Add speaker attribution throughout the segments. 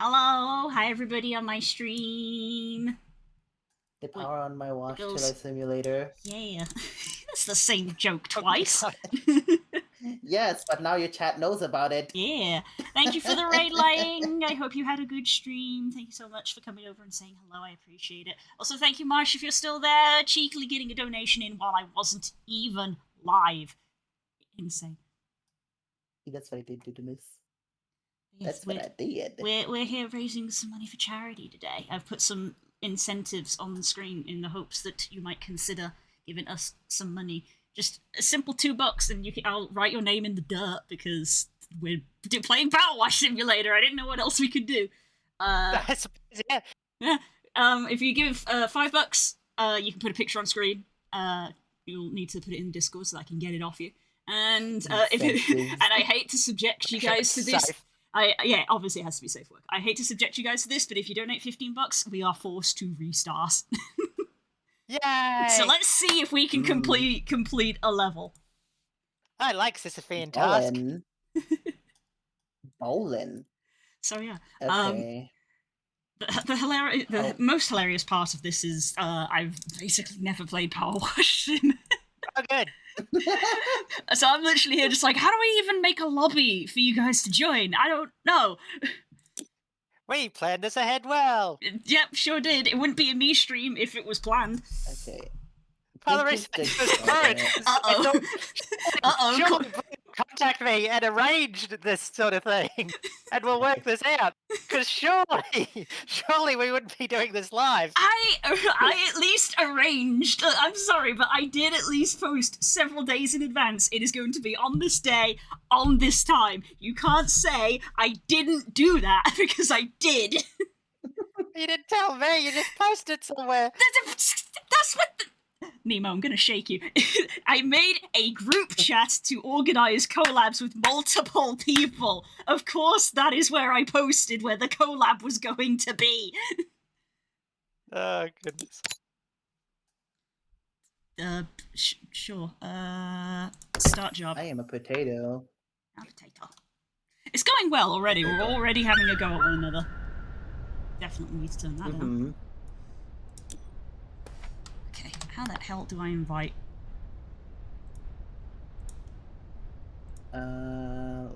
Speaker 1: Hello, hi everybody on my stream.
Speaker 2: The power on my wash till I
Speaker 1: Girls.
Speaker 2: simulator.
Speaker 1: Yeah, that's the same joke
Speaker 3: Oh,
Speaker 1: twice.
Speaker 2: Yes, but now your chat knows about it.
Speaker 1: Yeah, thank you for the raid lighting. I hope you had a good stream. Thank you so much for coming over and saying hello. I appreciate it. Also, thank you, Marsh, if you're still there, cheekily getting a donation in while I wasn't even live. Insane.
Speaker 2: That's what I did to miss.
Speaker 1: Yes,
Speaker 2: That's what I did.
Speaker 1: We're here raising some money for charity today. I've put some incentives on the screen in the hopes that you might consider giving us some money. Just a simple $2, and I'll write your name in the dirt because we're playing Power Wash Simulator. I didn't know what else we could do.
Speaker 3: I suppose, yeah.
Speaker 1: Yeah. If you give $5, you can put a picture on screen. You'll need to put it in Discord so that I can get it off you. And and I hate to subject you guys to this. Yeah, obviously it has to be safe work. I hate to subject you guys to this, but if you donate $15, we are forced to restart.
Speaker 3: Yay!
Speaker 1: So let's see if we can complete a level.
Speaker 3: I like Sisyphean task.
Speaker 2: Bowling.
Speaker 1: So yeah.
Speaker 2: Okay.
Speaker 1: The most hilarious part of this is I've basically never played Power Wash.
Speaker 3: Oh, good.
Speaker 1: So I'm literally here just like, how do we even make a lobby for you guys to join? I don't know.
Speaker 3: We planned this ahead well.
Speaker 1: Yep, sure did. It wouldn't be a me stream if it was planned.
Speaker 2: Okay.
Speaker 3: Part of the reason this current.
Speaker 1: Uh-oh.
Speaker 3: Contact me and arrange this sort of thing, and we'll work this out. Because surely we wouldn't be doing this live.
Speaker 1: I at least arranged. I'm sorry, but I did at least post several days in advance. It is going to be on this day, on this time. You can't say I didn't do that because I did.
Speaker 3: You didn't tell me. You just posted somewhere.
Speaker 1: That's what. Nemo, I'm gonna shake you. I made a group chat to organize collabs with multiple people. Of course, that is where I posted where the collab was going to be.
Speaker 3: Oh, goodness.
Speaker 1: Sure. Start job.
Speaker 2: I am a potato.
Speaker 1: A potato. It's going well already. We're already having a go at one another. Definitely need to turn that on. Okay, how the hell do I invite?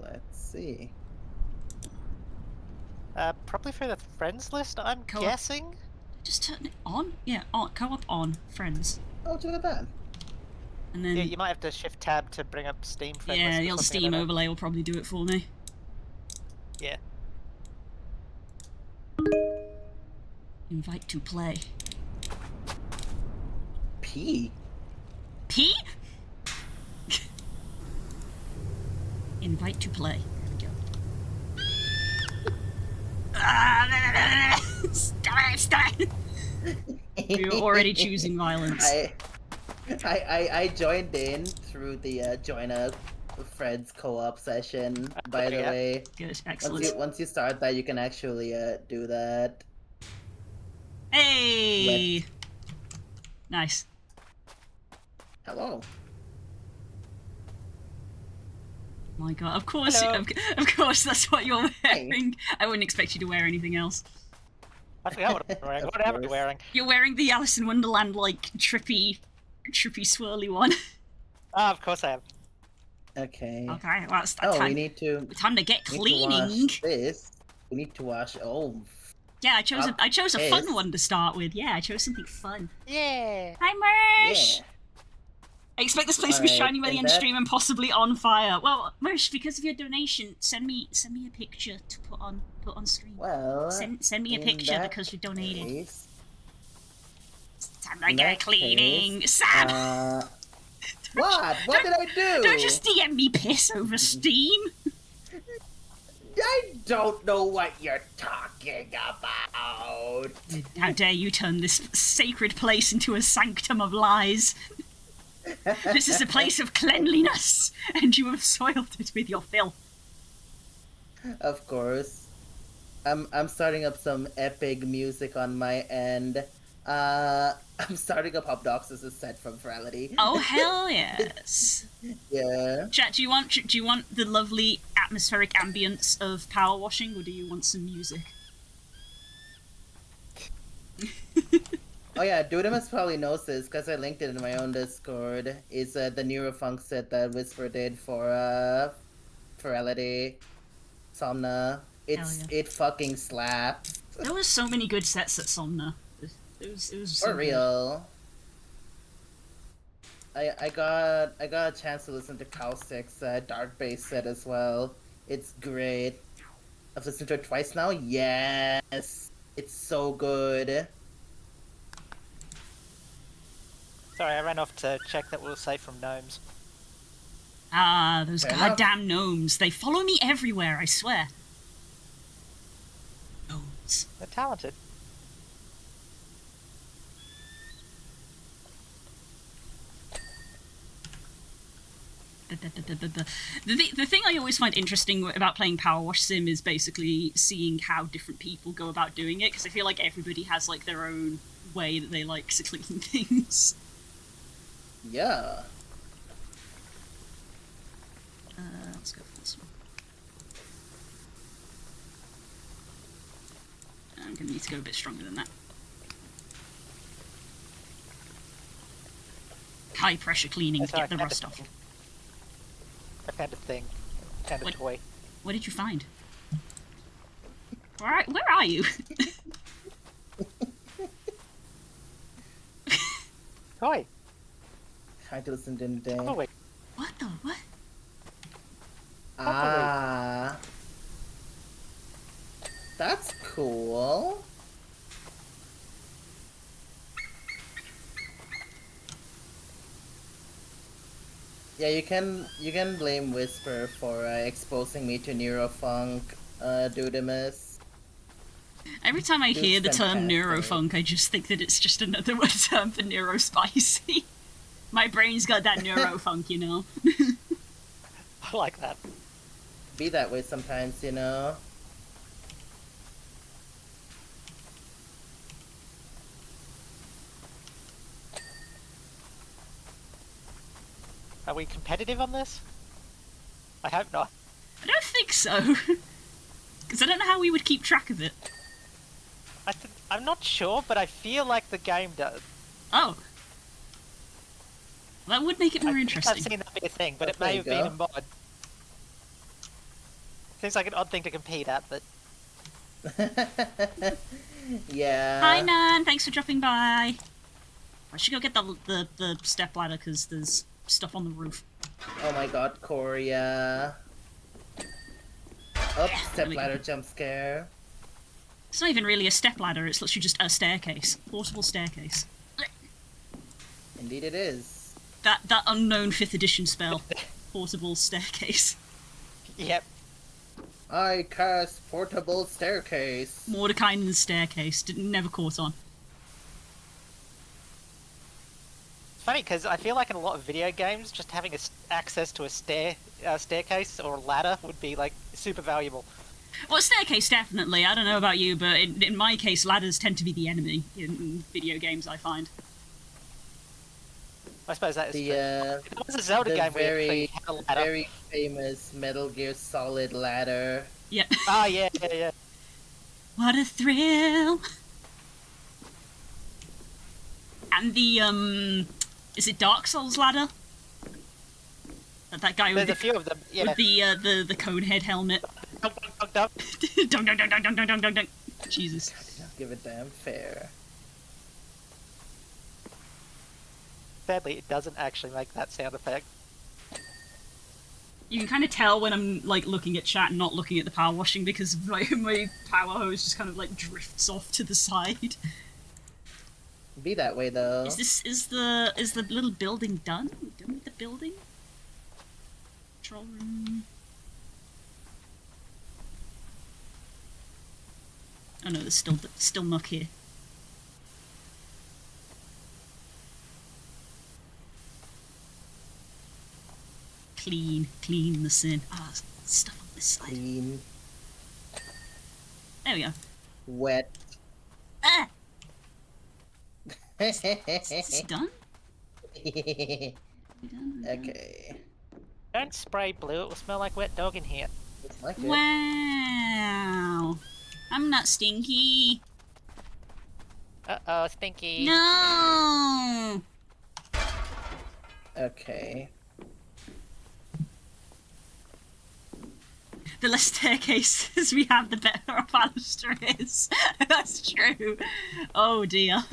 Speaker 2: Let's see.
Speaker 3: Probably for the friends list, I'm guessing.
Speaker 1: Just turn it on? Yeah, on. Co-op on. Friends.
Speaker 2: Oh, look at that.
Speaker 1: And then...
Speaker 3: Yeah, you might have to shift tab to bring up Steam friend list.
Speaker 1: Yeah, the old Steam overlay will probably do it for me.
Speaker 3: Yeah.
Speaker 1: Invite to play.
Speaker 2: P?
Speaker 1: P? Invite to play. There we go. Stop it! You're already choosing violence.
Speaker 2: I joined in through the join a friends co-op session, by the way.
Speaker 1: Good, excellent.
Speaker 2: Once you start that, you can actually do that.
Speaker 1: Hey! Nice.
Speaker 2: Hello.
Speaker 1: My god, of course, of course that's what you're wearing. I wouldn't expect you to wear anything else.
Speaker 3: I forgot what I'm wearing. What am I wearing?
Speaker 1: You're wearing the Alice in Wonderland, like, trippy, swirly one.
Speaker 3: Ah, of course I am.
Speaker 2: Okay.
Speaker 1: Okay, well, it's
Speaker 2: oh,
Speaker 1: time.
Speaker 2: We need to
Speaker 1: get cleaning.
Speaker 2: This. We need to wash. Oh.
Speaker 1: Yeah, I chose a fun one to start with. Yeah, I chose something fun.
Speaker 3: Yeah.
Speaker 1: Hi, Mersh.
Speaker 2: Yeah.
Speaker 1: I expect this place to be shining by the end of stream and possibly on fire. Well, Mersh, because of your donation, send me a picture to put on stream.
Speaker 2: Well,
Speaker 1: send me a picture because you donated.
Speaker 2: Case,
Speaker 1: it's time to get cleaning. Sam.
Speaker 2: What? What did I do?
Speaker 1: Don't just DM me piss over Steam.
Speaker 2: I don't know what you're talking about.
Speaker 1: How dare you turn this sacred place into a sanctum of lies? This is a place of cleanliness, and you have soiled it with your filth.
Speaker 2: Of course. I'm starting up some epic music on my end. I'm starting up Hobdox's set from Virality.
Speaker 1: Oh hell yes!
Speaker 2: Yeah.
Speaker 1: Chat, do you want the lovely atmospheric ambience of power washing, or do you want some music?
Speaker 2: Oh yeah, Dudamus probably knows this because I linked it in my own Discord. Is the Neurofunk set that Whisper did for Ferality, Somna.
Speaker 1: Yeah.
Speaker 2: It fucking slaps.
Speaker 1: There was so many good sets at Somna. It was so
Speaker 2: For real. I got a chance to listen to Caustic's Dark Base set as well. It's great. I've listened to it twice now. Yes, it's so good.
Speaker 3: Sorry, I ran off to check that we were safe from gnomes.
Speaker 1: Ah, those
Speaker 2: Fair
Speaker 1: goddamn gnomes. They follow me everywhere, I swear. Gnomes.
Speaker 3: They're talented.
Speaker 1: The thing I always find interesting about playing Power Wash Sim is basically seeing how different people go about doing it, because I feel like everybody has like their own way that they like to clean things.
Speaker 2: Yeah.
Speaker 1: Let's go for this one. I'm gonna need to go a bit stronger than that. High pressure cleaning to get the rust off.
Speaker 3: A kind of thing. Kind of toy.
Speaker 1: What did you find? Where are you?
Speaker 3: Toy.
Speaker 2: I had to listen to today.
Speaker 3: Oh, wait.
Speaker 1: What the what?
Speaker 2: Ah. That's cool. Yeah, you can blame Whisper for exposing me to Neurofunk, Dudamus.
Speaker 1: Every time I hear the term
Speaker 2: fantastic.
Speaker 1: neurofunk, I just think that it's just another term for neurospicy. My brain's got that neurofunk, you know?
Speaker 3: I like that.
Speaker 2: Be that way sometimes, you know?
Speaker 3: Are we competitive on this? I hope not.
Speaker 1: I don't think so. Because I don't know how we would keep track of it.
Speaker 3: I'm not sure, but I feel like the game does.
Speaker 1: Oh. That would make it more
Speaker 3: I've
Speaker 1: interesting.
Speaker 3: seen that be a thing, but it
Speaker 2: There
Speaker 3: may
Speaker 2: you
Speaker 3: have been
Speaker 2: go.
Speaker 3: a mod. Seems like an odd thing to compete at, but...
Speaker 2: Yeah.
Speaker 1: Hi, Nan. Thanks for dropping by. I should go get the step ladder because there's stuff on the roof.
Speaker 2: Oh my god, Korea. Oh, step
Speaker 1: there we go.
Speaker 2: ladder jump scare.
Speaker 1: It's not even really a step ladder, it's literally just a staircase. Portable staircase.
Speaker 2: Indeed it is.
Speaker 1: That unknown 5th edition spell. Portable staircase.
Speaker 3: Yep.
Speaker 2: I cast portable staircase.
Speaker 1: Mordekainen's staircase. Never caught on.
Speaker 3: It's funny, because I feel like in a lot of video games, just having access to a staircase or a ladder would be, like, super valuable.
Speaker 1: Well, staircase definitely. I don't know about you, but in my case, ladders tend to be the enemy in video games, I find.
Speaker 3: I suppose that is
Speaker 2: The,
Speaker 3: true. If it was a Zelda
Speaker 2: the
Speaker 3: game where you
Speaker 2: very,
Speaker 3: actually had a ladder.
Speaker 2: very famous Metal Gear Solid ladder.
Speaker 1: Yeah.
Speaker 3: Oh, yeah.
Speaker 1: What a thrill! And the, is it Dark Souls ladder? That guy
Speaker 3: There's
Speaker 1: with
Speaker 3: a few of them, yeah.
Speaker 1: with the cone head helmet.
Speaker 3: Dunk, dunk, dunk, dunk.
Speaker 1: Dunk, dunk, dunk, dunk, dunk, dunk, dunk, dunk. Jesus.
Speaker 2: Don't give a damn fair.
Speaker 3: Sadly, it doesn't actually make that sound effect.
Speaker 1: You can kind of tell when I'm like looking at chat and not looking at the power washing because my power hose just kind of like drifts off to the side.
Speaker 2: Be that way though.
Speaker 1: Is the little building done? Are we done with the building? Control room. Oh no, there's still muck here. Clean the sin. Ah, stuff on this side.
Speaker 2: Clean,
Speaker 1: There we go.
Speaker 2: wet.
Speaker 1: Ah! Is this done? We done?
Speaker 2: Okay.
Speaker 3: Don't spray blue, it will smell like wet dog in here.
Speaker 2: Looks like it.
Speaker 1: Wow. I'm not stinky.
Speaker 3: Uh-oh, stinky.
Speaker 1: No!
Speaker 2: Okay.
Speaker 1: The less staircases we have, the better our baluster is. That's true. Oh dear.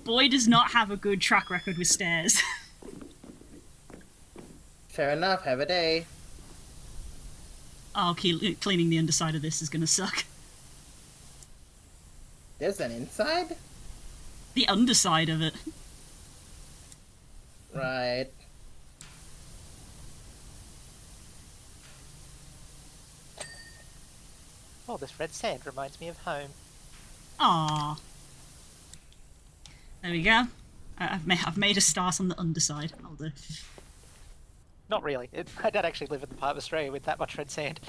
Speaker 1: Boy does not have a good track record with stairs.
Speaker 2: Fair enough, have a day.
Speaker 1: Oh, cleaning the underside of this is gonna suck.
Speaker 2: There's an inside?
Speaker 1: The underside of it.
Speaker 2: Right.
Speaker 3: Oh, this red sand reminds me of home.
Speaker 1: Aww. There we go. I've made a start on the underside. I'll do.
Speaker 3: Not really. I don't actually live in the part of Australia with that much red sand.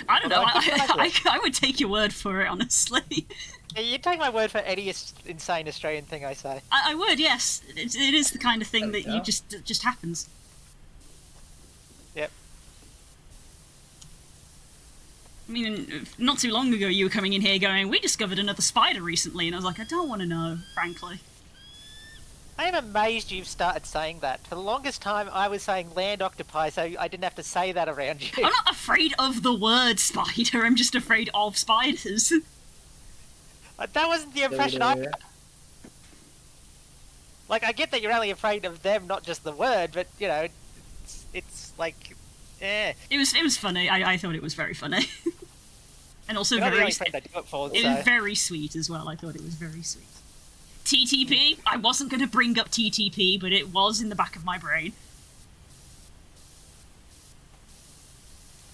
Speaker 1: I don't know. I would take your word for it, honestly.
Speaker 3: Yeah, you take my word for any insane Australian thing I say.
Speaker 1: I would, yes. It is the kind of thing that you just happens.
Speaker 3: Yep.
Speaker 1: I mean, not too long ago you were coming in here going, we discovered another spider recently, and I was like, I don't want to know, frankly.
Speaker 3: I am amazed you've started saying that. For the longest time I was saying land octopi, so I didn't have to say that around you.
Speaker 1: I'm not afraid of the word spider, I'm just afraid of spiders.
Speaker 3: That wasn't the impression I got. Like, I get that you're only afraid of them, not just the word, but, you know, it's like, eh.
Speaker 1: It was funny. I thought it was very funny. And also
Speaker 3: You're not the
Speaker 1: very...
Speaker 3: only friend I do it for,
Speaker 1: It
Speaker 3: so.
Speaker 1: was very sweet as well. I thought it was very sweet. TTP? I wasn't going to bring up TTP, but it was in the back of my brain.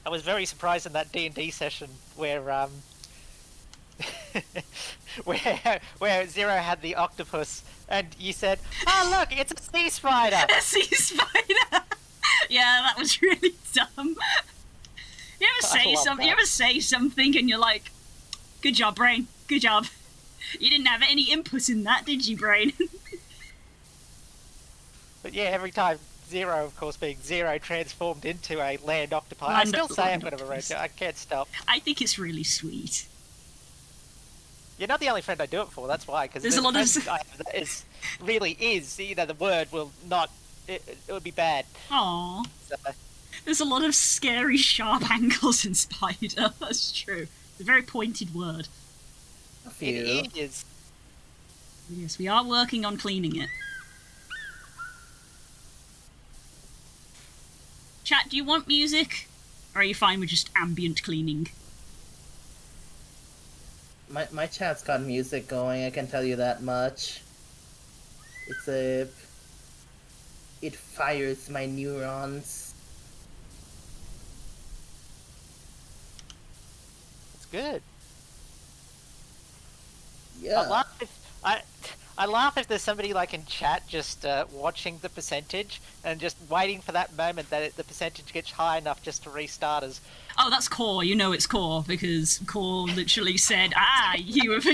Speaker 3: I was very surprised in that D&D session where where Zero had the octopus and you said, "Oh look, it's a sea spider."
Speaker 1: A sea spider. Yeah, that was really dumb. You ever say something and you're like, "Good job, brain. Good job." You didn't have any input in that, did you, brain?
Speaker 3: But yeah, every time Zero, of course, being Zero, transformed into a land octopi. I still say I'm going to road. I can't stop.
Speaker 1: I think it's really sweet.
Speaker 3: You're not the only friend I do it for. That's why. Because
Speaker 1: there's a lot of
Speaker 3: really is. You know, the word will not. It would be bad.
Speaker 1: Aww.
Speaker 3: So.
Speaker 1: There's a lot of scary, sharp angles in spider. That's true. It's a very pointed word.
Speaker 3: It is.
Speaker 1: Yes, we are working on cleaning it. Chat, do you want music? Or are you fine with just ambient cleaning?
Speaker 2: My chat's got music going, I can tell you that much. It fires my neurons.
Speaker 3: It's good.
Speaker 2: Yeah.
Speaker 3: I laugh if there's somebody like in chat just watching the percentage and just waiting for that moment that the percentage gets high enough just to restart us.
Speaker 1: Oh, that's Core. You know it's Core because Core literally said, you have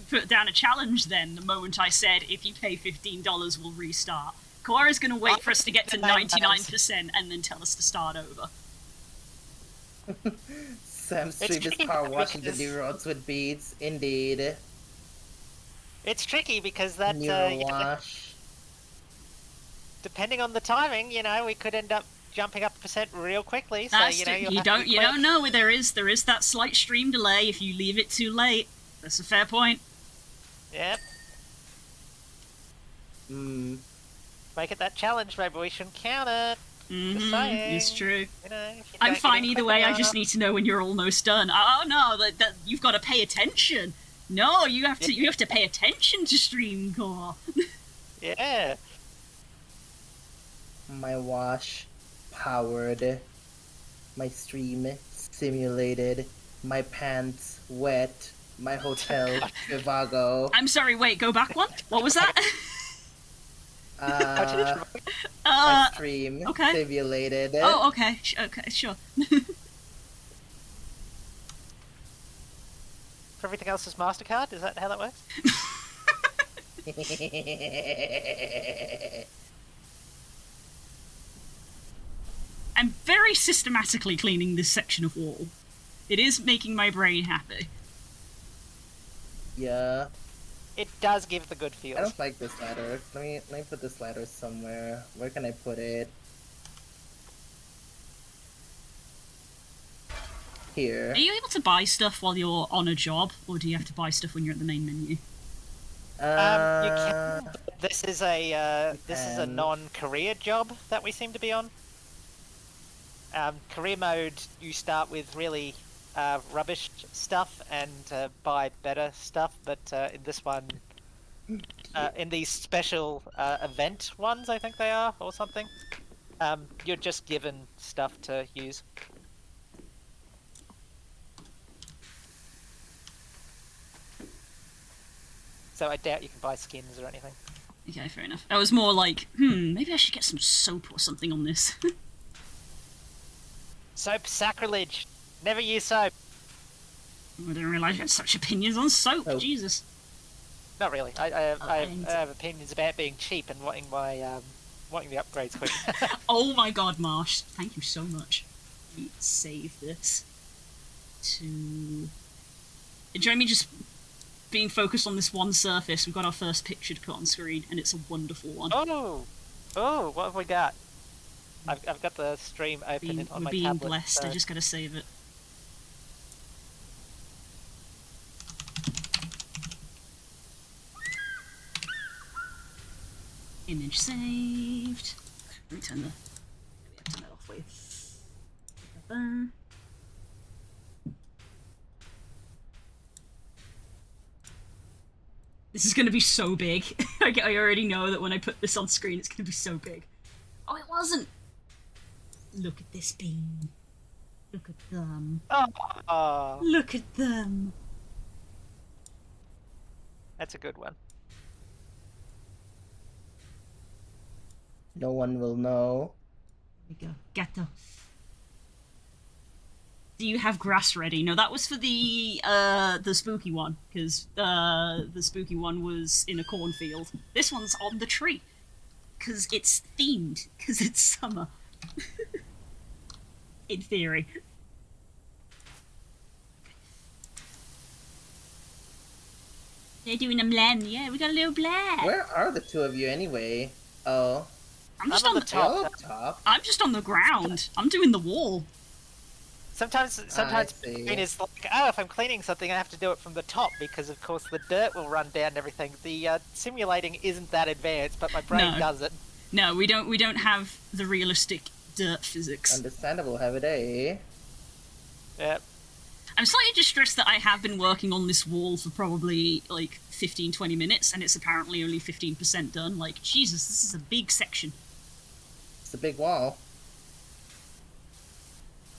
Speaker 1: put down a challenge then the moment I said if you pay $15 we'll restart. Core is going to wait for us to get to 99% and then tell us to start over.
Speaker 2: Sam stream is power washing the neurons with beads, indeed.
Speaker 3: It's tricky because that
Speaker 2: wash.
Speaker 3: Depending on the timing, you know, we could end up jumping up % real quickly. So
Speaker 1: That's
Speaker 3: you know,
Speaker 1: you don't know. There is that slight stream delay if you leave it too late. That's a fair point.
Speaker 3: Yep. Make it that challenge, maybe we shouldn't count it.
Speaker 1: It's true.
Speaker 3: You know,
Speaker 1: I'm fine either way. I just need to know when you're almost done. Oh no, that you've got to pay attention. No, you have to pay attention to stream Core.
Speaker 3: Yeah.
Speaker 2: My wash powered. My stream simulated. My pants wet. My hotel Trivago.
Speaker 1: I'm sorry. Wait, go back one. What was that?
Speaker 2: My stream
Speaker 1: okay.
Speaker 2: simulated.
Speaker 1: Oh, okay. Okay, sure.
Speaker 3: For everything else is MasterCard? Is that how that works?
Speaker 1: I'm very systematically cleaning this section of wall. It is making my brain happy.
Speaker 2: Yeah.
Speaker 3: It does give the good
Speaker 2: I
Speaker 3: feels.
Speaker 2: don't like this ladder. Let me put this ladder somewhere. Where can I put it? Here.
Speaker 1: Are you able to buy stuff while you're on a job, or do you have to buy stuff when you're at the main menu?
Speaker 3: You can. This is a non-career job that we seem to be on. Career mode, you start with really rubbish stuff and buy better stuff, but in this one, in these special event ones, I think they are, or something, you're just given stuff to use. So I doubt you can buy skins or anything.
Speaker 1: Okay, fair enough. I was more like, maybe I should get some soap or something on this.
Speaker 3: Soap sacrilege! Never use soap!
Speaker 1: I didn't realise you had such opinions on soap,
Speaker 2: Oh.
Speaker 1: Jesus.
Speaker 3: Not really. I have opinions about being cheap and wanting the upgrades quick.
Speaker 1: Oh my god, Marsh, thank you so much. Let me save this to... Enjoy me just being focused on this one surface. We've got our first picture to put on screen, and it's a wonderful one.
Speaker 3: Oh, what have we got? I've got the stream open on my tablet.
Speaker 1: We're being blessed.
Speaker 3: So...
Speaker 1: I just gotta save it. Image saved. Let me turn that off for you. This is gonna be so big. I already know that when I put this on screen, it's gonna be so big. Oh, it wasn't! Look at this beam. Look at them.
Speaker 3: Oh,
Speaker 1: Look at them.
Speaker 3: that's a good one.
Speaker 2: No one will know.
Speaker 1: There we go. Gato. Do you have grass ready? No, that was for the spooky one, because the spooky one was in a cornfield. This one's on the tree, because it's themed, because it's summer. In theory. They're doing a blend. Yeah, we got a little blend.
Speaker 2: Where are the two of you anyway? Oh.
Speaker 1: I'm just
Speaker 3: I'm
Speaker 1: on
Speaker 3: on
Speaker 1: the
Speaker 3: the
Speaker 2: You're
Speaker 3: top.
Speaker 2: up top.
Speaker 1: I'm just on the ground. I'm doing the wall.
Speaker 3: Sometimes
Speaker 2: see.
Speaker 3: Green is like, oh, if I'm cleaning something, I have to do it from the top because, of course, the dirt will run down and everything. The simulating isn't that advanced, but my brain
Speaker 1: No.
Speaker 3: does it.
Speaker 1: No, we don't have the realistic dirt physics.
Speaker 2: Understandable, have it, eh?
Speaker 3: Yep.
Speaker 1: I'm slightly distressed that I have been working on this wall for probably like 15-20 minutes, and it's apparently only 15% done. Like, Jesus, this is a big section.
Speaker 2: It's a big wall.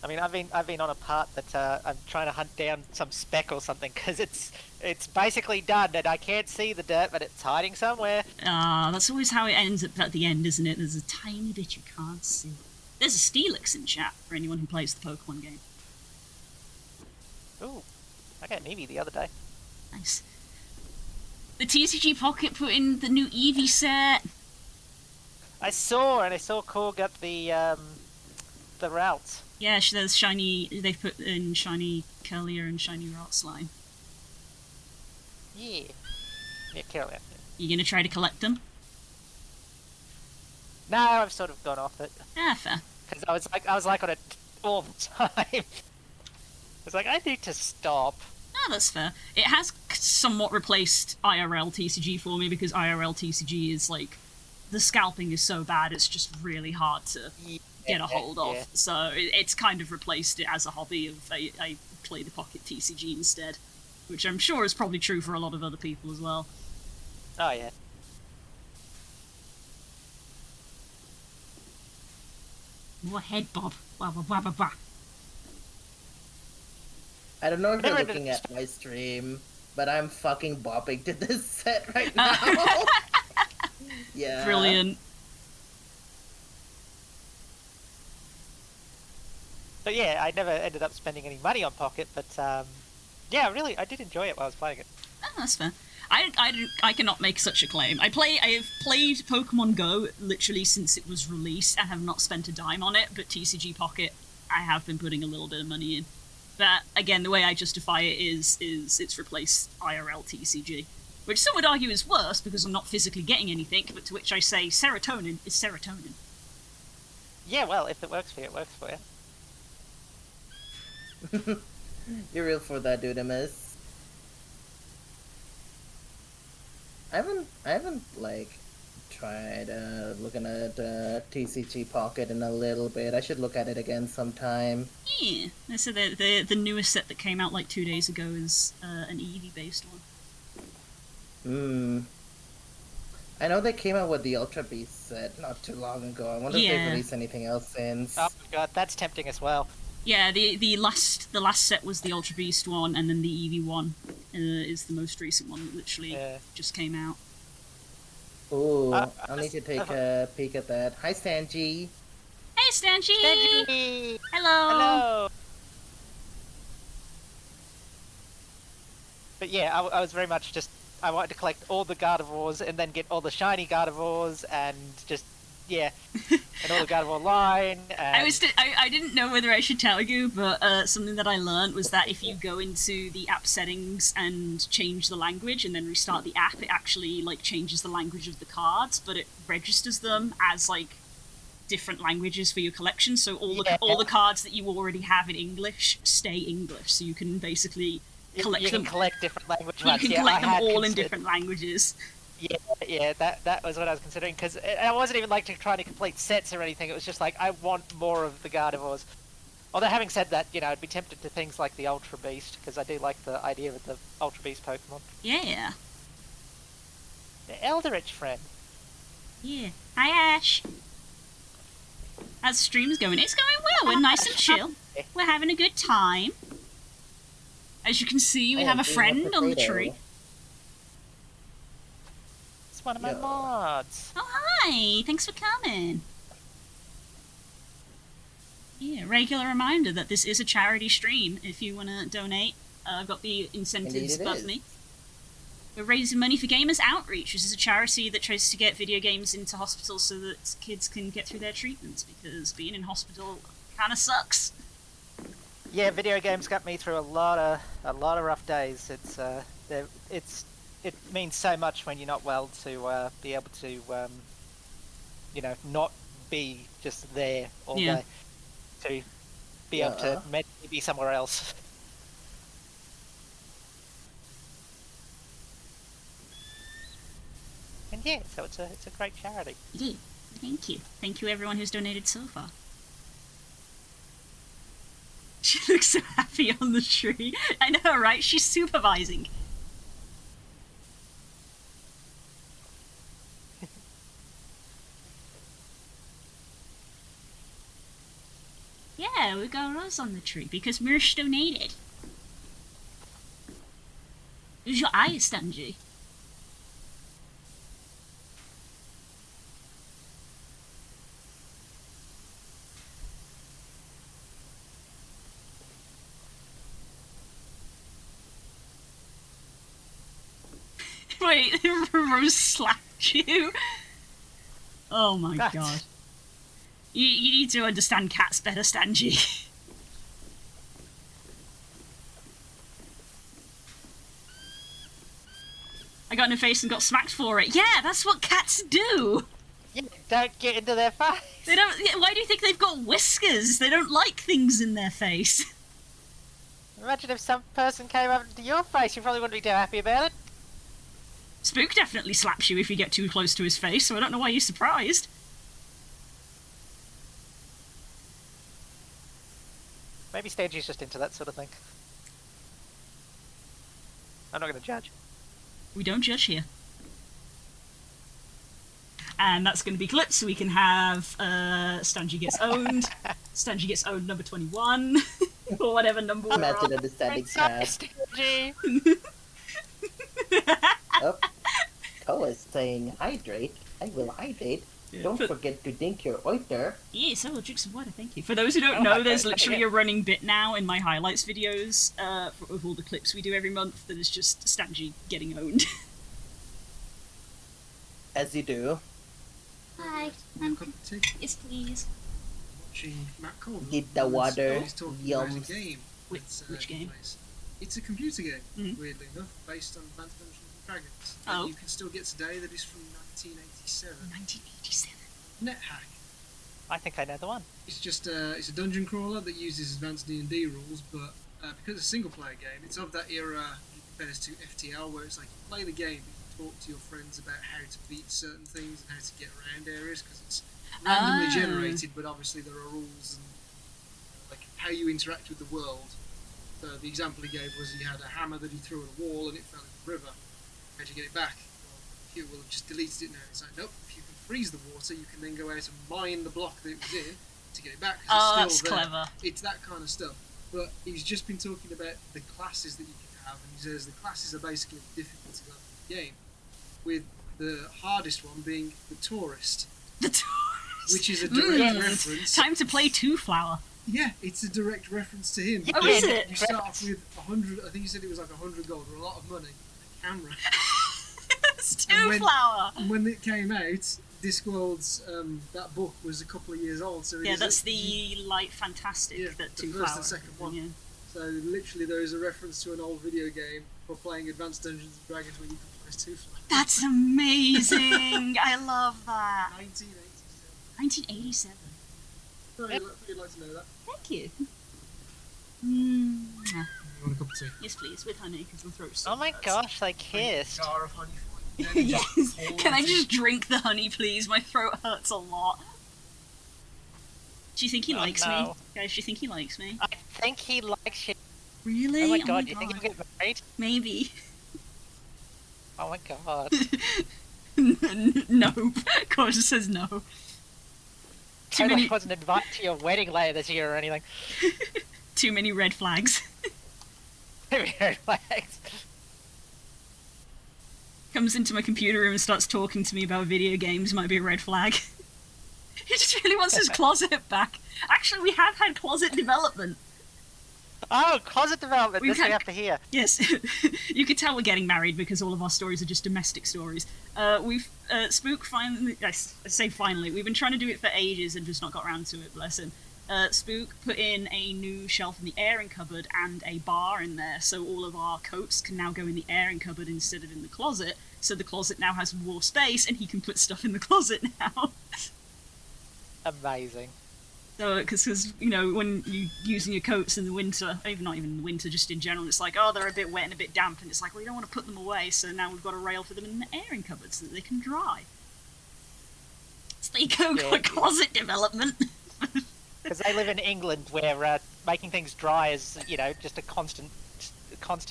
Speaker 3: I mean, I've been on a part that I'm trying to hunt down some speck or something because it's basically done and I can't see the dirt, but it's hiding somewhere.
Speaker 1: That's always how it ends up at the end, isn't it? There's a tiny bit you can't see. There's a Steelix in chat for anyone who plays the Pokemon game.
Speaker 3: Ooh, I got an Eevee the other day.
Speaker 1: Nice. The TCG Pocket put in the new Eevee set.
Speaker 3: I saw Core got the routes.
Speaker 1: Yeah, there's shiny. They've put in shiny Curlier and shiny Rot Slime.
Speaker 3: Yeah. Yeah, kill it.
Speaker 1: You gonna try to collect them?
Speaker 3: No, I've sort of gone off it
Speaker 1: Ah, fair.
Speaker 3: because I was like on it all the time. I was like, I need to stop.
Speaker 1: Oh, that's fair. It has somewhat replaced IRL TCG for me because IRL TCG is like the scalping is so bad it's just really hard to get a hold of.
Speaker 3: Yeah.
Speaker 1: So it's kind of replaced it as a hobby of I play the Pocket TCG instead, which I'm sure is probably true for a lot of other people as well.
Speaker 3: Oh yeah.
Speaker 1: More head bob. Wah, wah, wah, wah, wah.
Speaker 2: I don't know if
Speaker 3: Never
Speaker 2: you're
Speaker 3: did-
Speaker 2: looking at my stream, but I'm fucking bopping to this set right now. Yeah.
Speaker 1: Brilliant.
Speaker 3: But yeah, I never ended up spending any money on Pocket, but yeah, really, I did enjoy it while I was playing it.
Speaker 1: Oh, that's fair. I cannot make such a claim. I have played Pokemon Go literally since it was released and have not spent a dime on it, but TCG Pocket, I have been putting a little bit of money in. But again, the way I justify it is it's replaced IRL TCG. Which some would argue is worse because I'm not physically getting anything, but to which I say serotonin is serotonin.
Speaker 3: Yeah, well, if it works for you, it works for you.
Speaker 2: You're real for that, Dudamus. I haven't like tried looking at TCG Pocket in a little bit. I should look at it again sometime.
Speaker 1: Yeah, so the newest set that came out like 2 days ago is an Eevee based one.
Speaker 2: I know they came out with the Ultra Beast set not too long ago. I wonder if they've released anything else since.
Speaker 3: Oh my god, that's tempting as well.
Speaker 1: Yeah, the last set was the Ultra Beast one, and then the Eevee one is the most recent one that literally just came out.
Speaker 2: Ooh, I'll need to take a peek at that. Hi, Stanji.
Speaker 1: Hey, Stanji!
Speaker 3: Stanji!
Speaker 1: Hello!
Speaker 3: Hello! But yeah, I was very much just... I wanted to collect all the Gardevoirs and then get all the shiny Gardevoirs and just... Yeah. And all the Gardevoir line, and...
Speaker 1: I didn't know whether I should tell you, but something that I learned was that if you go into the app settings and change the language and then restart the app, it actually, like, changes the language of the cards, but it registers them as, like, different languages for your collection, so all the cards that you already have in English stay English, so you can basically collect them.
Speaker 3: You can collect different languages.
Speaker 1: You can collect them all in different languages.
Speaker 3: Yeah, that was what I was considering, because I wasn't even like trying to complete sets or anything, it was just like, I want more of the Gardevoirs. Although having said that, you know, I'd be tempted to things like the Ultra Beast, because I do like the idea of the Ultra Beast Pokemon.
Speaker 1: Yeah.
Speaker 3: The Eldritch friend.
Speaker 1: Yeah. Hi, Ash. How's the streams going? It's going well, we're nice and chill. We're having a good time. As you can see, we have a friend on the tree.
Speaker 3: One of my mods.
Speaker 1: Oh, hi! Thanks for coming. Yeah, regular reminder that this is a charity stream. If you want to donate, I've got the incentives above me. We're raising money for Gamers Outreach, which is a charity that tries to get video games into hospitals so that kids can get through their treatments, because being in hospital kind of sucks.
Speaker 3: Yeah, video games got me through a lot of rough days. It means so much when you're not well to be able to, you know, not be just there all day. To be able to maybe be somewhere else. And yeah, so it's a great charity.
Speaker 1: Yeah, thank you. Thank you everyone who's donated so far. She looks so happy on the tree. I know, right? She's supervising. Yeah, we got Rose on the tree because Mirsh donated. Who's your eye, Stanji? Wait, Rose slapped you? Oh my god. You need to understand cats better, Stanji. I got in her face and got smacked for it. Yeah, that's what cats do!
Speaker 3: Yeah, don't get into their face!
Speaker 1: They don't. Why do you think they've got whiskers? They don't like things in their face.
Speaker 3: Imagine if some person came up to your face, you probably wouldn't be too happy about it.
Speaker 1: Spook definitely slaps you if you get too close to his face, so I don't know why you're surprised.
Speaker 3: Maybe Stanji's just into that sort of thing. I'm not going to judge.
Speaker 1: We don't judge here. And that's going to be clipped, so we can have Stanji gets owned. Stanji gets owned number 21. Or whatever number we're
Speaker 2: Imagine
Speaker 1: on.
Speaker 2: understanding cat.
Speaker 3: Stanji!
Speaker 2: Oh, Koa's saying hydrate. I will hydrate.
Speaker 1: Yeah,
Speaker 2: Don't forget to drink your oyster.
Speaker 1: Yes, I will drink some water, thank you. For those who don't know, there's literally a running bit now in my highlights videos of all the clips we do every month that is just Stanji getting owned.
Speaker 2: As you do.
Speaker 1: Hi. Yes, please.
Speaker 4: Watching Matt Coleman.
Speaker 2: Get the water.
Speaker 4: He's talking
Speaker 2: Yum.
Speaker 4: about a game
Speaker 1: Which game?
Speaker 4: plays. It's a computer game,
Speaker 1: Mhm.
Speaker 4: weirdly enough, based on Advanced Dungeons and Dragons.
Speaker 1: Oh.
Speaker 4: That you can still get today. That is from 1987.
Speaker 1: 1987.
Speaker 4: NetHack.
Speaker 3: I think I know the one.
Speaker 4: It's just it's a dungeon crawler that uses advanced D&D rules, but because it's a single-player game, it's of that era. It compares to FTL, where it's like you play the game, but you talk to your friends about how to beat certain things and how to get around areas, because it's randomly generated, but obviously there are rules and like how you interact with the world. So the example he gave was he had a hammer that he threw at a wall and it fell in the river. How'd you get it back? Well, the computer will have just deleted it now. It's like, nope, if you can freeze the water, you can then go out and mine the block that it was in to get it back. 'Cause
Speaker 1: Oh,
Speaker 4: it's
Speaker 1: that's
Speaker 4: still there.
Speaker 1: clever.
Speaker 4: It's that kind of stuff. But he's just been talking about the classes that you can have, and he says the classes are basically the difficulty level of the game, with the hardest one being the tourist,
Speaker 1: The tourist.
Speaker 4: which is a direct reference.
Speaker 1: Time to play Two Flower.
Speaker 4: Yeah, it's a direct reference to him.
Speaker 1: Oh, is it?
Speaker 4: You start off with 100, I think you said it was like 100 gold, or a lot of money, a camera.
Speaker 1: It's
Speaker 4: And
Speaker 1: Two
Speaker 4: when-
Speaker 1: Flower.
Speaker 4: And when it came out, Discworld's, that book was a couple of years old, so it
Speaker 1: Yeah,
Speaker 4: is
Speaker 1: that's the light fantastic
Speaker 4: Yeah,
Speaker 1: that
Speaker 4: the
Speaker 1: Two
Speaker 4: first
Speaker 1: Flower.
Speaker 4: and second one.
Speaker 1: Yeah.
Speaker 4: So literally there is a reference to an old video game for playing Advanced Dungeons and Dragons when you can play as two flags.
Speaker 1: That's amazing. I love that.
Speaker 4: 1987.
Speaker 1: 1987.
Speaker 4: You'd like to know that.
Speaker 1: Thank you.
Speaker 4: You want a cup of tea?
Speaker 1: Yes, please, with honey, because my throat's so
Speaker 3: Oh my
Speaker 1: hurts.
Speaker 3: gosh, they kissed.
Speaker 4: Jar of honey for you.
Speaker 1: Yes. Can I just drink the honey, please? My throat hurts a lot. Do you think he
Speaker 3: Oh,
Speaker 1: likes me?
Speaker 3: no.
Speaker 1: Guys, do you think he likes me?
Speaker 3: I think he likes you.
Speaker 1: Really?
Speaker 3: Oh my god, you think you'll get married?
Speaker 1: Maybe.
Speaker 3: Oh my god.
Speaker 1: Nope. Caution says no. Too
Speaker 3: Totally
Speaker 1: many,
Speaker 3: wasn't invited to your wedding later this year or anything.
Speaker 1: too many red flags.
Speaker 3: Very relaxed.
Speaker 1: Comes into my computer room and starts talking to me about video games might be a red flag. He just really wants his closet back. Actually, we have had closet development.
Speaker 3: Oh, closet development.
Speaker 1: We've
Speaker 3: This we
Speaker 1: had-
Speaker 3: have to hear.
Speaker 1: Yes, you could tell we're getting married because all of our stories are just domestic stories. We've Spook finally. I say finally. We've been trying to do it for ages and just not got around to it. Bless him. Spook put in a new shelf in the airing cupboard and a bar in there, so all of our coats can now go in the airing cupboard instead of in the closet. So the closet now has more space, and he can put stuff in the closet now.
Speaker 3: Amazing.
Speaker 1: So, because you know, when you're using your coats in the winter, even not even in the winter, just in general, it's like, oh, they're a bit wet and a bit damp, and it's like, well, you don't want to put them away, so now we've got a rail for them in the airing cupboard so that they can dry. So there you go,
Speaker 3: Yeah.
Speaker 1: closet development.
Speaker 3: Because they live in England where making things dry is, you know, just a constant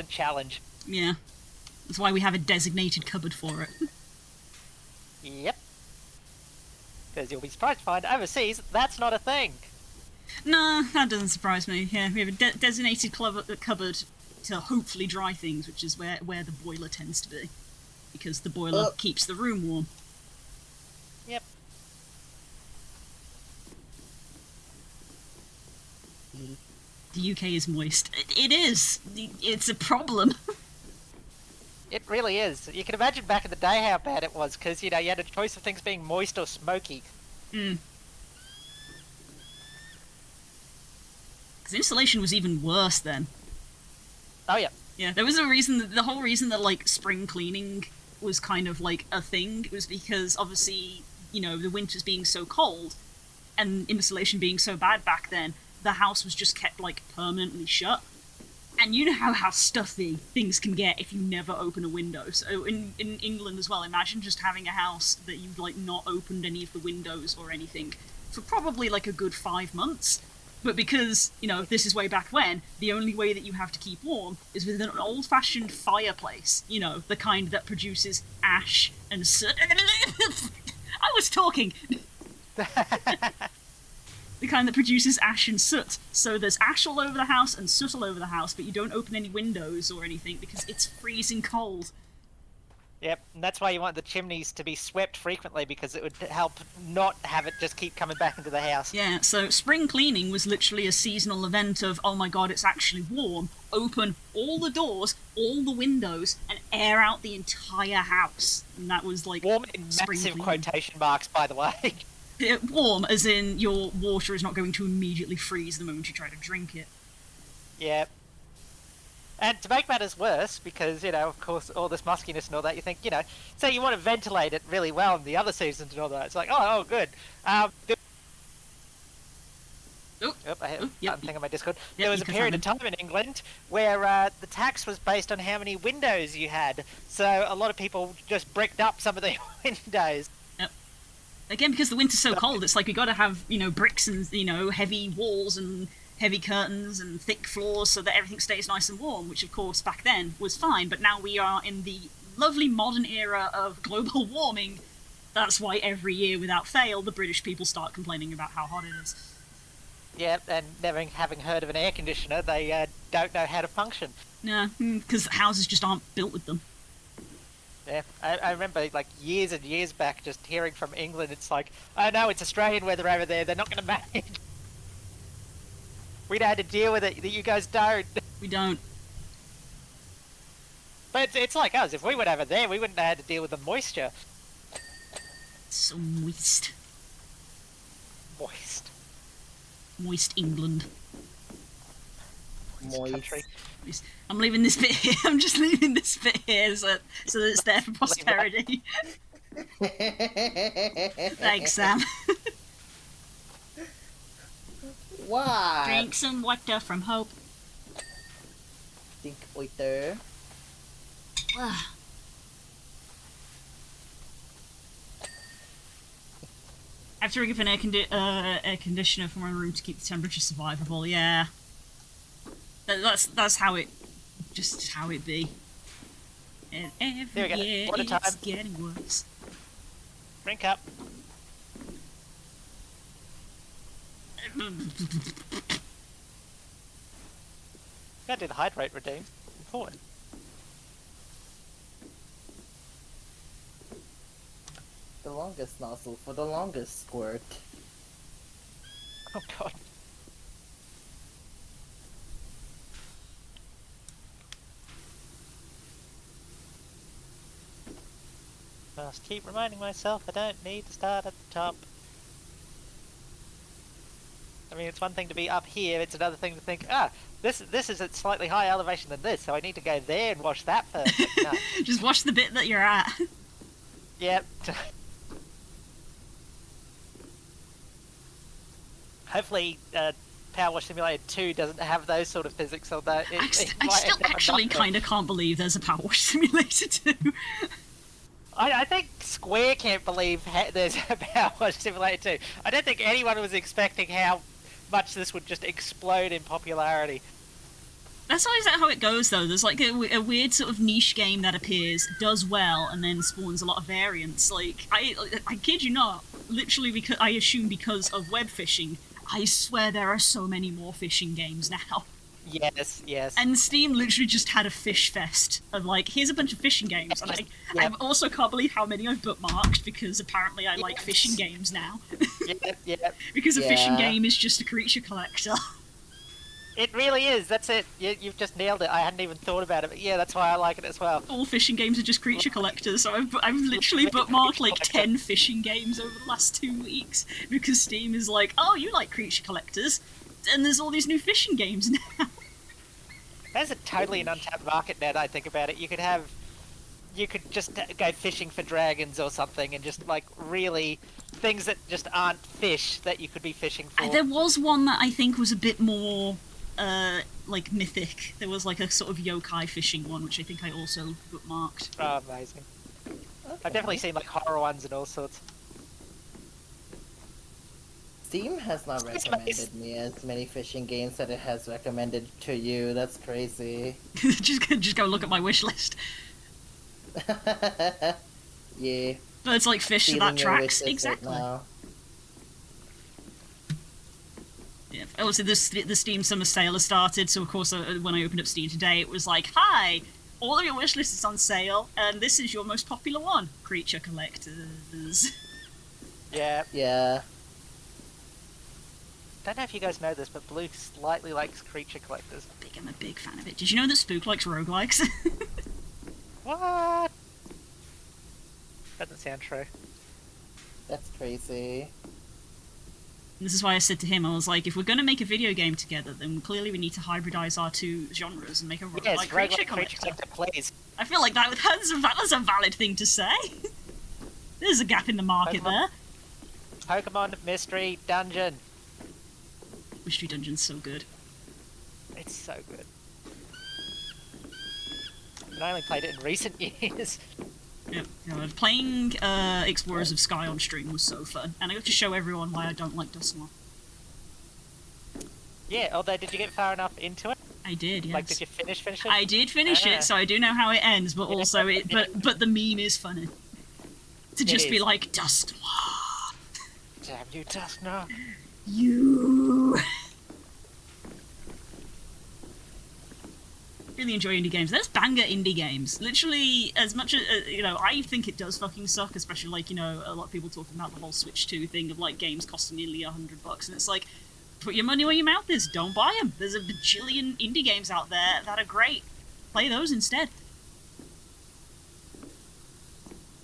Speaker 3: challenge.
Speaker 1: Yeah, that's why we have a designated cupboard for it.
Speaker 3: Yep. Because you'll be surprised to find overseas that's not a thing.
Speaker 1: Nah, that doesn't surprise me. Yeah, we have a designated cupboard to hopefully dry things, which is where the boiler tends to be, because the boiler keeps the room warm.
Speaker 3: Yep.
Speaker 1: The UK is moist. It is. It's a problem.
Speaker 3: It really is. You can imagine back in the day how bad it was, because, you know, you had a choice of things being moist or smoky.
Speaker 1: Because insulation was even worse then.
Speaker 3: Oh, yeah.
Speaker 1: Yeah, there was a reason. The whole reason that like spring cleaning was kind of like a thing was because obviously, you know, the winters being so cold and insulation being so bad back then, the house was just kept like permanently shut. And you know how stuffy things can get if you never open a window. So in England as well, imagine just having a house that you've like not opened any of the windows or anything for probably like a good 5 months. But because, you know, this is way back when, the only way that you have to keep warm is with an old-fashioned fireplace. You know, the kind that produces ash and soot. I was talking! The kind that produces ash and soot. So there's ash all over the house and soot all over the house, but you don't open any windows or anything because it's freezing cold.
Speaker 3: Yep, and that's why you want the chimneys to be swept frequently, because it would help not have it just keep coming back into the house.
Speaker 1: Yeah, so spring cleaning was literally a seasonal event of, oh my god, it's actually warm, open all the doors, all the windows, and air out the entire house. And that was like
Speaker 3: Warm in
Speaker 1: spring
Speaker 3: massive
Speaker 1: cleaning.
Speaker 3: quotation marks, by the way.
Speaker 1: Warm, as in your water is not going to immediately freeze the moment you try to drink it.
Speaker 3: Yeah. And to make matters worse, because, of course, all this muskiness and all that, you think, say you want to ventilate it really well in the other seasons and all that. It's like, oh, good.
Speaker 1: Yep.
Speaker 3: Thing on my Discord.
Speaker 1: Yep,
Speaker 3: there was a period of time in England where the tax was based on how many windows you had. So a lot of people just bricked up some of their windows.
Speaker 1: Yep. Again, because the winter's so cold, it's like we got to have, bricks and, heavy walls and heavy curtains and thick floors so that everything stays nice and warm, which of course back then was fine, but now we are in the lovely modern era of global warming. That's why every year without fail the British people start complaining about how hot it is.
Speaker 3: Yeah, and never having heard of an air conditioner, they don't know how to function.
Speaker 1: No, because houses just aren't built with them.
Speaker 3: Yeah, I remember like years and years back just hearing from England, it's like, oh no, it's Australian weather over there, they're not going to manage. We'd had to deal with it, that you guys don't.
Speaker 1: We don't.
Speaker 3: But it's like us, if we went over there, we wouldn't have had to deal with the moisture.
Speaker 1: It's so moist. Moist England.
Speaker 2: Moist.
Speaker 3: Country.
Speaker 1: I'm leaving this bit here. I'm just leaving this bit here so that it's there for posterity. Thanks, Sam.
Speaker 2: What?
Speaker 1: Drink some water from Hope.
Speaker 2: Think water.
Speaker 1: I have to rig up an air conditioner for my room to keep the temperature survivable. Yeah, that's how it be. And every year it's getting worse.
Speaker 3: Drink up. Gotta do the hydrate redeem. Important.
Speaker 2: The longest nozzle for the longest squirt.
Speaker 3: Oh god. Must keep reminding myself I don't need to start at the top. I mean, it's one thing to be up here, it's another thing to think, this is at slightly higher elevation than this, so I need to go there and wash that first. No.
Speaker 1: Just wash the bit that you're at.
Speaker 3: Yep. Hopefully, Power Wash Simulator 2 doesn't have those sort of physics, although
Speaker 1: I still actually kind of can't believe there's a Power Wash Simulator 2.
Speaker 3: I think Square can't believe there's a Power Wash Simulator 2. I don't think anyone was expecting how much this would just explode in popularity.
Speaker 1: That's always how it goes, though. There's like a weird sort of niche game that appears, does well, and then spawns a lot of variants. Like, I kid you not, literally because I assume because of web fishing, I swear there are so many more fishing games now.
Speaker 3: Yes.
Speaker 1: And Steam literally just had a fish fest of like, here's a bunch of fishing games. And I also can't believe how many I've bookmarked because apparently I like fishing games now.
Speaker 3: Yep.
Speaker 1: Because a fishing game is just a creature collector.
Speaker 3: It really is. That's it. You've just nailed it. I hadn't even thought about it, but yeah, that's why I like it as well.
Speaker 1: All fishing games are just creature collectors, so I've literally bookmarked like 10 fishing games over the last 2 weeks because Steam is like, oh, you like creature collectors, and there's all these new fishing games now.
Speaker 3: There's totally an untapped market now that I think about it. You could just go fishing for dragons or something and just like really things that just aren't fish that you could be fishing for.
Speaker 1: There was one that I think was a bit more like mythic. There was like a sort of yokai fishing one, which I think I also bookmarked.
Speaker 3: Oh, amazing. Okay. I've definitely seen like horror ones and all sorts.
Speaker 2: Steam has not recommended me as many fishing games that it has recommended to you. That's crazy.
Speaker 1: just go look at my wish list.
Speaker 2: Yeah.
Speaker 1: But it's like fish, so that tracks. Exactly.
Speaker 2: Right
Speaker 1: yeah. Oh, so the Steam Summer Sale has started, so of course when I opened up Steam today, it was like, hi! All of your wish list is on sale, and this is your most popular one. Creature collectors.
Speaker 3: Yeah. Don't know if you guys know this, but Blue slightly likes creature collectors.
Speaker 1: I'm a big fan of it. Did you know that Spook likes roguelikes?
Speaker 3: What? Doesn't sound true.
Speaker 2: That's crazy.
Speaker 1: This is why I said to him, I was like, if we're going to make a video game together, then clearly we need to hybridize our two genres and make a roguelike creature collector.
Speaker 3: Please.
Speaker 1: I feel like that's a valid thing to say. There's a gap in the market there.
Speaker 3: Pokemon Mystery Dungeon.
Speaker 1: Mystery Dungeon's so good.
Speaker 3: It's so good. And I only played it in recent years.
Speaker 1: Yep. Playing Explorers of Sky on stream was so fun, and I got to show everyone why I don't like Dustmore.
Speaker 3: Yeah, although did you get far enough into it?
Speaker 1: I did, yes.
Speaker 3: Like, did you finish it?
Speaker 1: I did finish it, so I do know how it ends, but also but the meme is funny. To just be like, Dustmore!
Speaker 3: Damn you, Dustmore!
Speaker 1: You! Really enjoy indie games. There's banger indie games. Literally, as much as, I think it does fucking suck, especially, like, a lot of people talking about the whole Switch 2 thing of, like, games costing nearly $100, and it's like, put your money where your mouth is. Don't buy them. There's a bajillion indie games out there that are great. Play those instead.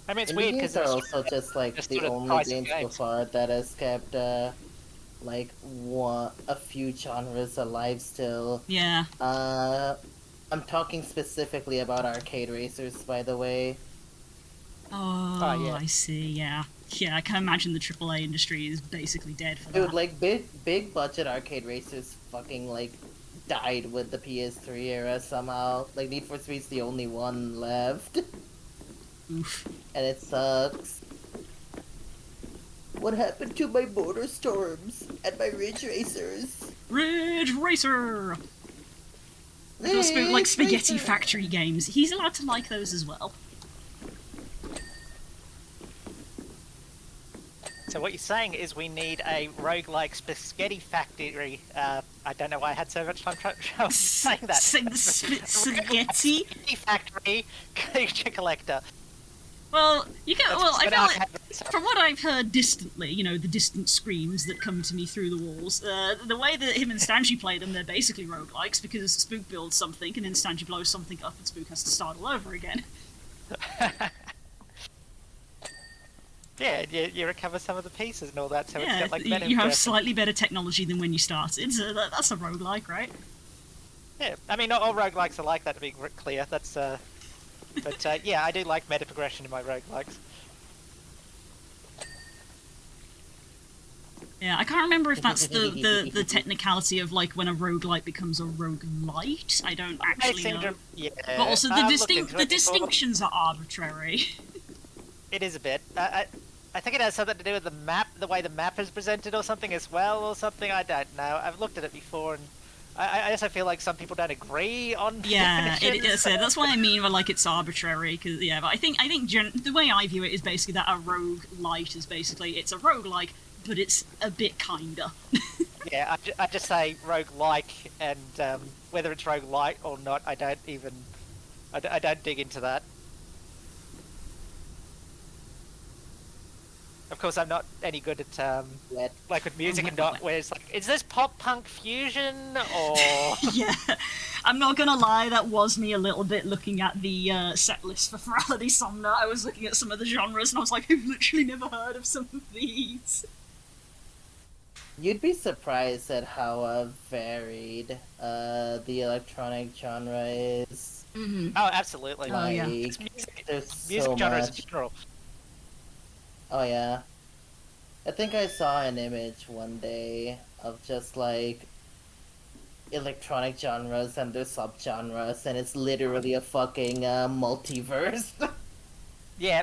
Speaker 3: I mean, it's weird because
Speaker 2: they're also just like the only games so far that has kept a few genres alive still.
Speaker 1: Yeah.
Speaker 2: I'm talking specifically about arcade racers, by the way.
Speaker 1: Oh,
Speaker 3: yeah.
Speaker 1: I see. Yeah, I can imagine the AAA industry is basically dead for that.
Speaker 2: Dude, like big budget arcade racers fucking like died with the PS3 era somehow. Like Need for Speed's the only one left.
Speaker 1: Oof.
Speaker 2: And it sucks. What happened to my Motor Storms and my Ridge Racers?
Speaker 1: Ridge Racer! Those like Spaghetti Factory games. He's allowed to like those as well.
Speaker 3: So what you're saying is we need a roguelike Spaghetti Factory. I don't know why I had so much fun saying that.
Speaker 1: Spaghetti
Speaker 3: Factory creature collector.
Speaker 1: Well, I feel like, from what I've heard distantly, the distant screams that come to me through the walls, the way that him and Stangy play them, they're basically roguelikes, because Spook builds something, and then Stangy blows something up, and Spook has to start all over again.
Speaker 3: Yeah, you recover some of the pieces and all that, so
Speaker 1: yeah,
Speaker 3: it's got like
Speaker 1: you have slightly better technology than when you started, so that's a roguelike, right?
Speaker 3: Yeah, I mean, not all roguelikes are like that, to be clear. That's, But yeah, I do like meta progression in my roguelikes.
Speaker 1: Yeah, I can't remember if that's the technicality of like when a roguelike becomes a roguelite. I don't actually know.
Speaker 3: Yeah.
Speaker 1: But also the distinctions are arbitrary.
Speaker 3: It is a bit. I think it has something to do with the map, the way the map is presented or something as well, or something. I don't know. I've looked at it before, and I also feel like some people don't agree on.
Speaker 1: Yeah, that's what I mean by like it's arbitrary. Cause but I think the way I view it is basically that a roguelite is basically it's a roguelike, but it's a bit kinda.
Speaker 3: Yeah, I just say roguelike, and whether it's roguelite or not, I don't dig into that. Of course, I'm not any good at like with music and not where it's like, is this pop punk fusion or?
Speaker 1: Yeah, I'm not gonna lie, that was me a little bit looking at the set list for Ferality Somna. I was looking at some of the genres and I was like, I've literally never heard of some of these.
Speaker 2: You'd be surprised at how varied the electronic genre is.
Speaker 1: Mm-hmm.
Speaker 3: Oh, absolutely.
Speaker 1: Oh, yeah.
Speaker 3: It's music,
Speaker 2: There's
Speaker 3: music
Speaker 2: so
Speaker 3: genres
Speaker 2: much.
Speaker 3: in general.
Speaker 2: Oh yeah. I think I saw an image one day of just like electronic genres and their subgenres, and it's literally a fucking multiverse.
Speaker 3: Yeah.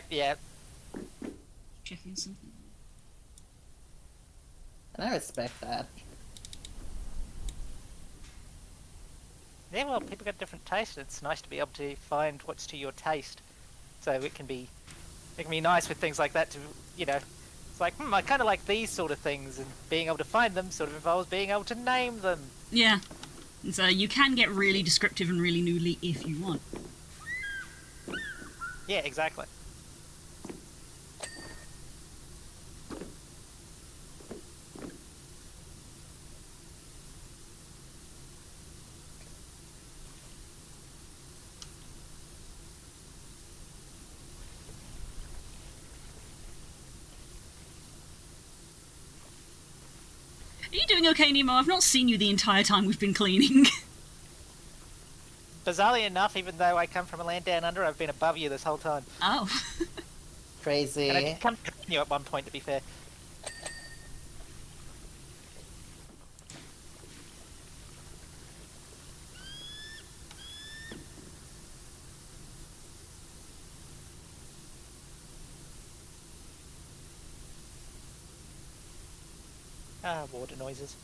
Speaker 1: Checking something.
Speaker 2: And I respect that.
Speaker 3: Yeah, well, people got different tastes. It's nice to be able to find what's to your taste. So it can be nice with things like that to, it's like, I kind of like these sort of things, and being able to find them sort of involves being able to name them.
Speaker 1: Yeah. And so you can get really descriptive and really noodly if you want.
Speaker 3: Yeah, exactly.
Speaker 1: Are you doing okay, Nemo? I've not seen you the entire time we've been cleaning.
Speaker 3: Bizarrely enough, even though I come from a land down under, I've been above you this whole time.
Speaker 1: Oh.
Speaker 2: Crazy.
Speaker 3: And I did come to you at one point, to be fair. Ah, water noises.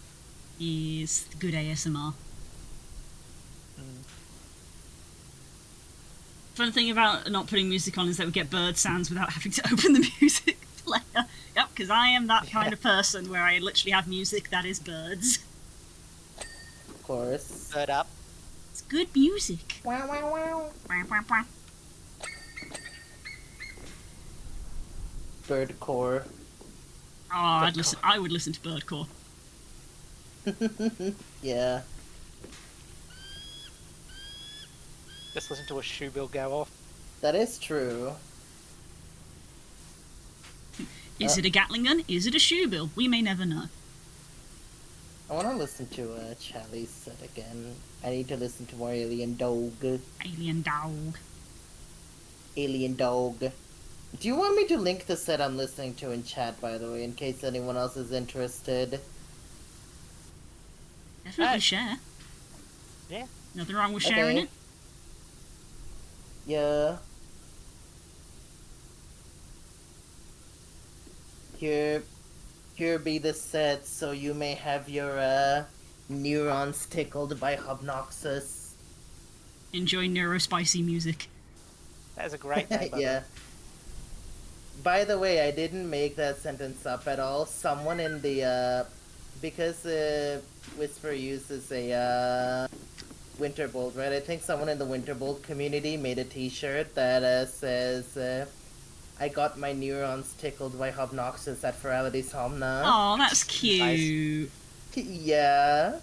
Speaker 1: Is good ASMR. Fun thing about not putting music on is that we get bird sounds without having to open the music player. Yep, because I am that kind of person where I literally have music that is birds.
Speaker 2: Of course.
Speaker 3: Bird up.
Speaker 1: It's good music.
Speaker 2: Wow, wow, wow.
Speaker 1: Wah, wah, wah.
Speaker 2: Birdcore.
Speaker 1: Oh, I would listen to Birdcore.
Speaker 2: Yeah.
Speaker 3: Just listen to a shoe bill go off.
Speaker 2: That is true.
Speaker 1: Is it a Gatling gun? Is it a shoe bill? We may never know.
Speaker 2: I want to listen to Charlie's set again. I need to listen to more Alien Dog.
Speaker 1: Alien dog.
Speaker 2: Alien Dog. Do you want me to link the set I'm listening to in chat, by the way, in case anyone else is interested?
Speaker 1: Definitely share.
Speaker 3: Yeah.
Speaker 1: Nothing wrong with sharing
Speaker 2: Okay.
Speaker 1: it.
Speaker 2: Yeah. Here be the set, so you may have your neurons tickled by Hobnoxus.
Speaker 1: Enjoy neurospicy music.
Speaker 3: That is a great name, by the
Speaker 2: Yeah.
Speaker 3: way.
Speaker 2: By the way, I didn't make that sentence up at all. Someone in the because Whisper uses a Winterbolt, right? I think someone in the Winterbolt community made a T-shirt that says, "I got my neurons tickled by Hobnoxus at Ferality Somna."
Speaker 1: Oh, that's cute.
Speaker 2: Yeah.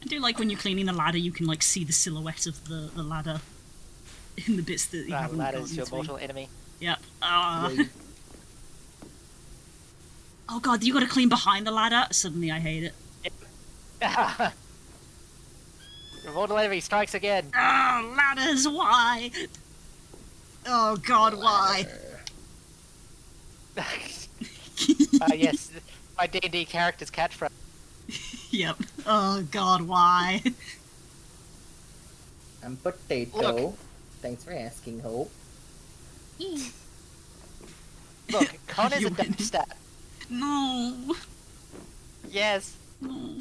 Speaker 1: I do like when you're cleaning the ladder, you can like see the silhouette of the ladder in the bits that you haven't
Speaker 3: That
Speaker 1: gotten
Speaker 3: is your
Speaker 1: to.
Speaker 3: mortal enemy.
Speaker 1: Yep.
Speaker 2: Yeah.
Speaker 1: Oh god, you gotta clean behind the ladder? Suddenly I hate it.
Speaker 3: Your mortal enemy strikes again.
Speaker 1: Oh, ladders, why? Oh god, why?
Speaker 3: Yes, my D&D character's catchphrase.
Speaker 1: Yep. Oh god, why?
Speaker 2: I'm Potato.
Speaker 3: Look.
Speaker 2: Thanks for asking, Hope.
Speaker 3: Look, Con is
Speaker 1: You
Speaker 3: a dump
Speaker 1: win.
Speaker 3: stat.
Speaker 1: No.
Speaker 3: Yes.
Speaker 1: No.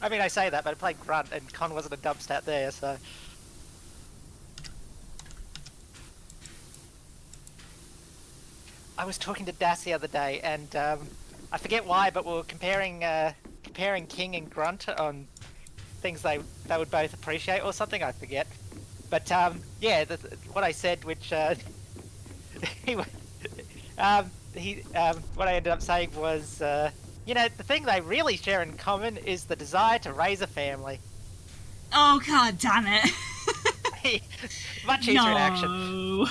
Speaker 3: I mean, I say that, but I played Grunt, and Con wasn't a dump stat there, so... I was talking to Das the other day, and I forget why, but we were comparing King and Grunt on things they would both appreciate or something. I forget, but yeah, what I said, which what I ended up saying was, you know, the thing they really share in common is the desire to raise a family.
Speaker 1: Oh god damn it.
Speaker 3: Much easier in action.
Speaker 1: No.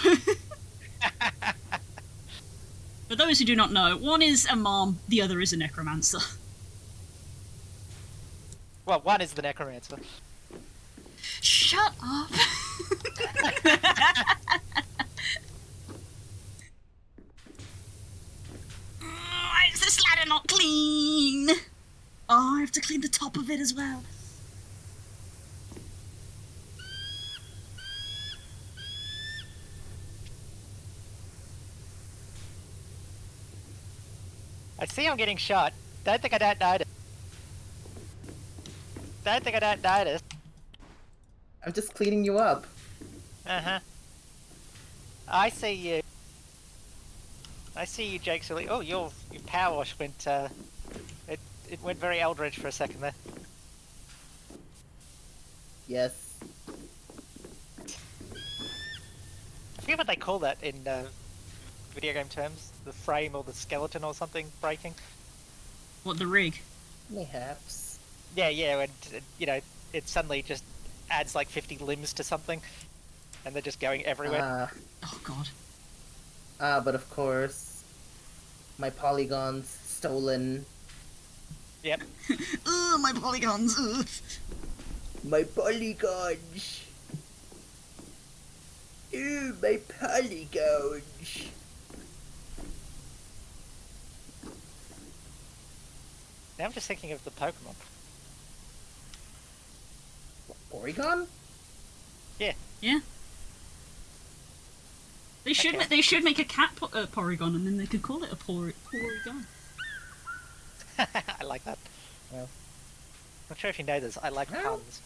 Speaker 1: For those who do not know, one is a mom, the other is a necromancer.
Speaker 3: Well, one is the necromancer.
Speaker 1: Shut up! Why is this ladder not clean? Oh, I have to clean the top of it as well.
Speaker 3: I see I'm getting shot. Don't think I don't notice. Don't think I don't notice.
Speaker 2: I'm just cleaning you up.
Speaker 3: Uh-huh. I see you. I see you, Jake Silly. Oh, your power wash went, it went very Eldritch for a second there.
Speaker 2: Yes.
Speaker 3: I forget what they call that in video game terms. The frame or the skeleton or something breaking.
Speaker 1: What, the rig?
Speaker 2: Mayhaps.
Speaker 3: Yeah, and you know, it suddenly just adds like 50 limbs to something, and they're just going everywhere.
Speaker 1: Oh god.
Speaker 2: But of course, my polygons stolen.
Speaker 3: Yep.
Speaker 1: Ugh, my polygons. Ugh.
Speaker 2: My polygons. Ooh, my polygons.
Speaker 3: Now I'm just thinking of the Pokemon.
Speaker 2: Porygon?
Speaker 1: Yeah. They should
Speaker 3: Okay.
Speaker 1: they should make a cat Porygon, and then they could call it a Porygon.
Speaker 3: I like that.
Speaker 2: Well.
Speaker 3: Not sure if you know this. I like
Speaker 2: No.
Speaker 3: puns.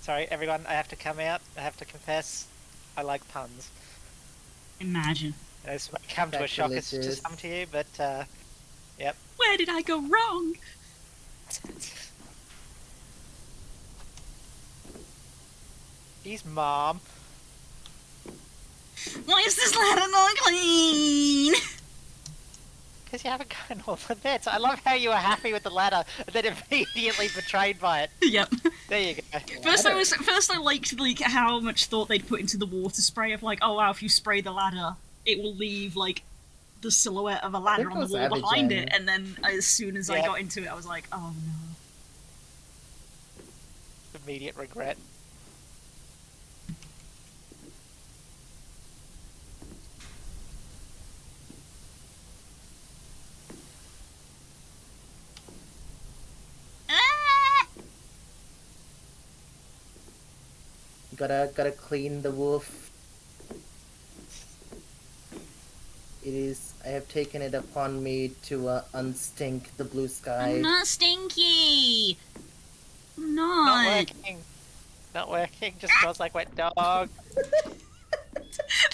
Speaker 3: Sorry, everyone. I have to come out. I have to confess. I like puns.
Speaker 1: Imagine.
Speaker 3: This might come to a shock to
Speaker 2: Sacrilegious.
Speaker 3: some to you, but yep.
Speaker 1: Where did I go wrong?
Speaker 3: Jeez, Mom.
Speaker 1: Why is this ladder not clean?
Speaker 3: Because you haven't gotten all the bits. I love how you were happy with the ladder and then immediately betrayed by it.
Speaker 1: Yep.
Speaker 3: There you go.
Speaker 1: First I liked like how much thought they'd put into the water spray of like, oh wow, if you spray the ladder, it will leave like the silhouette of a ladder
Speaker 2: think
Speaker 1: on
Speaker 2: it
Speaker 1: the
Speaker 2: was
Speaker 1: wall behind
Speaker 2: Abigail.
Speaker 1: it, and then as soon as I
Speaker 3: Yeah.
Speaker 1: got into it, I was like, oh no.
Speaker 3: Immediate regret.
Speaker 1: Ah!
Speaker 2: Gotta clean the wolf. It is. I have taken it upon me to unstink the blue sky.
Speaker 1: I'm not stinky. I'm
Speaker 3: Not
Speaker 1: not.
Speaker 3: working. Not working. Just smells like wet dog.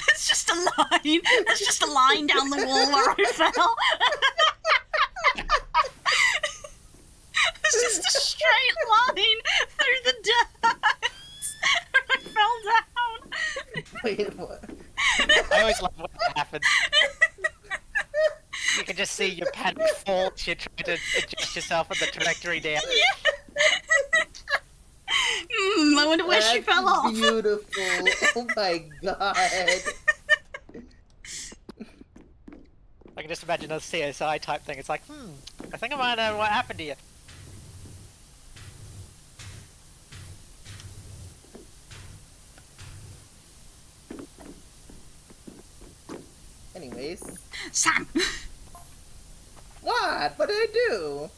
Speaker 1: That's just a line. That's just a line down the wall where I fell. It's just a straight line through the dirt. I fell down.
Speaker 2: Wait, what?
Speaker 3: I always love when that happens. You can just see your panic fall as you're trying to adjust yourself on the trajectory down.
Speaker 1: I wonder where she
Speaker 2: That's
Speaker 1: fell off.
Speaker 2: Beautiful. Oh my god.
Speaker 3: I can just imagine a CSI type thing. It's like, I think I might know what happened to you.
Speaker 2: Anyways.
Speaker 1: Sam.
Speaker 2: What? What did I do?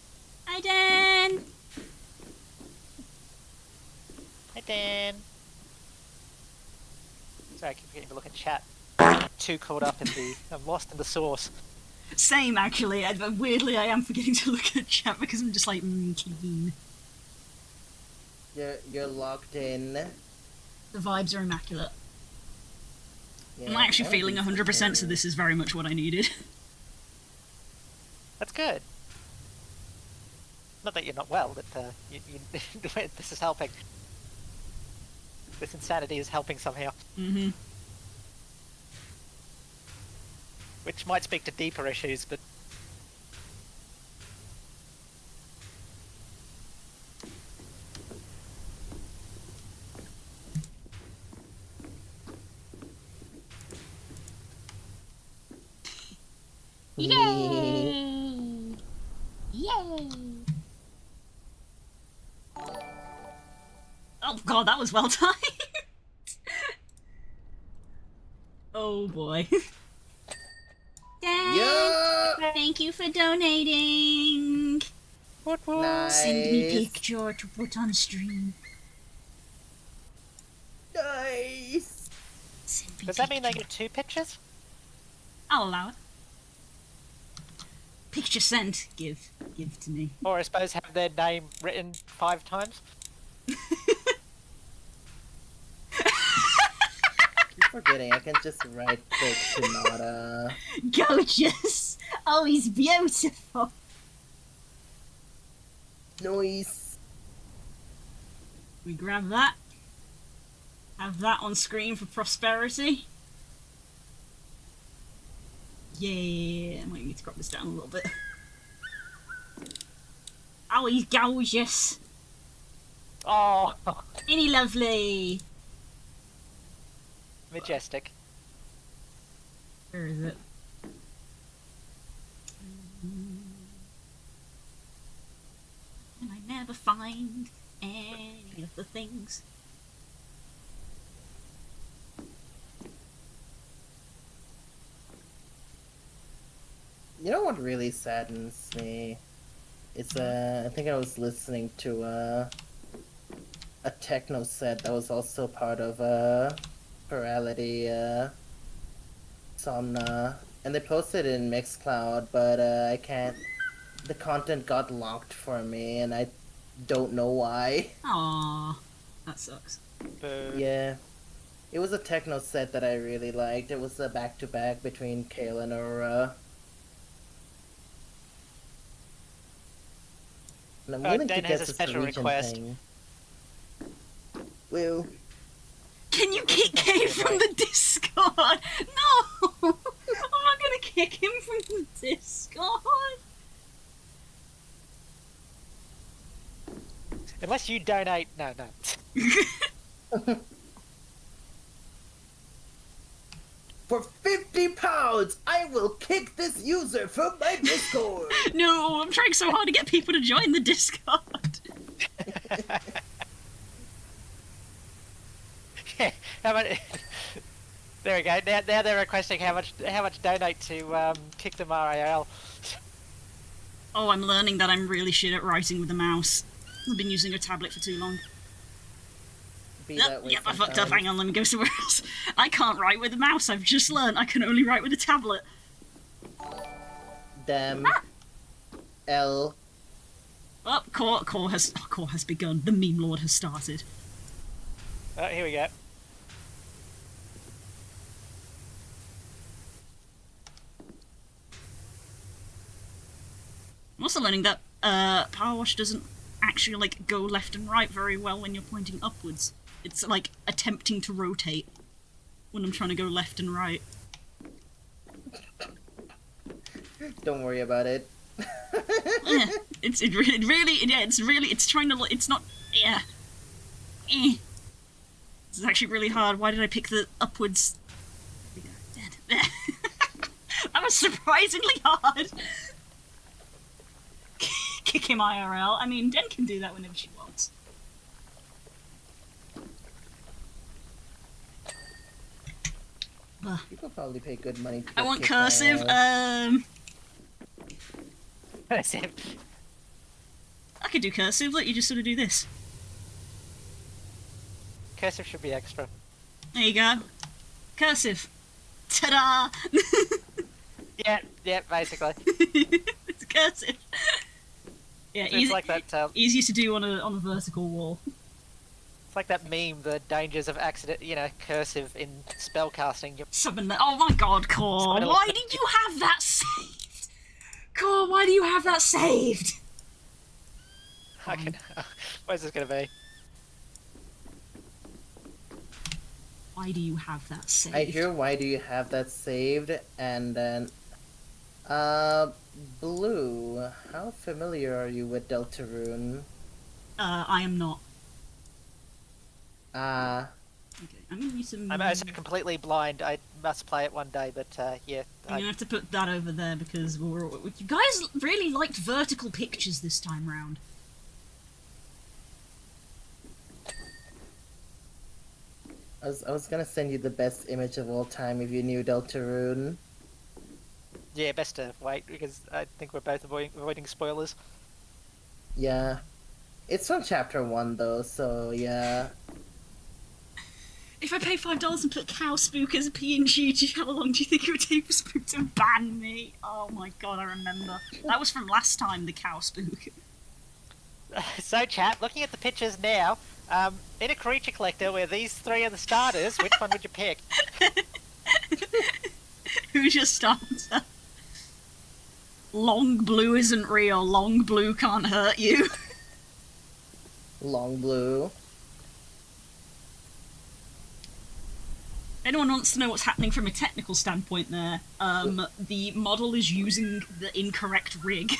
Speaker 1: Hi, Dan.
Speaker 3: Hi, Dan. Sorry, I keep forgetting to look at chat. Too caught up in the... I'm lost in the source.
Speaker 1: Same, actually. Weirdly, I am forgetting to look at chat because I'm just like, clean.
Speaker 2: You're locked in.
Speaker 1: The vibes are immaculate.
Speaker 2: Yeah,
Speaker 1: I'm actually
Speaker 2: I
Speaker 1: feeling
Speaker 2: think
Speaker 1: 100%, so this is very much what I needed.
Speaker 3: That's good. Not that you're not well, but this is helping. This insanity is helping somehow.
Speaker 1: Mm-hmm.
Speaker 3: Which might speak to deeper issues, but...
Speaker 1: Yay! Yay! Oh god, that was well timed! Oh boy. Dad,
Speaker 2: Yeah.
Speaker 1: thank you for donating!
Speaker 2: Nice.
Speaker 1: Send me picture to put on stream.
Speaker 2: Nice.
Speaker 1: Send me
Speaker 3: Does that mean they
Speaker 1: picture.
Speaker 3: get 2 pictures?
Speaker 1: I'll allow it. Picture sent. Give to me.
Speaker 3: Or I suppose have their name written 5 times?
Speaker 2: Keep forgetting. I can just right click Sonata.
Speaker 1: Gorgeous! Oh, he's beautiful!
Speaker 2: Noise.
Speaker 1: We grab that. Have that on screen for prosperity. Yeah, I might need to crop this down a little bit. Oh, he's gorgeous.
Speaker 3: Oh,
Speaker 1: Ain't he lovely?
Speaker 3: majestic.
Speaker 1: Where is it? And I never find any of the things.
Speaker 2: You know what really saddens me? It's I think I was listening to a techno set that was also part of Plurality Somna, and they posted it in Mixcloud, but I can't. The content got locked for me, and I don't know why.
Speaker 1: Aww, that sucks.
Speaker 3: Boo.
Speaker 2: Yeah, it was a techno set that I really liked. It was a back-to-back between Kale and Aurora. And I'm willing
Speaker 3: Dan
Speaker 2: to
Speaker 3: has
Speaker 2: guess
Speaker 3: a
Speaker 2: it's the
Speaker 3: special
Speaker 2: region
Speaker 3: request.
Speaker 2: thing. Well,
Speaker 1: Can you kick Kay from the Discord? No! I'm not gonna kick him from the Discord.
Speaker 3: Unless you donate. No.
Speaker 2: for £50, I will kick this user from my Discord.
Speaker 1: No, I'm trying so hard to get people to join the Discord.
Speaker 3: How about? There we go. Now they're requesting how much donate to kick them RAL.
Speaker 1: Oh, I'm learning that I'm really shit at writing with a mouse. I've been using a tablet for too long.
Speaker 2: Be
Speaker 1: Yep,
Speaker 2: that way
Speaker 1: yep, I fucked up.
Speaker 2: sometimes.
Speaker 1: Hang on, let me go somewhere else. I can't write with a mouse. I've just learned I can only write with a tablet.
Speaker 2: Damn. L.
Speaker 1: Oh, core has begun. The meme lord has started.
Speaker 3: Oh, here we go.
Speaker 1: I'm also learning that Power Wash doesn't actually like go left and right very well when you're pointing upwards. It's like attempting to rotate when I'm trying to go left and right.
Speaker 2: Don't worry about it.
Speaker 1: Yeah, it's trying to it's not yeah. It's actually really hard. Why did I pick the upwards? Dead. That was surprisingly hard. Kick him IRL. I mean, Den can do that whenever she wants.
Speaker 2: People probably pay good money to
Speaker 1: I
Speaker 2: get
Speaker 1: want
Speaker 2: kicked
Speaker 1: cursive.
Speaker 2: out.
Speaker 1: I could do cursive. Look, you just sort of do this.
Speaker 3: Cursive should be extra.
Speaker 1: There you go. Cursive. Ta-da!
Speaker 3: Yeah, basically.
Speaker 1: It's cursive. Yeah,
Speaker 3: So it's like that.
Speaker 1: easier to do on a vertical wall.
Speaker 3: It's like that meme, the dangers of accident. Cursive in spellcasting.
Speaker 1: Summon that. Oh my god, Core!
Speaker 3: Spider-
Speaker 1: Why did you have that saved? Core, why do you have that saved?
Speaker 3: Okay. Where's this gonna be?
Speaker 1: Why do you have that saved?
Speaker 2: I hear why do you have that saved, and then... Blue, how familiar are you with Deltarune?
Speaker 1: I am not.
Speaker 2: Ah,
Speaker 1: Okay, I'm gonna use some...
Speaker 3: I'm also completely blind. I must play it one day, but yeah.
Speaker 1: I'm gonna have to put that over there because you guys really liked vertical pictures this time round.
Speaker 2: I was gonna send you the best image of all time if you knew Deltarune.
Speaker 3: Yeah, best to wait because I think we're both avoiding spoilers.
Speaker 2: Yeah. It's from chapter 1 though, so yeah.
Speaker 1: If I pay $5 and put Cow Spook as a PNG, how long do you think it would take for Spook to ban me? Oh my god, I remember. That was from last time, the Cow Spook.
Speaker 3: So, chat, looking at the pictures now, in a creature collector where these three are the starters, which one would you pick?
Speaker 1: Who's your starter? Long Blue isn't real. Long Blue can't hurt you.
Speaker 2: Long Blue.
Speaker 1: Anyone wants to know what's happening from a technical standpoint there, the model is using the incorrect rig.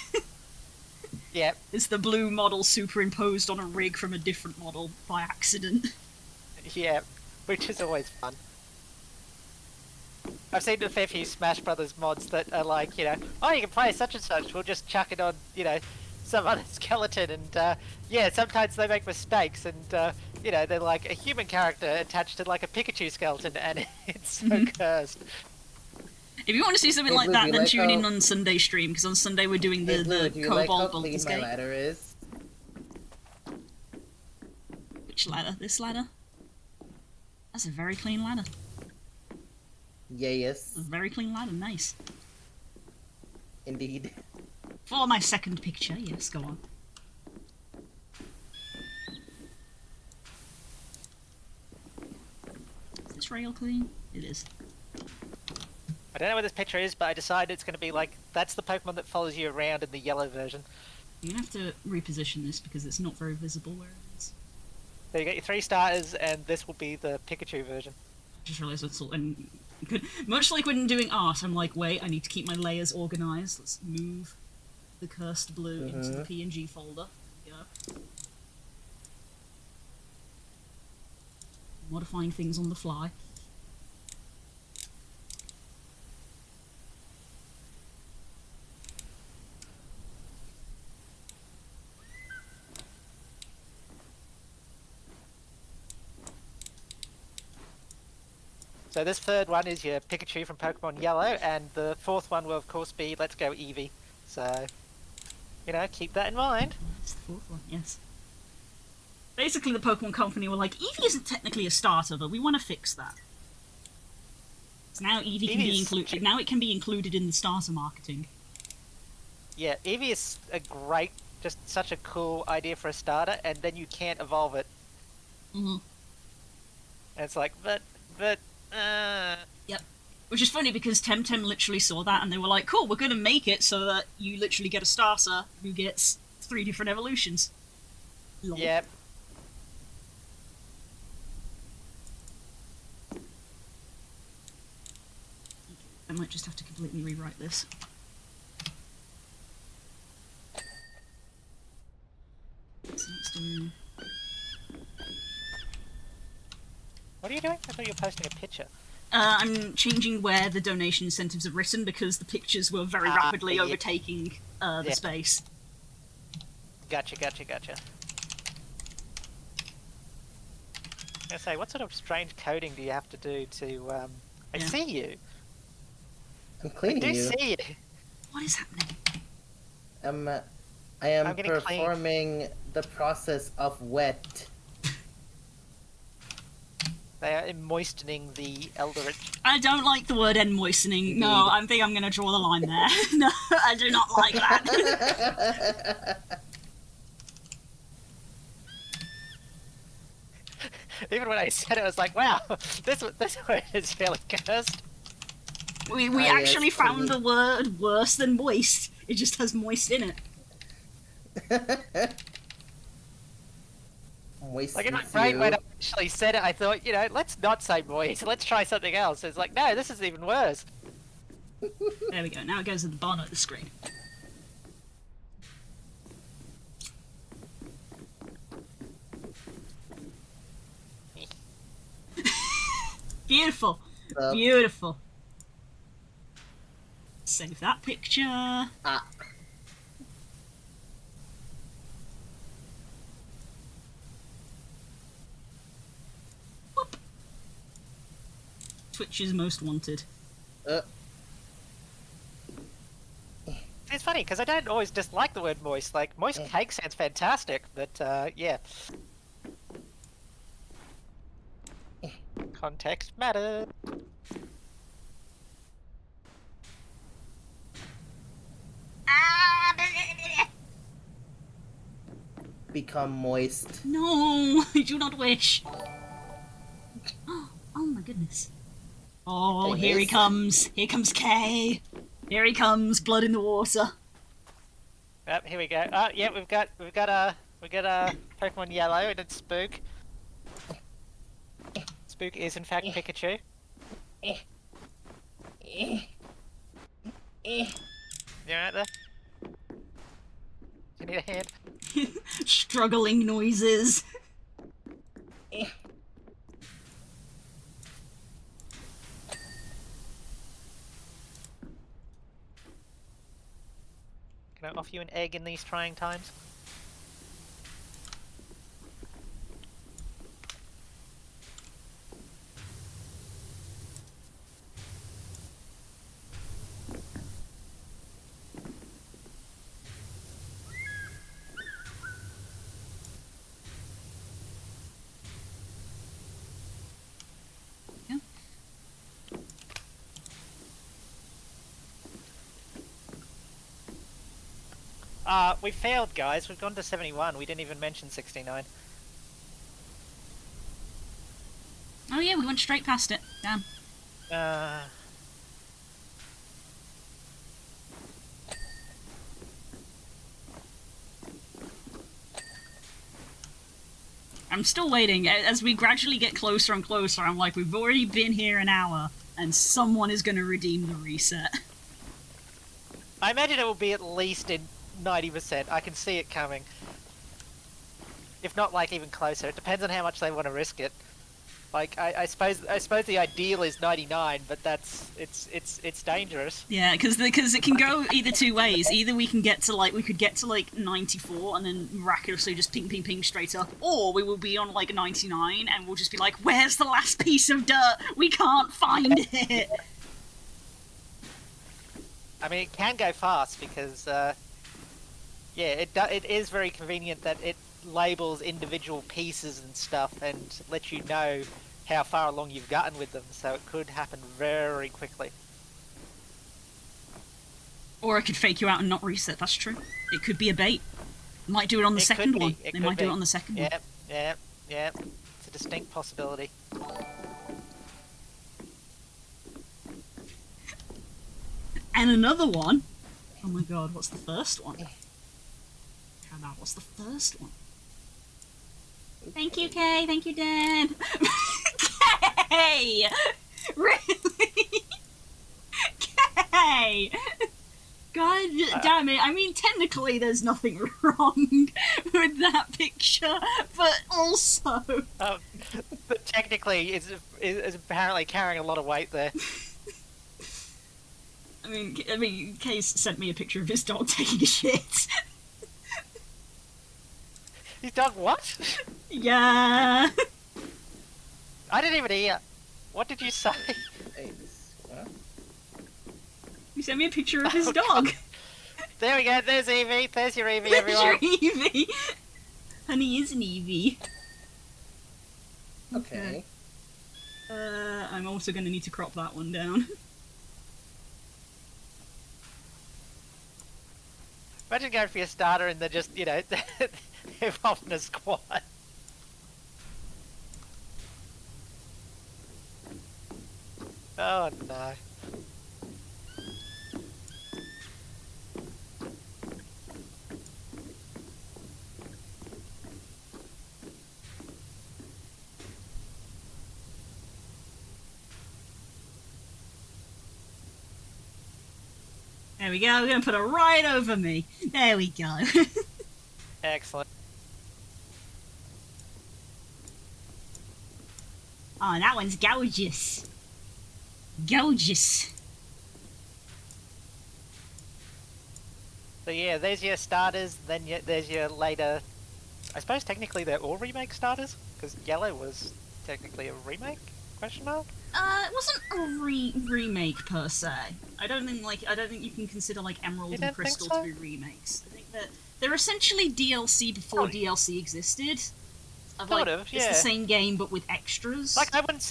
Speaker 3: Yep.
Speaker 1: It's the blue model superimposed on a rig from a different model by accident.
Speaker 3: Yeah, which is always fun. I've seen a fair few Smash Brothers mods that are like, you know, oh, you can play such and such, we'll just chuck it on, you know, some other skeleton, and yeah, sometimes they make mistakes, and you know, they're like a human character attached to like a Pikachu skeleton, and it's so cursed.
Speaker 1: If you want to see something
Speaker 2: Hey,
Speaker 1: like
Speaker 2: Blue,
Speaker 1: that,
Speaker 2: do you
Speaker 1: then
Speaker 2: like
Speaker 1: tune in
Speaker 2: how-
Speaker 1: on Sunday stream, because on Sunday we're doing
Speaker 2: Hey, Blue,
Speaker 1: the
Speaker 2: do you like how
Speaker 1: Cobalt
Speaker 2: clean
Speaker 1: Baldur's
Speaker 2: my
Speaker 1: Gate.
Speaker 2: ladder is?
Speaker 1: Which ladder? This ladder? That's a very clean ladder.
Speaker 2: Yeah, yes.
Speaker 1: A very clean ladder, nice.
Speaker 2: Indeed.
Speaker 1: For my second picture, yes, go on. Is this rail clean? It is.
Speaker 3: I don't know where this picture is, but I decided it's going to be like, that's the Pokemon that follows you around in the yellow version.
Speaker 1: You're gonna have to reposition this because it's not very visible where it is.
Speaker 3: So you got your 3 starters, and this will be the Pikachu version.
Speaker 1: Just realised it's all, and much like when doing art, I'm like, wait, I need to keep my layers organised. Let's move the cursed blue into the PNG folder. There we go. Modifying things on the fly.
Speaker 3: So this third one is your Pikachu from Pokemon Yellow, and the fourth one will of course be Let's Go Eevee. So, you know, keep that in mind.
Speaker 1: That's the fourth one, yes. Basically, the Pokemon Company were like, Eevee isn't technically a starter, but we want to fix that. So now Eevee can be included. Now it can be included in the starter marketing.
Speaker 3: Yeah, Eevee is a great, just such a cool idea for a starter, and then you can't evolve it.
Speaker 1: Mm-hmm.
Speaker 3: And it's like, but.
Speaker 1: Yep. Which is funny because Temtem literally saw that and they were like, cool, we're going to make it so that you literally get a starter who gets 3 different evolutions. Lol.
Speaker 3: Yep.
Speaker 1: I might just have to completely rewrite this. So let's do...
Speaker 3: What are you doing? I thought you were posting a picture.
Speaker 1: I'm changing where the donation incentives are written because the pictures were very rapidly
Speaker 3: yeah.
Speaker 1: overtaking the space.
Speaker 3: Gotcha. I was gonna say, what sort of strange coding do you have to do to, I
Speaker 1: Yeah.
Speaker 3: see you.
Speaker 2: I'm
Speaker 3: I
Speaker 2: cleaning
Speaker 3: do
Speaker 2: you.
Speaker 3: see you.
Speaker 1: What is happening?
Speaker 2: I am
Speaker 3: I'm getting clean.
Speaker 2: performing the process of wet.
Speaker 3: They are moistening the Eldritch.
Speaker 1: I don't like the word end moistening. No,
Speaker 2: Indeed.
Speaker 1: I think I'm going to draw the line there. No, I do not like that.
Speaker 3: Even when I said it, I was like, wow, this word is really cursed.
Speaker 1: We
Speaker 2: Ah, yes,
Speaker 1: actually found
Speaker 2: indeed.
Speaker 1: a word worse than moist. It just has moist in it.
Speaker 2: Moist
Speaker 3: Like in my
Speaker 2: with
Speaker 3: brain,
Speaker 2: you.
Speaker 3: when I actually said it, I thought, you know, let's not say moist, let's try something else. It's like, no, this is even worse.
Speaker 1: There we go. Now it goes at the bottom of the screen. Beautiful. Beautiful. Save that picture.
Speaker 2: Ah.
Speaker 1: Whoop. Twitch's most wanted.
Speaker 3: It's funny, because I don't always dislike the word moist. Like, moist cake sounds fantastic, but, yeah. Context matters.
Speaker 2: Become moist.
Speaker 1: No, I do not wish. Oh my goodness. Oh,
Speaker 2: Hey,
Speaker 1: here he
Speaker 2: miss.
Speaker 1: comes. Here comes Kay. Here he comes, blood in the water.
Speaker 3: Oh, here we go. Oh, yeah, we got Pokemon Yellow and it's Spook. Spook is in fact Pikachu. You right there? I need a hand.
Speaker 1: Struggling noises.
Speaker 3: Can I offer you an egg in these trying times? We failed, guys. We've gone to 71. We didn't even mention 69.
Speaker 1: Oh yeah, we went straight past it. Damn. I'm still waiting. As we gradually get closer and closer, I'm like, we've already been here an hour, and someone is going to redeem the reset.
Speaker 3: I imagine it will be at least in 90%. I can see it coming. If not, like, even closer. It depends on how much they want to risk it. Like, I suppose the ideal is 99, but it's dangerous.
Speaker 1: Yeah, because it can go either two ways. Either we could get to like 94 and then miraculously just ping ping ping straight up, or we will be on like 99 and we'll just be like, where's the last piece of dirt? We can't find it.
Speaker 3: I mean, it can go fast because, yeah, it is very convenient that it labels individual pieces and stuff and lets you know how far along you've gotten with them, so it could happen very quickly.
Speaker 1: Or it could fake you out and not reset, that's true. It could be a bait. Might do it on the second one. They might do it on the second one.
Speaker 3: Yep. It's a distinct possibility.
Speaker 1: And another one. Oh my god, what's the first one? How about what's the first one? Thank you, Kay. Thank you, Dan. Kay! Really? Kay! God damn it. I mean, technically there's nothing wrong with that picture, but also...
Speaker 3: But technically is apparently carrying a lot of weight there.
Speaker 1: I mean, Kay sent me a picture of his dog taking a shit.
Speaker 3: His dog what?
Speaker 1: Yeah.
Speaker 3: I didn't even hear. What did you say?
Speaker 1: You sent me a picture of his dog.
Speaker 3: God. There we go. There's Evie. There's your Evie, everyone.
Speaker 1: There's your Evie. Honey is an Evie.
Speaker 2: Okay.
Speaker 1: I'm also going to need to crop that one down.
Speaker 3: Imagine going for your starter and they're just, you know, they're off in a squad. Oh no.
Speaker 1: There we go, we're going to put it right over me. There we go.
Speaker 3: Excellent.
Speaker 1: Oh, that one's gorgeous. Gorgeous.
Speaker 3: So yeah, there's your starters, then there's your later... I suppose technically they're all remake starters, because Yellow was technically a remake? Question mark?
Speaker 1: It wasn't a remake per se. I don't think you can consider like Emerald and Crystal to be remakes. I think that they're essentially DLC before DLC existed.
Speaker 3: Sort of, yeah.
Speaker 1: It's the same game but with extras.
Speaker 3: Like I wouldn't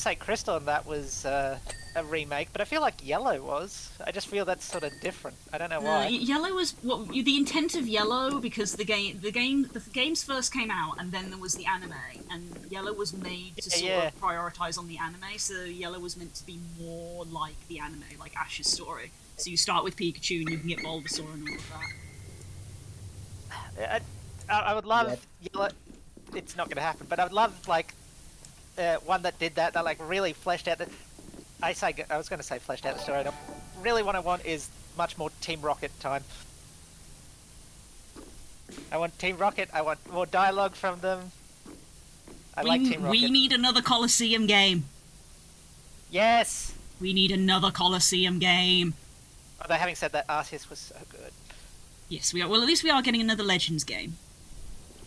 Speaker 3: say Crystal and that was a remake, but I feel like Yellow was. I just feel that's sort of different. I don't know why.
Speaker 1: Yellow was the intent of Yellow, because the games first came out and then there was the anime, and Yellow was made to sort of prioritize on the anime. So Yellow was meant to be more like the anime, like Ash's story. So you start with Pikachu and you can get Bulbasaur and all of
Speaker 3: that. I would love Yellow. It's not going to happen, but I would love like one that did that like really fleshed out the. I was going to say fleshed out the story. Really, what I want is much more Team Rocket time. I want Team Rocket. I want more dialogue from them. I like Team Rocket.
Speaker 1: We need another Colosseum game.
Speaker 3: Yes!
Speaker 1: We need another Colosseum game.
Speaker 3: Although having said that, Arceus was so good.
Speaker 1: Yes, we are. Well, at least we are getting another Legends game.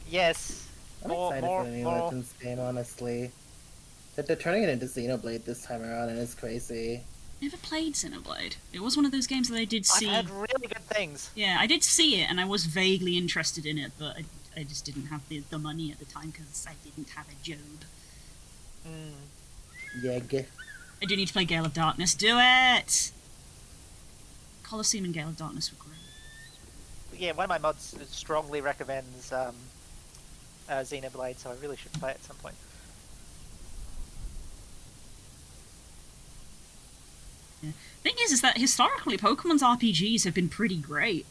Speaker 3: Yes.
Speaker 2: I'm excited for the new Legends game, honestly. That they're turning it into Xenoblade this time around, and it's crazy.
Speaker 1: Never played Xenoblade. It was one of those games that I did see.
Speaker 3: I've heard really good things.
Speaker 1: Yeah, I did see it, and I was vaguely interested in it, but I just didn't have the money at the time because I didn't have a job.
Speaker 2: Yeg.
Speaker 1: I do need to play Gale of Darkness. Do it! Colosseum and Gale of Darkness were great.
Speaker 3: Yeah, one of my mods strongly recommends Xenoblade, so I really should play it at some point.
Speaker 1: Yeah. Thing is that historically Pokemon's RPGs have been pretty great.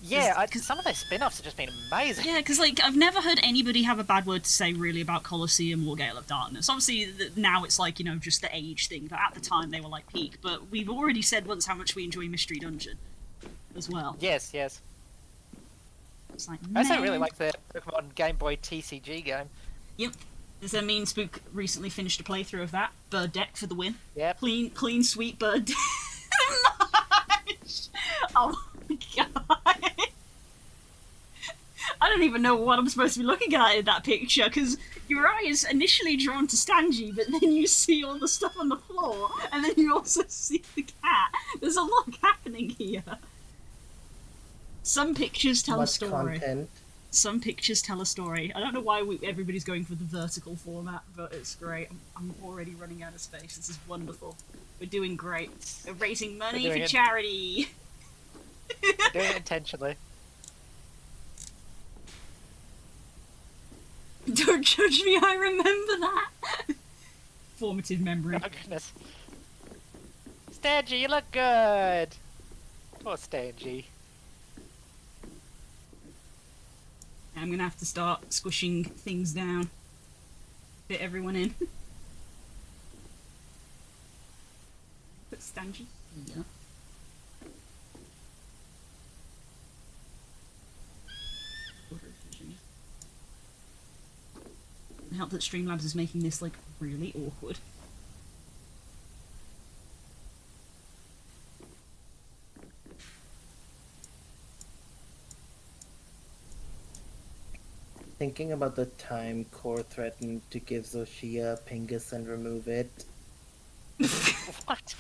Speaker 3: Yeah, some of their spin-offs have just been amazing.
Speaker 1: Yeah, because like I've never heard anybody have a bad word to say really about Colosseum or Gale of Darkness. Obviously now it's like, you know, just the age thing, but at the time they were like peak. But we've already said once how much we enjoy Mystery Dungeon as well.
Speaker 3: Yes, yes.
Speaker 1: It's like,
Speaker 3: I also really like the Pokemon Game Boy TCG game.
Speaker 1: Yep. There's a Mean Spook recently finished a playthrough of that. Bird deck for the win.
Speaker 3: Yep.
Speaker 1: Clean, sweet bird deck. Oh my god. I don't even know what I'm supposed to be looking at in that picture, because your eye is initially drawn to Stangy, but then you see all the stuff on the floor, and then you also see the cat. There's a lot happening here. Some pictures tell a story.
Speaker 2: Content.
Speaker 1: Some pictures tell a story. I don't know why everybody's going for the vertical format, but it's great. I'm already running out of space. This is wonderful. We're doing great. We're raising money for charity.
Speaker 3: Doing it intentionally.
Speaker 1: Don't judge me, I remember that. Formative memory.
Speaker 3: Oh goodness. Stangy, you look good! Poor Stangy.
Speaker 1: I'm gonna have to start squishing things down. Fit everyone in. Put Stangy. Yeah. I help that Streamlabs is making this like really awkward.
Speaker 2: Thinking about the time Core threatened to give Zoshia Pingus and remove it.
Speaker 3: What?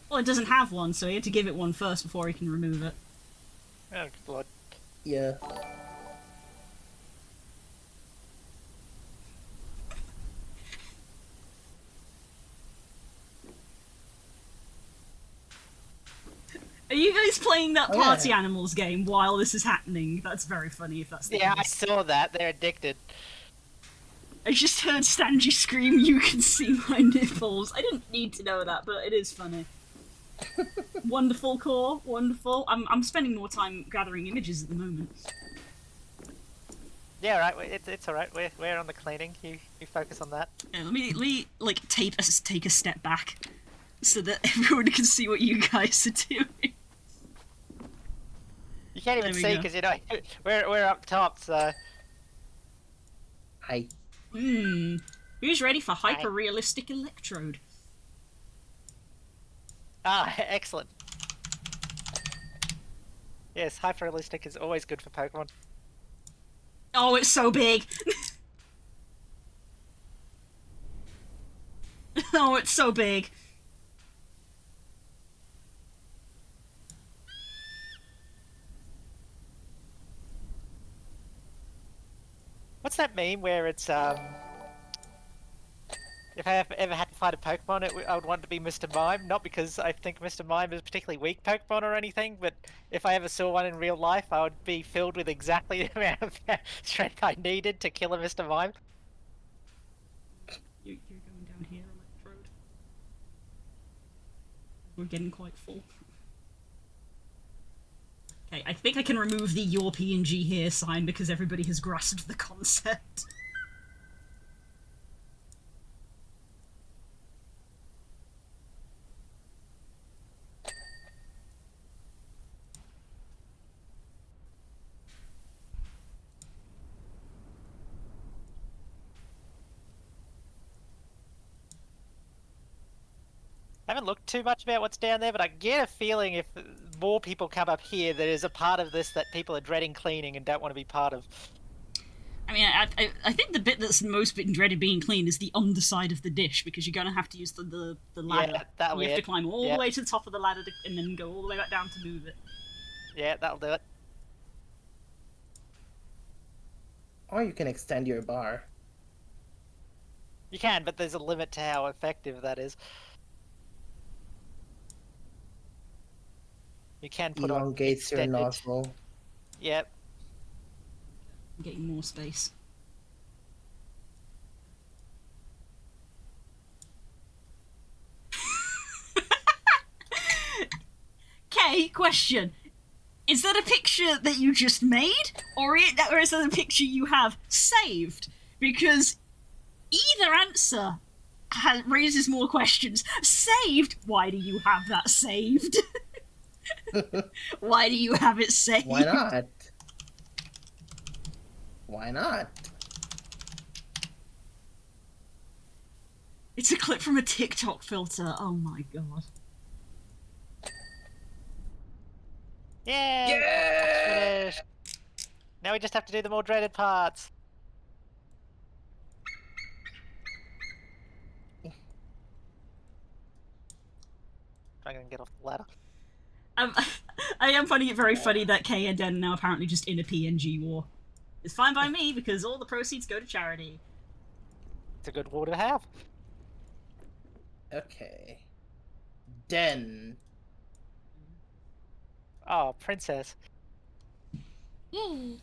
Speaker 1: Well, it doesn't have one, so he had to give it one first before he can remove it.
Speaker 3: Oh, good lord.
Speaker 2: Yeah.
Speaker 1: Are you guys playing that Party Animals game while this is happening? That's very funny if that's the
Speaker 3: Yeah, I
Speaker 1: case.
Speaker 3: saw that. They're addicted.
Speaker 1: I just heard Stangy scream, "You can see my nipples." I didn't need to know that, but it is funny. Wonderful, Core. Wonderful. I'm spending more time gathering images at the moment.
Speaker 3: Yeah, right. It's all right. We're on the cleaning. You focus on that.
Speaker 1: Yeah, let me like take a step back so that everyone can see what you guys are doing.
Speaker 3: You can't even
Speaker 1: There we
Speaker 3: see
Speaker 1: go.
Speaker 3: because you know we're up top. So
Speaker 2: Hi.
Speaker 1: Who's ready for hyper-realistic Electrode?
Speaker 3: excellent. Yes, hyper-realistic is always good for Pokemon.
Speaker 1: Oh, it's so big! Oh, it's so big.
Speaker 3: What's that meme where it's if I ever had to fight a Pokemon, I would want it to be Mr. Mime, not because I think Mr. Mime is a particularly weak Pokemon or anything, but if I ever saw one in real life, I would be filled with exactly the amount of strength I needed to kill a Mr. Mime.
Speaker 1: You're going down here, Electrode. We're getting quite full. Okay, I think I can remove the "Your PNG here" sign because everybody has grasped the concept.
Speaker 3: I haven't looked too much about what's down there, but I get a feeling if more people come up here, there is a part of this that people are dreading cleaning and don't want to be part of.
Speaker 1: I mean, I think the bit that's most been dreaded being cleaned is the underside of the dish, because you're going to have to use the ladder.
Speaker 3: Yeah, that'll
Speaker 1: you
Speaker 3: be
Speaker 1: have
Speaker 3: it.
Speaker 1: to climb all the way to the top of the ladder and then go all the way back down to move it.
Speaker 3: Yeah, that'll do it.
Speaker 2: Or you can extend your bar.
Speaker 3: You can, but there's a limit to how effective that is. You can put on
Speaker 2: Elongates your
Speaker 3: extended.
Speaker 2: nozzle.
Speaker 3: Yep.
Speaker 1: I'm getting more space. Okay, question. Is that a picture that you just made? Or is that a picture you have saved? Because either answer raises more questions. Saved? Why do you have that saved? Why do you have it saved?
Speaker 2: Why not? Why not?
Speaker 1: It's a clip from a TikTok filter. Oh my god.
Speaker 3: Yeah. Finished. Now we just have to do the more dreaded parts. I'm gonna get off the ladder.
Speaker 1: I am finding it very funny that Kay and Den are now apparently just in a PNG war. It's fine by me because all the proceeds go to charity.
Speaker 3: It's a good war to have.
Speaker 2: Okay. Den.
Speaker 3: Oh, princess.
Speaker 1: Yay.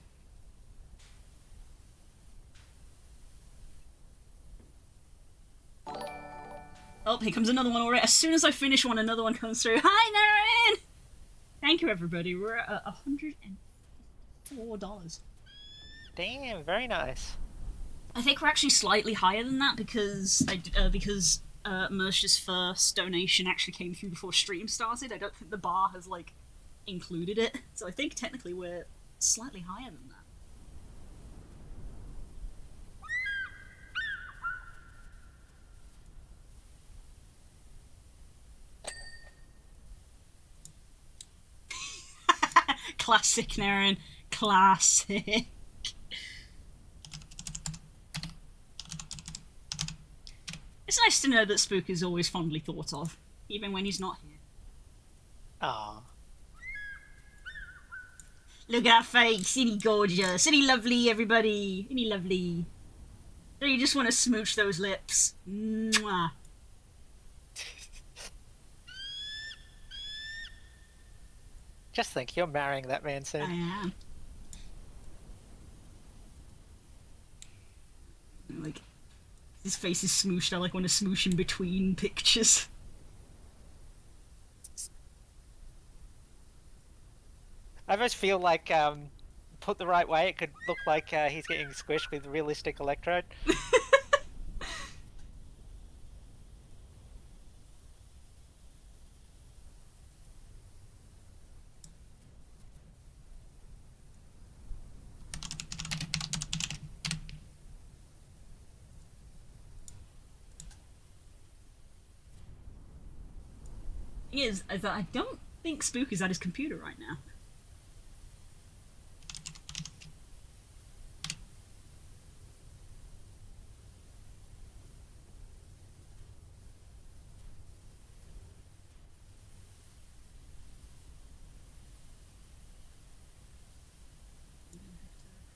Speaker 1: Oh, here comes another one already. As soon as I finish one, another one comes through. Hi, Naren! Thank you, everybody. We're at $104.
Speaker 3: Damn, very nice.
Speaker 1: I think we're actually slightly higher than that because Mersh's first donation actually came through before stream started. I don't think the bar has like included it, so I think technically we're slightly higher than that. Classic, Naren. Classic. It's nice to know that Spook is always fondly thought of, even when he's not here.
Speaker 3: Ah.
Speaker 1: Look at that face, isn't he gorgeous? Isn't he lovely, everybody? Isn't he lovely? So you just want to smooch those lips. Mwah.
Speaker 3: Just think, you're marrying that man
Speaker 1: I
Speaker 3: soon.
Speaker 1: am. Like, his face is smooshed. I like want to smoosh in between pictures.
Speaker 3: I almost feel like, put the right way, it could look like he's getting squished with realistic electrode.
Speaker 1: Thing is that I don't think Spook is at his computer right now.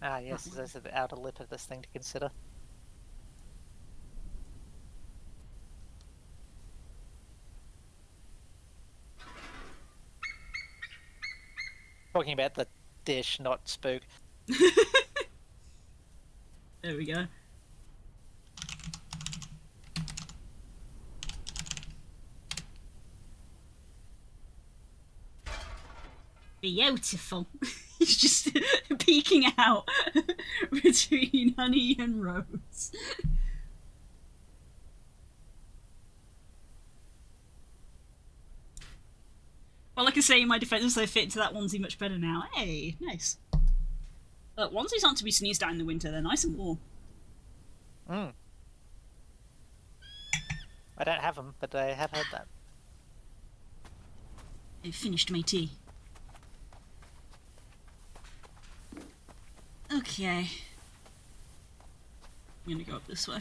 Speaker 3: Ah, yes, there's the outer lip of this thing to consider. Talking about the dish, not Spook.
Speaker 1: There we go. Beautiful. He's just peeking out between Honey and Rose. Well, like I say, in my defense, they fit into that onesie much better now. Hey, nice. Onesies aren't to be sneezed at in the winter. They're nice and warm.
Speaker 3: Mm. I don't have them, but I have heard that.
Speaker 1: I finished my tea. Okay. I'm gonna go up this way.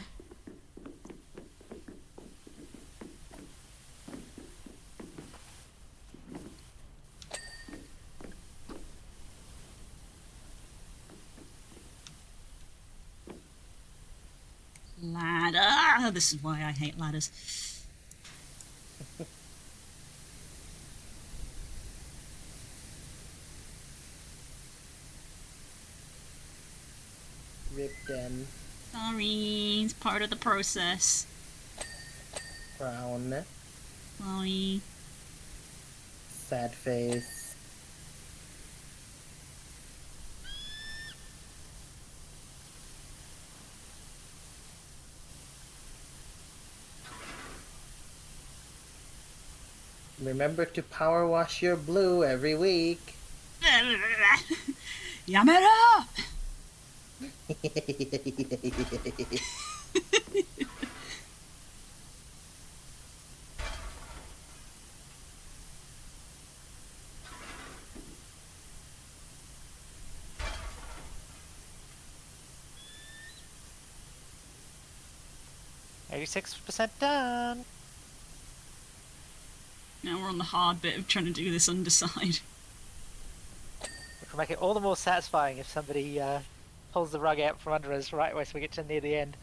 Speaker 1: Ladder! This is why I hate ladders.
Speaker 2: Rip Den.
Speaker 1: Sorry, it's part of the process.
Speaker 2: Frown.
Speaker 1: Sorry.
Speaker 2: Sad face. Remember to power wash your blue every week.
Speaker 1: Yamera!
Speaker 3: 86% done.
Speaker 1: Now we're on the hard bit of trying to do this underside.
Speaker 3: Which will make it all the more satisfying if somebody pulls the rug out from under us right away so we get to near the end.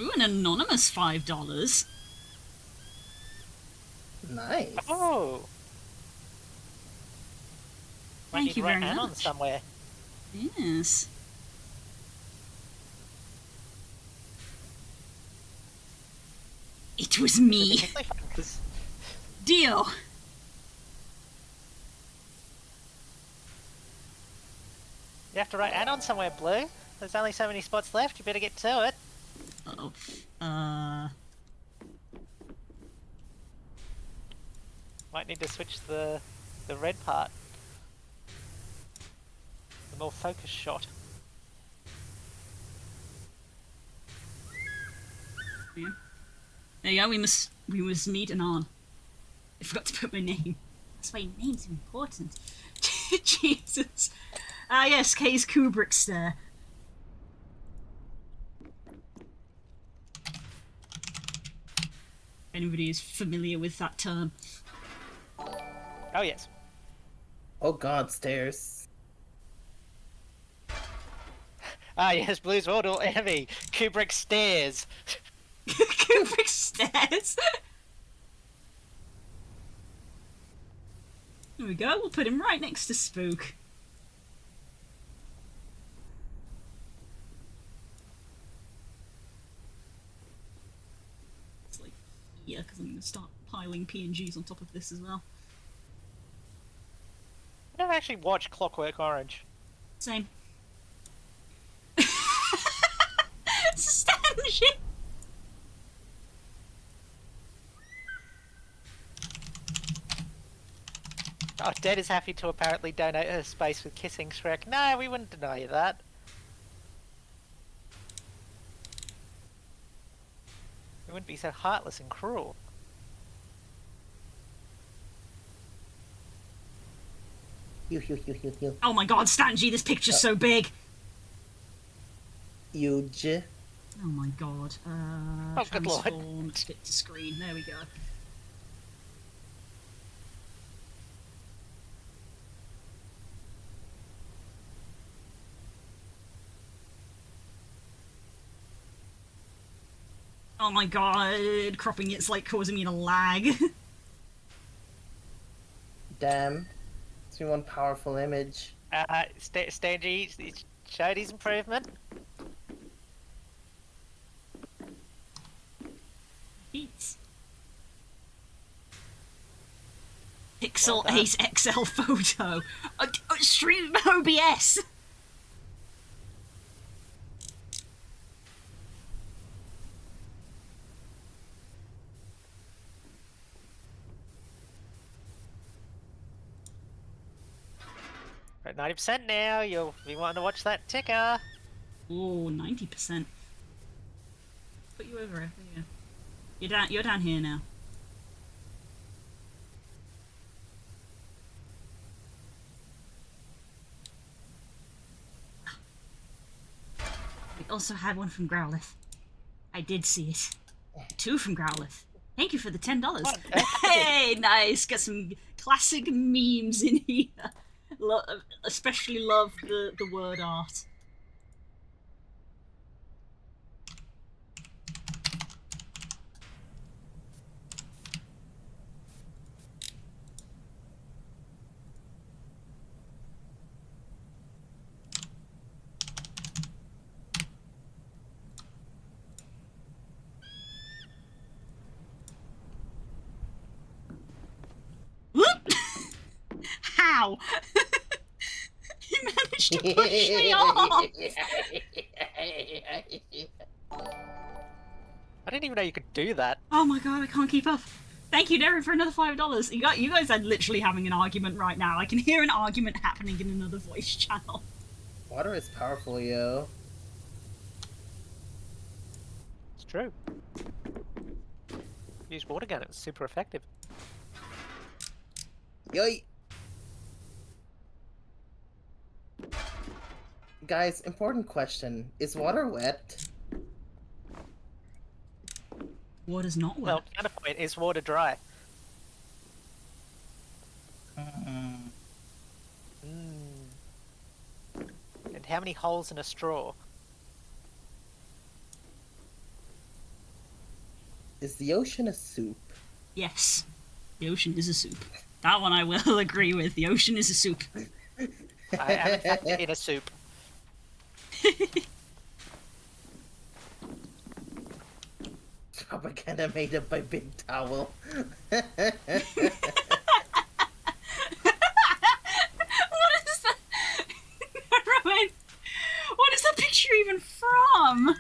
Speaker 1: Ooh, an anonymous $5.
Speaker 2: Nice.
Speaker 3: Oh! Might
Speaker 1: Thank
Speaker 3: need
Speaker 1: you
Speaker 3: to write
Speaker 1: very
Speaker 3: anon
Speaker 1: much.
Speaker 3: somewhere.
Speaker 1: Yes. It was me.
Speaker 3: Particularly fun, 'cause
Speaker 1: Deal.
Speaker 3: you have to write anon somewhere, Blue. There's only so many spots left, you better get to it.
Speaker 1: Uh-oh.
Speaker 3: Might need to switch the red part. The more focused shot.
Speaker 1: Yeah. There you go, we must meet Anon. I forgot to put my name. That's why your name's important. Jesus. Ah yes, Kay's Kubrick stare. If anybody is familiar with that term.
Speaker 3: Oh yes.
Speaker 2: Oh god, stairs.
Speaker 3: Ah yes, Blue's mortal enemy, Kubrick stairs.
Speaker 1: Kubrick stairs. There we go, we'll put him right next to Spook. It's like, yeah, because I'm going to start piling PNGs on top of this as well.
Speaker 3: I never actually watched Clockwork Orange.
Speaker 1: Same. Stanley!
Speaker 3: Oh, Dead is happy to apparently donate her space with kissing Shrek. No, we wouldn't deny you that. We wouldn't be so heartless and cruel.
Speaker 2: You.
Speaker 1: Oh my god, Stanji, this picture's so big!
Speaker 2: Huge.
Speaker 1: Oh my god.
Speaker 3: Oh, good lord.
Speaker 1: Transform, fit to screen. There we go. Oh my god, cropping it's like causing me to lag.
Speaker 2: Damn. It's one powerful image.
Speaker 3: Stanji showed his improvement.
Speaker 1: Beats. Pixel
Speaker 3: Well done.
Speaker 1: 8 XL photo. Stream OBS.
Speaker 3: At 90% now, you'll be wanting to watch that ticker.
Speaker 1: Oh, 90%. Put you over it. There you go. You're down here now. We also had one from Growlithe. I did see it. 2 from Growlithe. Thank you for the $10. Hey, nice. Got some classic memes in here. Especially love the word art. Whoop! How? You managed to push me off!
Speaker 3: I didn't even know you could do that.
Speaker 1: Oh my god, I can't keep up. Thank you, Derek, for another $5. You guys are literally having an argument right now. I can hear an argument happening in another voice channel.
Speaker 2: Water is powerful, yo.
Speaker 3: It's true. Use water gun, it was super effective.
Speaker 2: Yoy! Guys, important question. Is water wet?
Speaker 1: Water's not wet.
Speaker 3: Well, counterpoint, is water dry?
Speaker 2: Mm.
Speaker 3: And how many holes in a straw?
Speaker 2: Is the ocean a soup?
Speaker 1: Yes, the ocean is a soup. That one I will agree with. The ocean is a soup.
Speaker 3: I am in fact in a soup.
Speaker 2: Propaganda made up by Big Towel.
Speaker 1: What is that? Rowan, what is that picture even from?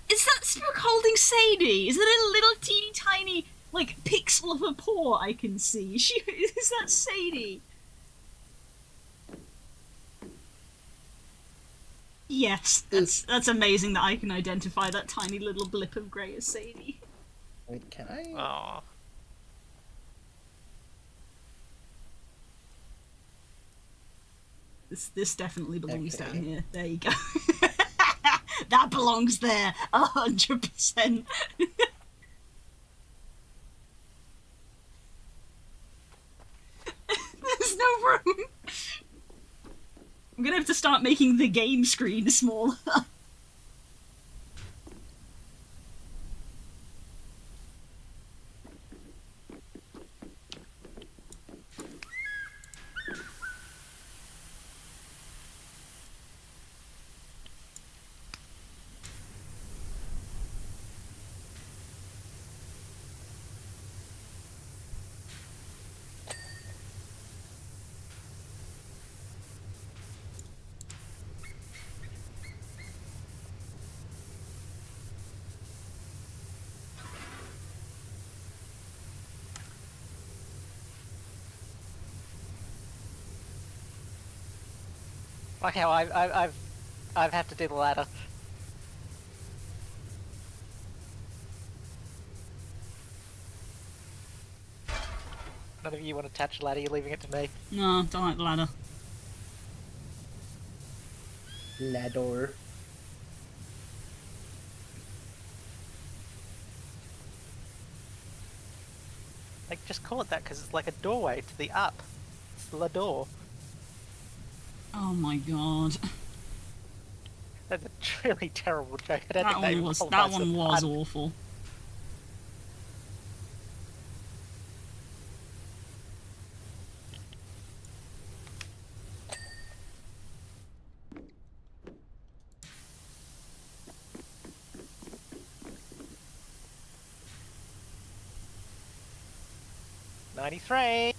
Speaker 1: Is that Spook holding Sadie? Is it a little teeny tiny, like, pixel of a paw I can see? Is that Sadie? Yes, that's amazing that I can identify that tiny little blip of grey as Sadie.
Speaker 2: Wait, can I?
Speaker 3: Aww.
Speaker 1: This definitely belongs
Speaker 2: Okay.
Speaker 1: down here. There you go. That belongs there, 100%. There's no room. I'm gonna have to start making the game screen smaller.
Speaker 3: Like how I've had to do the ladder. None of you want to touch the ladder, you're leaving it to me.
Speaker 1: No, don't like the ladder.
Speaker 2: Ladder.
Speaker 3: Like, just call it that because it's like a doorway to the up. It's the door.
Speaker 1: Oh my god.
Speaker 3: That's a truly terrible joke. I don't
Speaker 1: That
Speaker 3: think they
Speaker 1: one was
Speaker 3: qualifies
Speaker 1: that one
Speaker 3: as a
Speaker 1: was
Speaker 3: pun.
Speaker 1: awful.
Speaker 3: 93.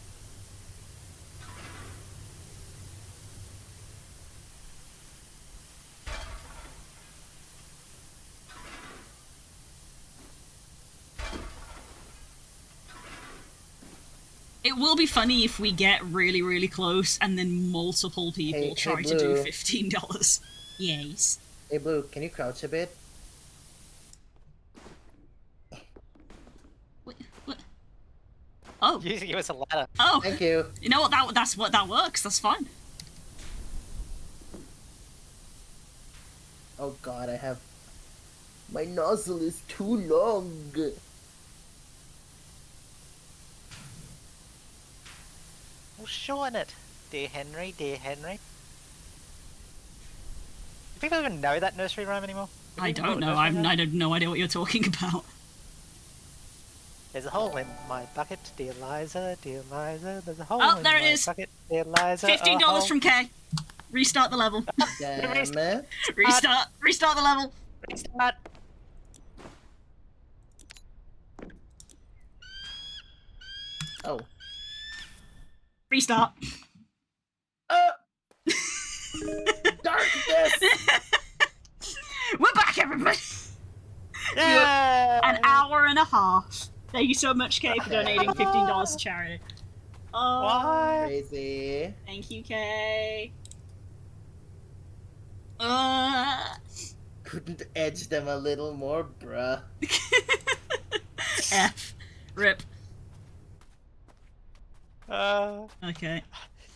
Speaker 1: It will be funny if we get really, really close and then multiple people try to do
Speaker 2: Blue.
Speaker 1: $15. Yes.
Speaker 2: Hey, Blue, can you crouch a bit?
Speaker 1: What? Oh.
Speaker 3: Using you as a ladder.
Speaker 1: Oh.
Speaker 2: Thank you.
Speaker 1: You know what? That works. That's fine.
Speaker 2: Oh god, I have... My nozzle is too long.
Speaker 3: Well, shorten it, dear Henry, dear Henry. Do people even know that nursery rhyme anymore?
Speaker 1: I don't know. I have no idea what you're talking about.
Speaker 3: There's a hole in my bucket, dear Liza, dear Liza. There's a hole
Speaker 1: Oh,
Speaker 3: in
Speaker 1: there it
Speaker 3: my
Speaker 1: is.
Speaker 3: bucket, dear Liza.
Speaker 1: $15 from Kay. Restart the level.
Speaker 2: Damn it.
Speaker 1: Restart the level.
Speaker 3: Restart.
Speaker 2: Oh.
Speaker 1: Restart.
Speaker 2: Darkness!
Speaker 1: We're back, everybody.
Speaker 3: Yeah!
Speaker 1: An hour and a half. Thank you so much, Kay, for donating $15 to charity. Oh,
Speaker 3: Why?
Speaker 2: Crazy.
Speaker 1: thank you, Kay.
Speaker 2: Couldn't edge them a little more, bruh.
Speaker 1: F. Rip. Okay.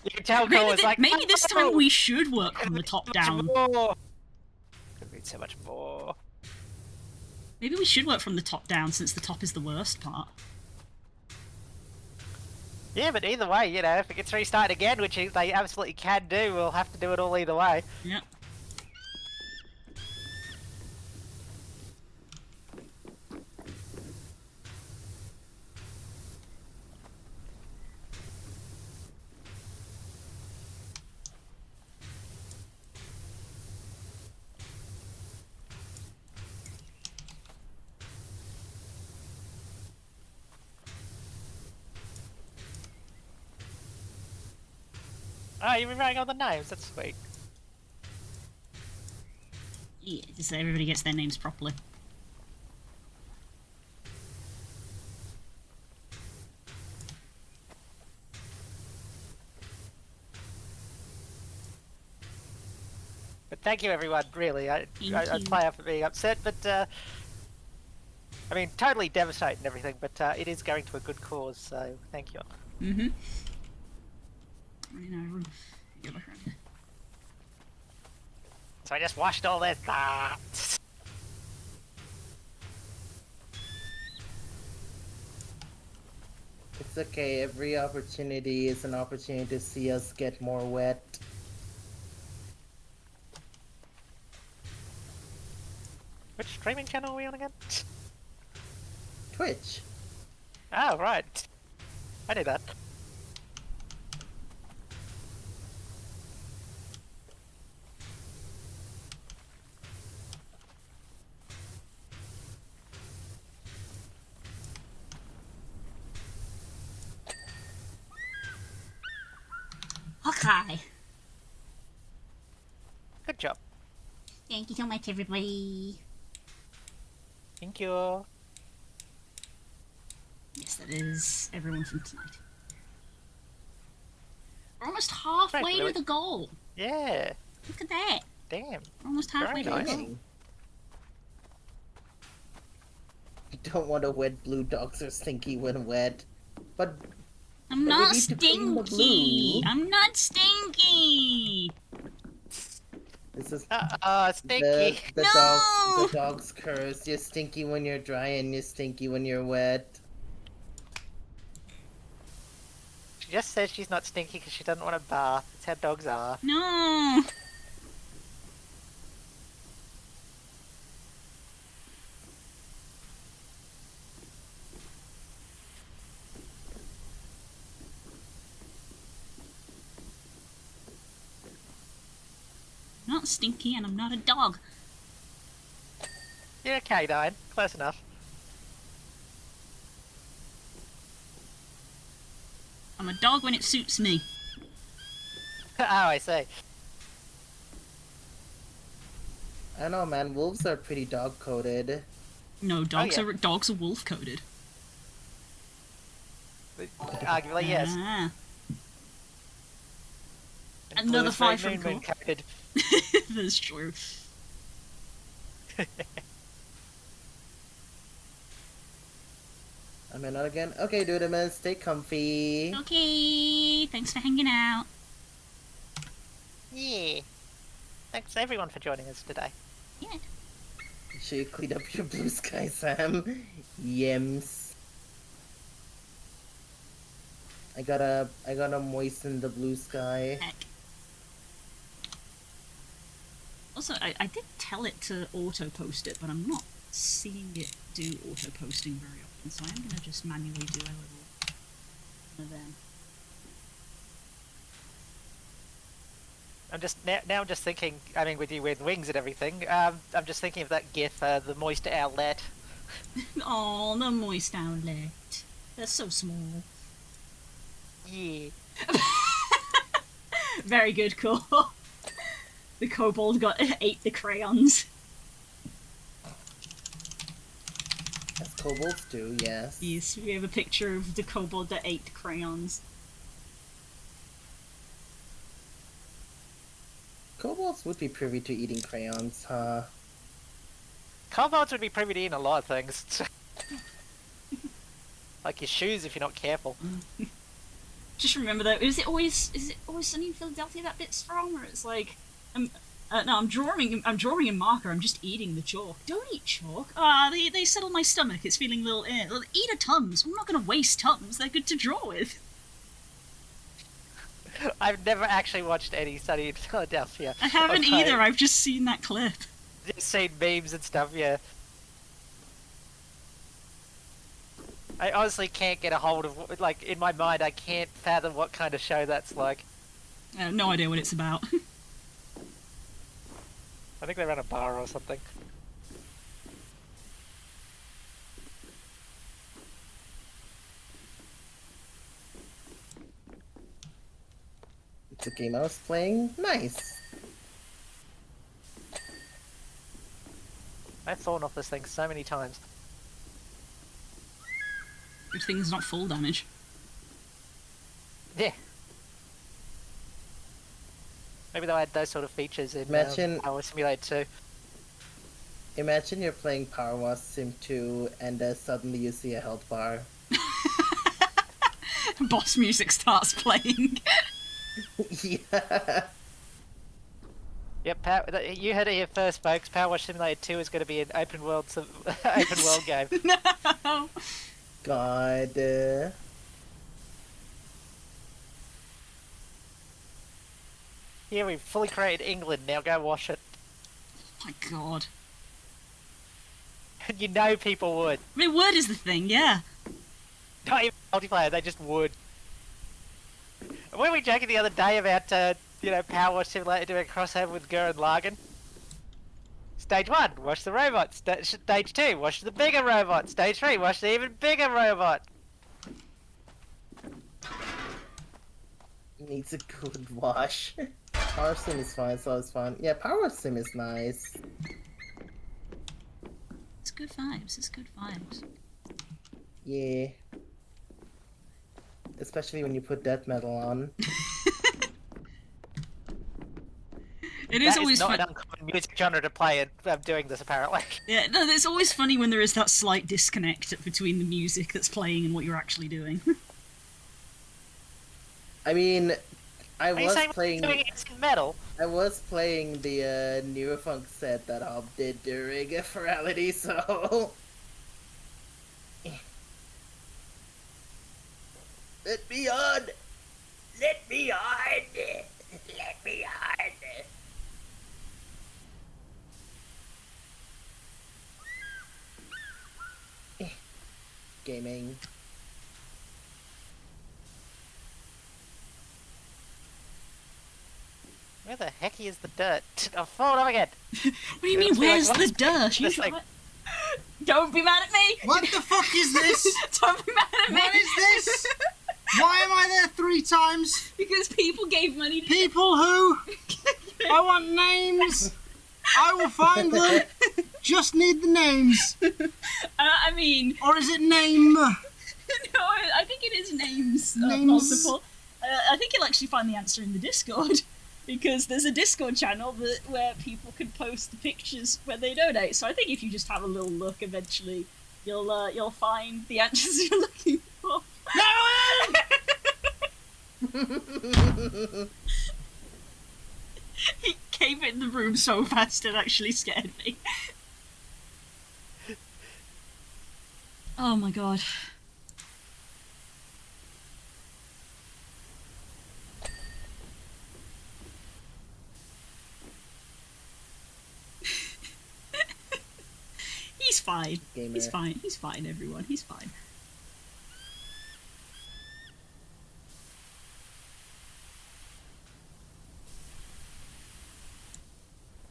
Speaker 3: You can tell Cole was like,
Speaker 1: Maybe this time we should work from the top down.
Speaker 3: Could be so much more.
Speaker 1: Maybe we should work from the top down, since the top is the worst part.
Speaker 3: Yeah, but either way, you know, if it gets restarted again, which they absolutely can do, we'll have to do it all either way.
Speaker 1: Yep.
Speaker 3: Oh, you're rewriting all the names, that's sweet.
Speaker 1: Yeah, just so everybody gets their names properly.
Speaker 3: But thank you everyone, really. I'd
Speaker 1: Thank you.
Speaker 3: play up for being upset, but I mean, totally devastated and everything, but it is going to a good cause, so thank you.
Speaker 1: Mm-hmm. You know, get back around here.
Speaker 3: So I just washed all this.
Speaker 2: It's okay, every opportunity is an opportunity to see us get more wet.
Speaker 3: Which streaming channel are we on again?
Speaker 2: Twitch.
Speaker 3: Oh, right. I knew that.
Speaker 1: Okay.
Speaker 3: Good job.
Speaker 1: Thank you so much, everybody.
Speaker 3: Thank you.
Speaker 1: Yes, that is everyone from tonight. We're almost halfway
Speaker 3: Right,
Speaker 1: to
Speaker 3: really?
Speaker 1: the goal.
Speaker 3: Yeah.
Speaker 1: Look at that.
Speaker 3: Damn.
Speaker 1: We're almost halfway
Speaker 3: Very
Speaker 1: to the
Speaker 3: nice.
Speaker 1: goal.
Speaker 2: You don't want to wet blue dogs are stinky when wet. But
Speaker 1: I'm
Speaker 2: But we
Speaker 1: not
Speaker 2: need to clean the
Speaker 1: stinky.
Speaker 2: blue.
Speaker 1: I'm not stinky.
Speaker 2: this is
Speaker 3: Stinky.
Speaker 2: the
Speaker 1: No!
Speaker 2: dog's curse. You're stinky when you're dry and you're stinky when you're wet.
Speaker 3: She just says she's not stinky because she doesn't want a bath. That's how dogs are.
Speaker 1: No. I'm not stinky and I'm not a dog.
Speaker 3: You're a canine. Close enough.
Speaker 1: I'm a dog when it suits me.
Speaker 3: Oh, I see.
Speaker 2: I don't know, man. Wolves are pretty dog-coded.
Speaker 1: No, dogs
Speaker 3: yeah.
Speaker 1: are wolf coded.
Speaker 3: Arguably, yes.
Speaker 1: Ah.
Speaker 3: And
Speaker 1: Another
Speaker 3: blue is
Speaker 1: 5
Speaker 3: very
Speaker 1: from
Speaker 3: moon
Speaker 1: Core.
Speaker 3: coded.
Speaker 1: That's true.
Speaker 2: I'm in out again. Okay, Dudamus, stay comfy.
Speaker 1: Okay, thanks for hanging out.
Speaker 3: Yeah. Thanks everyone for joining us today.
Speaker 1: Yeah.
Speaker 2: Should you clean up your blue sky, Sam? Yems. I gotta moisten the blue sky.
Speaker 1: Heck. Also, I did tell it to auto-post it, but I'm not seeing it do auto-posting very often, so I'm gonna just manually do a little one of them.
Speaker 3: I'm just now I'm just thinking. I mean, with you with wings and everything, I'm just thinking of that GIF, the moist outlet.
Speaker 1: Oh, the moist outlet. They're so small.
Speaker 3: Yeah.
Speaker 1: Very good call. The kobold ate the crayons.
Speaker 2: As kobolds do, yes.
Speaker 1: Yes, we have a picture of the kobold that ate the crayons.
Speaker 2: Kobolds would be privy to eating crayons, huh?
Speaker 3: Kobolds would be privy to eating a lot of things. Like your shoes if you're not careful.
Speaker 1: Just remember though, is it always Sunny in Philadelphia that bit's from, or it's like, no, I'm drawing a marker. I'm just eating the chalk. Don't eat chalk. They settle my stomach. It's feeling a little. Eat a Tums. I'm not gonna waste Tums. They're good to draw with.
Speaker 3: I've never actually watched any Sunny in Philadelphia.
Speaker 1: I haven't either. I've just seen that clip.
Speaker 3: Just seen memes and stuff. Yeah. I honestly can't get a hold of, like, in my mind, I can't fathom what kind of show that's like.
Speaker 1: I have no idea what it's about.
Speaker 3: I think they run a bar or something.
Speaker 2: It's a game I was playing. Nice.
Speaker 3: I've fallen off this thing so many times.
Speaker 1: Good thing it's not full damage.
Speaker 3: Yeah. Maybe they'll add those sort of features in
Speaker 2: Imagine-
Speaker 3: Power Simulator 2.
Speaker 2: Imagine you're playing Power Wash Sim 2 and suddenly you see a health bar.
Speaker 1: Boss music starts playing.
Speaker 2: Yeah.
Speaker 3: Yep, you heard it here first, folks. Power Wash Simulator 2 is going to be an open world game.
Speaker 1: No.
Speaker 2: God.
Speaker 3: Here we've fully created England. Now go wash it.
Speaker 1: Oh my god.
Speaker 3: And you know people would.
Speaker 1: I mean, word is the thing, yeah.
Speaker 3: Not even multiplayer, they just would. And weren't we joking the other day about, Power Wash Simulator doing a crossover with Gurren Lagann? Stage 1, wash the robot. Stage 2, wash the bigger robot. Stage 3, wash the even bigger robot.
Speaker 2: Needs a good wash. Power Sim is fun, so it's fun. Yeah, Power Sim is nice.
Speaker 1: It's good vibes, it's good vibes.
Speaker 2: Yeah. Especially when you put death metal on.
Speaker 1: It is
Speaker 3: That
Speaker 1: always
Speaker 3: is not
Speaker 1: fun.
Speaker 3: an uncommon music genre to play, and I'm doing this apparently.
Speaker 1: Yeah, no, it's always funny when there is that slight disconnect between the music that's playing and what you're actually doing.
Speaker 2: I mean, I
Speaker 3: Are you
Speaker 2: was
Speaker 3: saying
Speaker 2: playing.
Speaker 3: doing instant metal?
Speaker 2: I was playing the Neurofunk set that Hob did during Ferality, so. Let me on! Let me on! Let me on! Gaming.
Speaker 3: Where the heck is the dirt? I've fallen off again.
Speaker 1: What do you mean,
Speaker 3: It's like,
Speaker 1: where's the
Speaker 3: what's
Speaker 1: dirt?
Speaker 3: this
Speaker 1: You
Speaker 3: thing?
Speaker 1: Don't be mad at me!
Speaker 4: What the fuck is this?
Speaker 1: Don't be mad at me!
Speaker 4: What is this? Why am I there 3 times?
Speaker 1: Because people gave money to
Speaker 4: People who? I want names. I will find them. Just need the names.
Speaker 1: I mean...
Speaker 4: Or is it name?
Speaker 1: No, I think it is names.
Speaker 4: Names?
Speaker 1: Multiple. I think you'll actually find the answer in the Discord. Because there's a Discord channel where people can post the pictures when they donate. So I think if you just have a little look, eventually you'll find the answers you're looking for.
Speaker 4: No!
Speaker 1: He came in the room so fast it actually scared me. Oh my god. He's fine.
Speaker 2: Gamer.
Speaker 1: He's fine. He's fine, everyone. He's fine.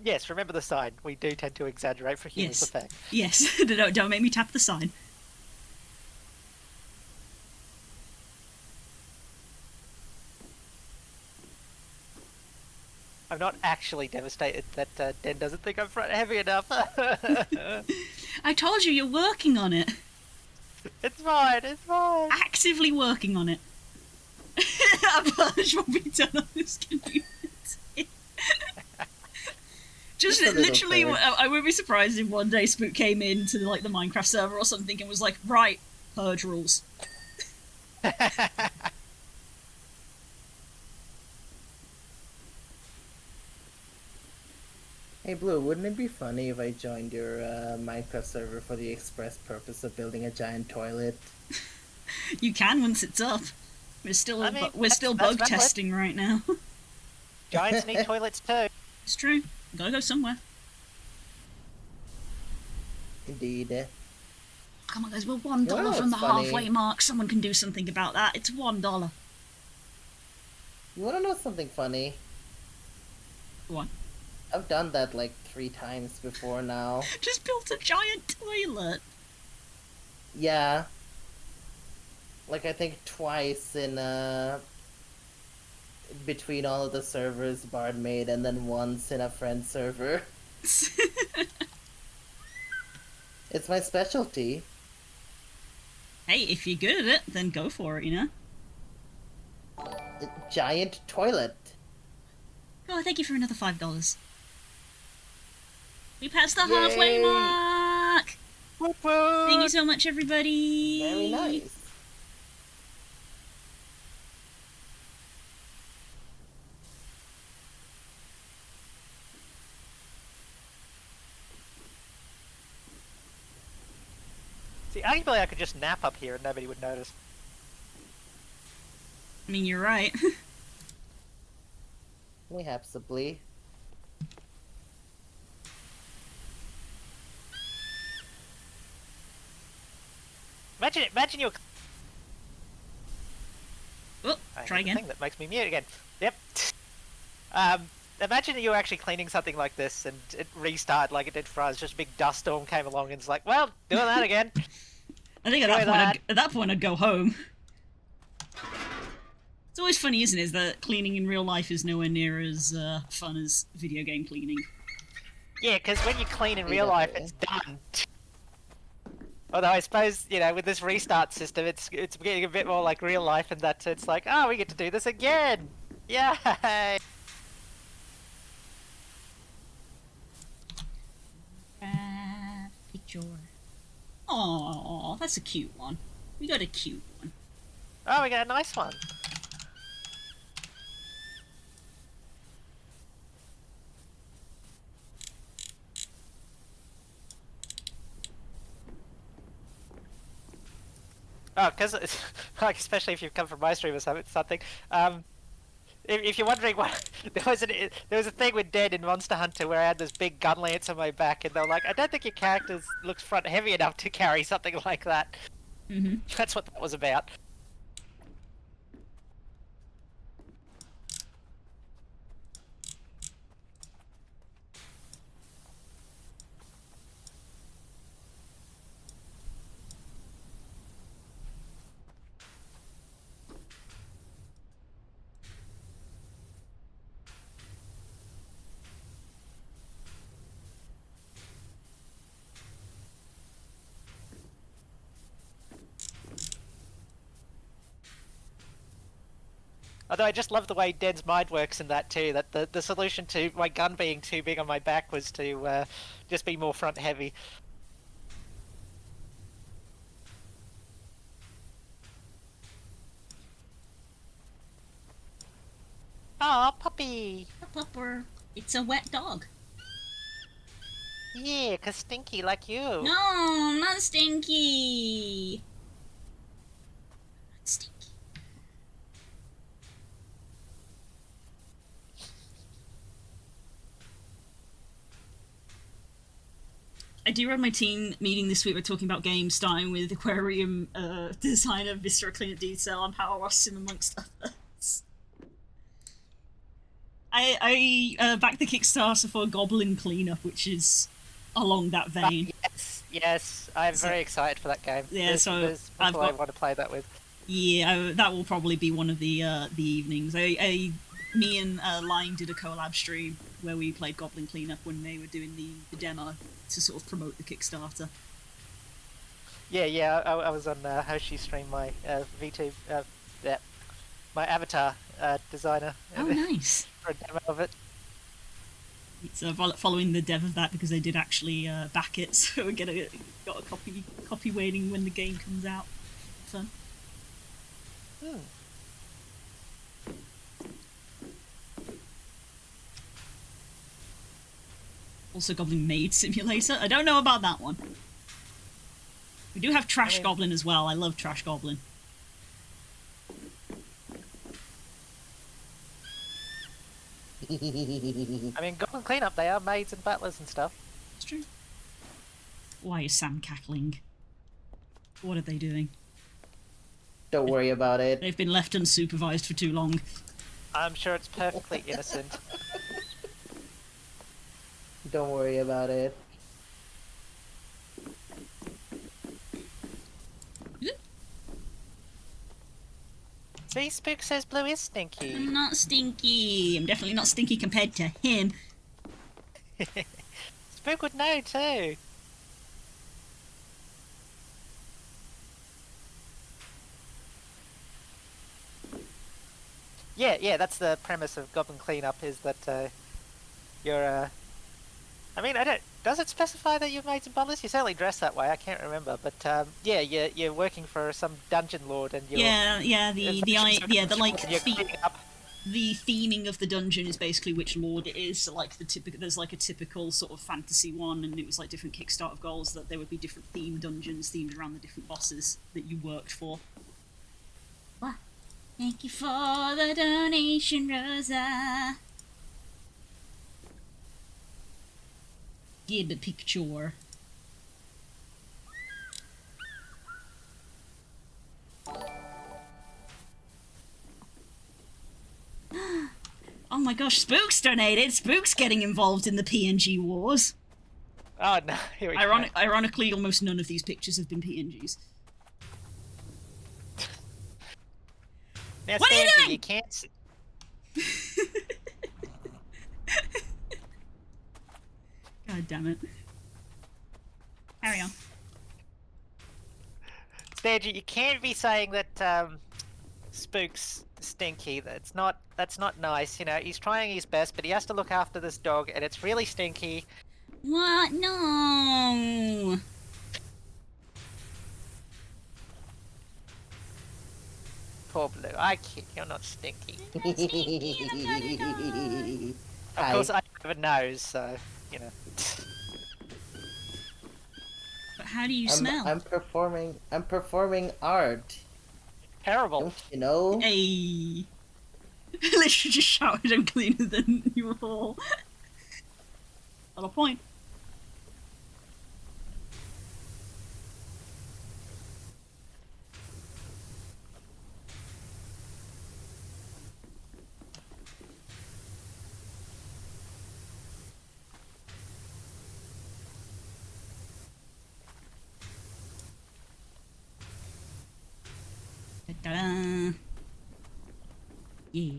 Speaker 3: Yes, remember the sign. We do tend to exaggerate for humorous
Speaker 1: Yes.
Speaker 3: effect.
Speaker 1: Yes. Don't make me tap the sign.
Speaker 3: I'm not actually devastated that Den doesn't think I'm front heavy enough.
Speaker 1: I told you, you're working on it.
Speaker 3: It's fine, it's fine.
Speaker 1: Actively working on it. A purge will be done on this community. Just
Speaker 2: Just a little
Speaker 1: literally,
Speaker 2: purge.
Speaker 1: I would be surprised if one day Spook came into the Minecraft server or something and was like, right, purge rules.
Speaker 2: Hey Blue, wouldn't it be funny if I joined your Minecraft server for the express purpose of building a giant toilet?
Speaker 1: You can once it's up. We're still
Speaker 3: I mean,
Speaker 1: we're still
Speaker 3: that's
Speaker 1: bug
Speaker 3: valid.
Speaker 1: testing right now.
Speaker 3: Giants need toilets too.
Speaker 1: It's true. Gotta go somewhere.
Speaker 2: Indeed.
Speaker 1: Come on, guys, we're $1
Speaker 2: know
Speaker 1: from the
Speaker 2: what's funny?
Speaker 1: halfway mark. Someone can do something about that. It's $1.
Speaker 2: You wanna know something funny?
Speaker 1: One.
Speaker 2: I've done that like 3 times before now.
Speaker 1: Just built a giant toilet.
Speaker 2: Yeah. Like I think twice in between all of the servers Bard made, and then once in a friend server. It's my specialty.
Speaker 1: Hey, if you're good at it, then go for it, you know?
Speaker 2: Giant toilet.
Speaker 1: Oh, thank you for another $5. We passed the halfway
Speaker 2: Yay.
Speaker 1: mark!
Speaker 3: Whoop whoop.
Speaker 1: Thank you so much, everybody!
Speaker 2: Very nice.
Speaker 3: See, arguably I could just nap up here and nobody would notice.
Speaker 1: I mean, you're right.
Speaker 2: Possibly.
Speaker 3: Imagine you're...
Speaker 1: Oh,
Speaker 3: I
Speaker 1: try
Speaker 3: hit the
Speaker 1: again.
Speaker 3: thing that makes me mute again. Yep. Imagine you were actually cleaning something like this and it restarted like it did for us. Just a big dust storm came along and it's like, well, doing that again.
Speaker 1: I think
Speaker 3: Try that.
Speaker 1: at that point I'd go home. It's always funny, isn't it, is that cleaning in real life is nowhere near as fun as video game cleaning.
Speaker 3: Yeah, because when you clean in real life, it's done. Although I suppose, you know, with this restart system, it's getting a bit more like real life in that it's like, oh, we get to do this again! Yay!
Speaker 1: Picture. Aww, that's a cute one. We got a cute one.
Speaker 3: Oh, we got a nice one. Oh, because like, especially if you've come from my stream or something. If you're wondering what, there was a thing with Dead in Monster Hunter where I had this big gun lance on my back, and they were like, "I don't think your character looks front heavy enough to carry something like that."
Speaker 1: Mm-hmm.
Speaker 3: That's what that was about. Although I just love the way Den's mind works in that too. That the solution to my gun being too big on my back was to just be more front heavy. Aw, puppy!
Speaker 1: Pupper. It's a wet dog.
Speaker 3: Yeah, 'cause stinky like you.
Speaker 1: No, not Stinky. Not Stinky. I do run my team meeting this week. We're talking about games, starting with aquarium designer, Viscera Cleanup Detail, and Power Wash Sim, amongst others. I backed the Kickstarter for Goblin Cleanup, which is along that vein.
Speaker 3: Yes, I'm very excited for that game.
Speaker 1: Yeah,
Speaker 3: there's people I want to play that with.
Speaker 1: Yeah, that will probably be one of the evenings. Me and Line did a collab stream where we played Goblin Cleanup when they were doing the demo to sort of promote the Kickstarter.
Speaker 3: Yeah, I was on Hoshi's stream, my my avatar designer.
Speaker 1: Oh, nice.
Speaker 3: For a demo of it.
Speaker 1: It's following the dev of that because they did actually back it, so we got a copy waiting when the game comes out. Fun. Also, Goblin Maid Simulator. I don't know about that one. We do have Trash Goblin as well. I love Trash Goblin.
Speaker 3: I mean, Goblin Cleanup, they are maids and butlers and stuff.
Speaker 1: It's true. Why is Sam cackling? What are they doing?
Speaker 2: Don't worry about it.
Speaker 1: They've been left unsupervised for too long.
Speaker 3: I'm sure it's perfectly innocent.
Speaker 2: Don't worry about it.
Speaker 3: See, Spook says Blue is stinky.
Speaker 1: I'm not stinky. I'm definitely not stinky compared to him.
Speaker 3: Spook would know too. Yeah, that's the premise of Goblin Cleanup, is that you're I mean, I don't. Does it specify that you're maids and butlers? You certainly dress that way. I can't remember, but yeah, you're working for some dungeon lord, and you're
Speaker 1: the theming of the dungeon is basically which lord it is. So like there's like a typical sort of fantasy one, and it was like different Kickstarter goals that there would be different themed dungeons themed around the different bosses that you worked for. What? Thank you for the donation, Rosa. Get the picture. Oh my gosh, Spook's donated! Spook's getting involved in the PNG wars.
Speaker 3: Oh no, here we go.
Speaker 1: Ironically, almost none of these pictures have been PNGs.
Speaker 3: Now,
Speaker 1: what are you doing?
Speaker 3: You can't...
Speaker 1: God damn it. Carry on.
Speaker 3: Stangy, you can't be saying that Spook's stinky. That's not nice. You know, he's trying his best, but he has to look after this dog, and it's really stinky.
Speaker 1: What? No.
Speaker 3: Poor Blue. I kid, you're not stinky.
Speaker 1: I'm not stinky, I'm not a dog.
Speaker 3: Of course, I have a nose, so you know.
Speaker 1: But how do you smell?
Speaker 2: I'm performing art.
Speaker 3: Terrible.
Speaker 2: Don't you know?
Speaker 1: Hey. Literally just shouted, I'm cleaner than you all. Not a point. Ta-da! Yeah.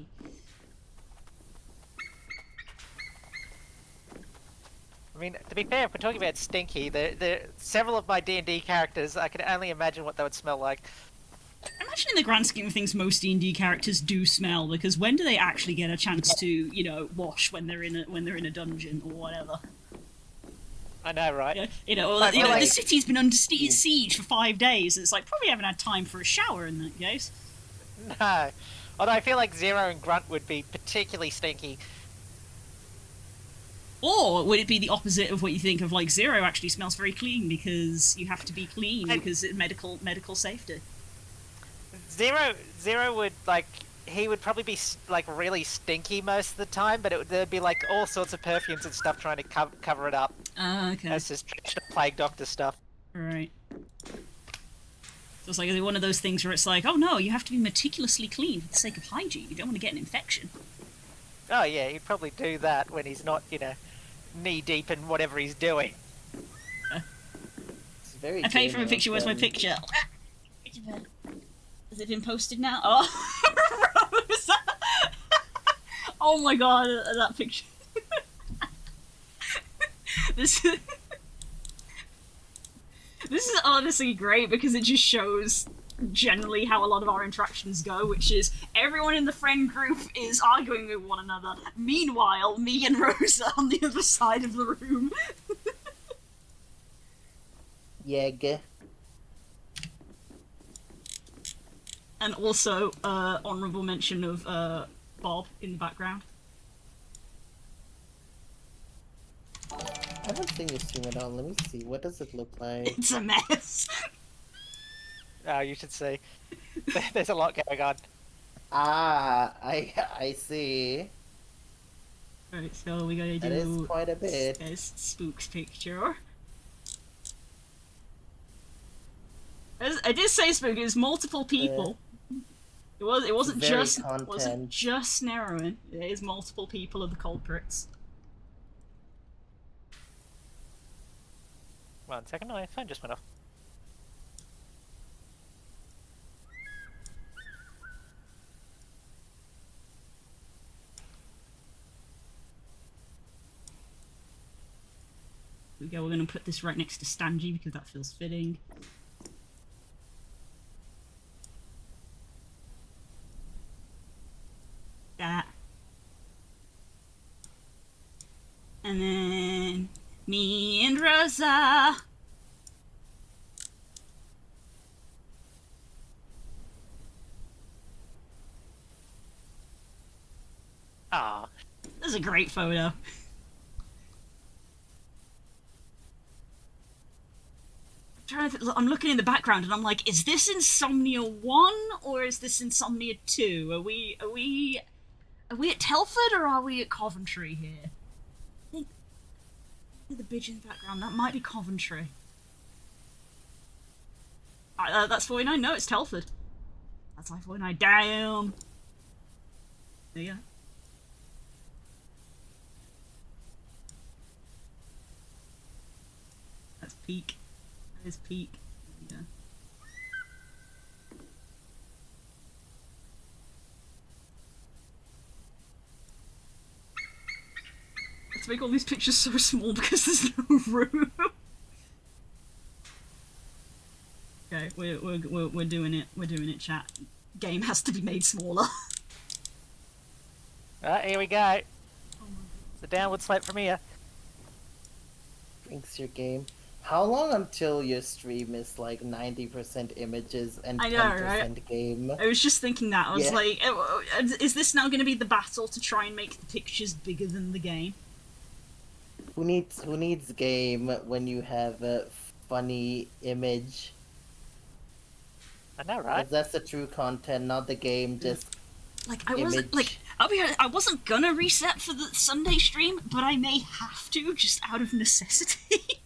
Speaker 3: I mean, to be fair, if we're talking about stinky, several of my D&D characters, I can only imagine what they would smell like.
Speaker 1: I imagine in the grand scheme of things, most D&D characters do smell, because when do they actually get a chance to, you know, wash when they're in a dungeon or whatever?
Speaker 3: I know, right?
Speaker 1: The city's been under siege for 5 days. And it's like probably haven't had time for a shower in that case.
Speaker 3: No. Although I feel like Zero and Grunt would be particularly stinky.
Speaker 1: Or would it be the opposite of what you think of? Like Zero actually smells very clean because you have to be clean because of medical safety.
Speaker 3: Zero would he would probably be like really stinky most of the time, but there'd be like all sorts of perfumes and stuff trying to cover it up.
Speaker 1: Okay.
Speaker 3: That's just traditional plague doctor stuff.
Speaker 1: Right. So it's like one of those things where it's like, oh no, you have to be meticulously clean for the sake of hygiene. You don't want to get an infection.
Speaker 3: Oh yeah, he'd probably do that when he's not, knee deep in whatever he's doing.
Speaker 2: It's very
Speaker 1: I paid for a picture. Where's my picture? Has it been posted now? Oh, Rosa! Oh my god, that picture. This is honestly great because it just shows generally how a lot of our interactions go, which is everyone in the friend group is arguing with one another. Meanwhile, me and Rosa on the other side of the room.
Speaker 2: Yeg.
Speaker 1: And also, honourable mention of Bob in the background.
Speaker 2: I haven't seen you stream it on. Let me see. What does it look like?
Speaker 1: It's a mess.
Speaker 3: Oh, you should see. There's a lot going on.
Speaker 2: Ah, I see.
Speaker 1: Right, so we gotta do...
Speaker 2: That is quite a bit.
Speaker 1: There's Spook's picture. I did say Spook, it was multiple people. It wasn't just narrowing. It is multiple people are the culprits.
Speaker 3: 1 second, my phone just went off.
Speaker 1: Here we go, we're gonna put this right next to Stanji because that feels fitting. That. And then me and Rosa.
Speaker 3: Ah,
Speaker 1: This is a great photo. I'm looking in the background and I'm like, is this Insomnia 1 or is this Insomnia 2? Are we at Telford or are we at Coventry here? I think the bitch in the background, that might be Coventry. That's 49, no, it's Telford. That's like 49, damn! There you go. That's peak. That is peak. There you go. Let's make all these pictures so small because there's no room. Okay, we're doing it. We're doing it, chat. Game has to be made smaller.
Speaker 3: Alright, here we go. It's a downward slope from here.
Speaker 2: Thanks, your game. How long until your stream is like 90% images and
Speaker 1: I know,
Speaker 2: 10%
Speaker 1: right?
Speaker 2: game?
Speaker 1: I was just thinking that. I was
Speaker 2: Yeah.
Speaker 1: like, is this now going to be the battle to try and make the pictures bigger than the game?
Speaker 2: Who needs game when you have a funny image?
Speaker 3: I know, right?
Speaker 2: That's the true content, not the game. Just
Speaker 1: Like I wasn't like I'll be honest, I wasn't gonna reset for the Sunday stream, but I may have to just out of necessity.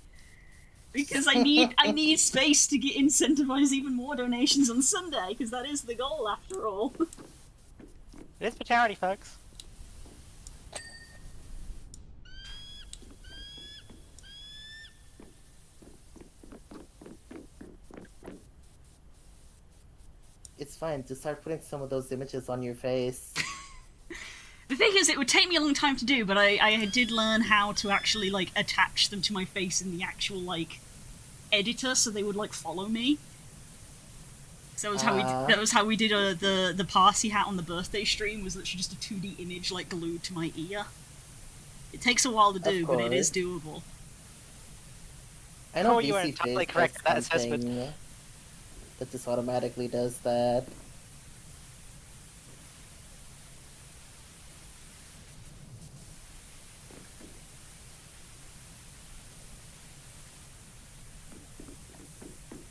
Speaker 1: Because I need space to get incentivize even more donations on Sunday, because that is the goal after all.
Speaker 3: It is for charity, folks.
Speaker 2: it's fine. Just start putting some of those images on your face.
Speaker 1: The thing is, it would take me a long time to do, but I did learn how to actually, like, attach them to my face in the actual, like, editor, so they would, like, follow me. So that was how we did the party hat on the birthday stream. Was literally just a 2D image like glued to my ear. It takes a while to do, but it is doable.
Speaker 2: I know
Speaker 3: you were entirely correct in that assessment.
Speaker 2: That just automatically does that.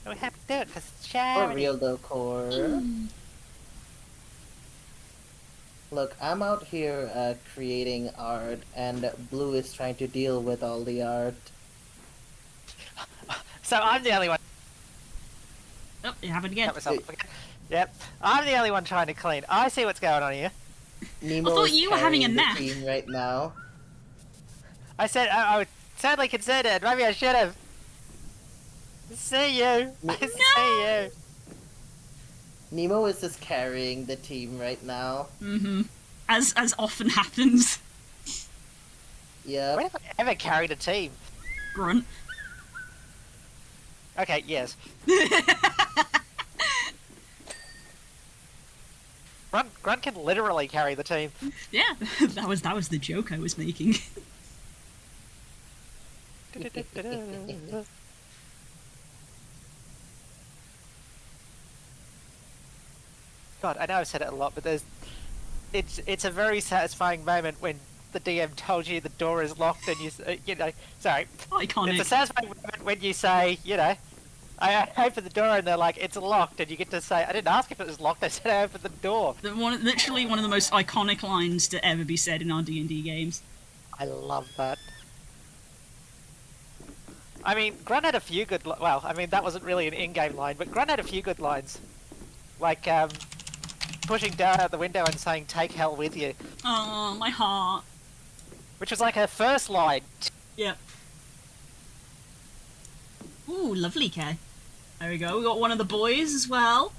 Speaker 3: We have to do it because it's charity.
Speaker 2: For real though, Core. Look, I'm out here creating art, and Blue is trying to deal with all the art.
Speaker 3: So I'm the only one.
Speaker 1: Oh, it happened again.
Speaker 3: Yep, I'm the only one trying to clean. I see what's going on here.
Speaker 2: Nemo
Speaker 1: I thought you were having a nap.
Speaker 2: team right now.
Speaker 3: I said I was sadly considered. Maybe I should have. See you. I see you.
Speaker 2: Nemo is just carrying the team right now.
Speaker 1: Mm-hmm. As often happens.
Speaker 2: Yep.
Speaker 3: When have I ever carried a team?
Speaker 1: Grunt.
Speaker 3: Okay, yes. Grunt can literally carry the team.
Speaker 1: Yeah, that was the joke I was making.
Speaker 3: God, I know I've said it a lot, but it's a very satisfying moment when the DM told you the door is locked and sorry.
Speaker 1: Iconic.
Speaker 3: It's a satisfying moment when you say, I opened the door and they're like, it's locked, and you get to say, I didn't ask if it was locked, I said I opened the door.
Speaker 1: Literally one of the most iconic lines to ever be said in our D&D games.
Speaker 3: I love that. I mean, Grunt had a few good well, I mean, that wasn't really an in-game line, but Grunt had a few good lines. Like, pushing down out the window and saying, take hell with you.
Speaker 1: Oh, my heart.
Speaker 3: Which was like her first line.
Speaker 1: Yep. Ooh, lovely, Kay. There we go. We got one of the boys as well.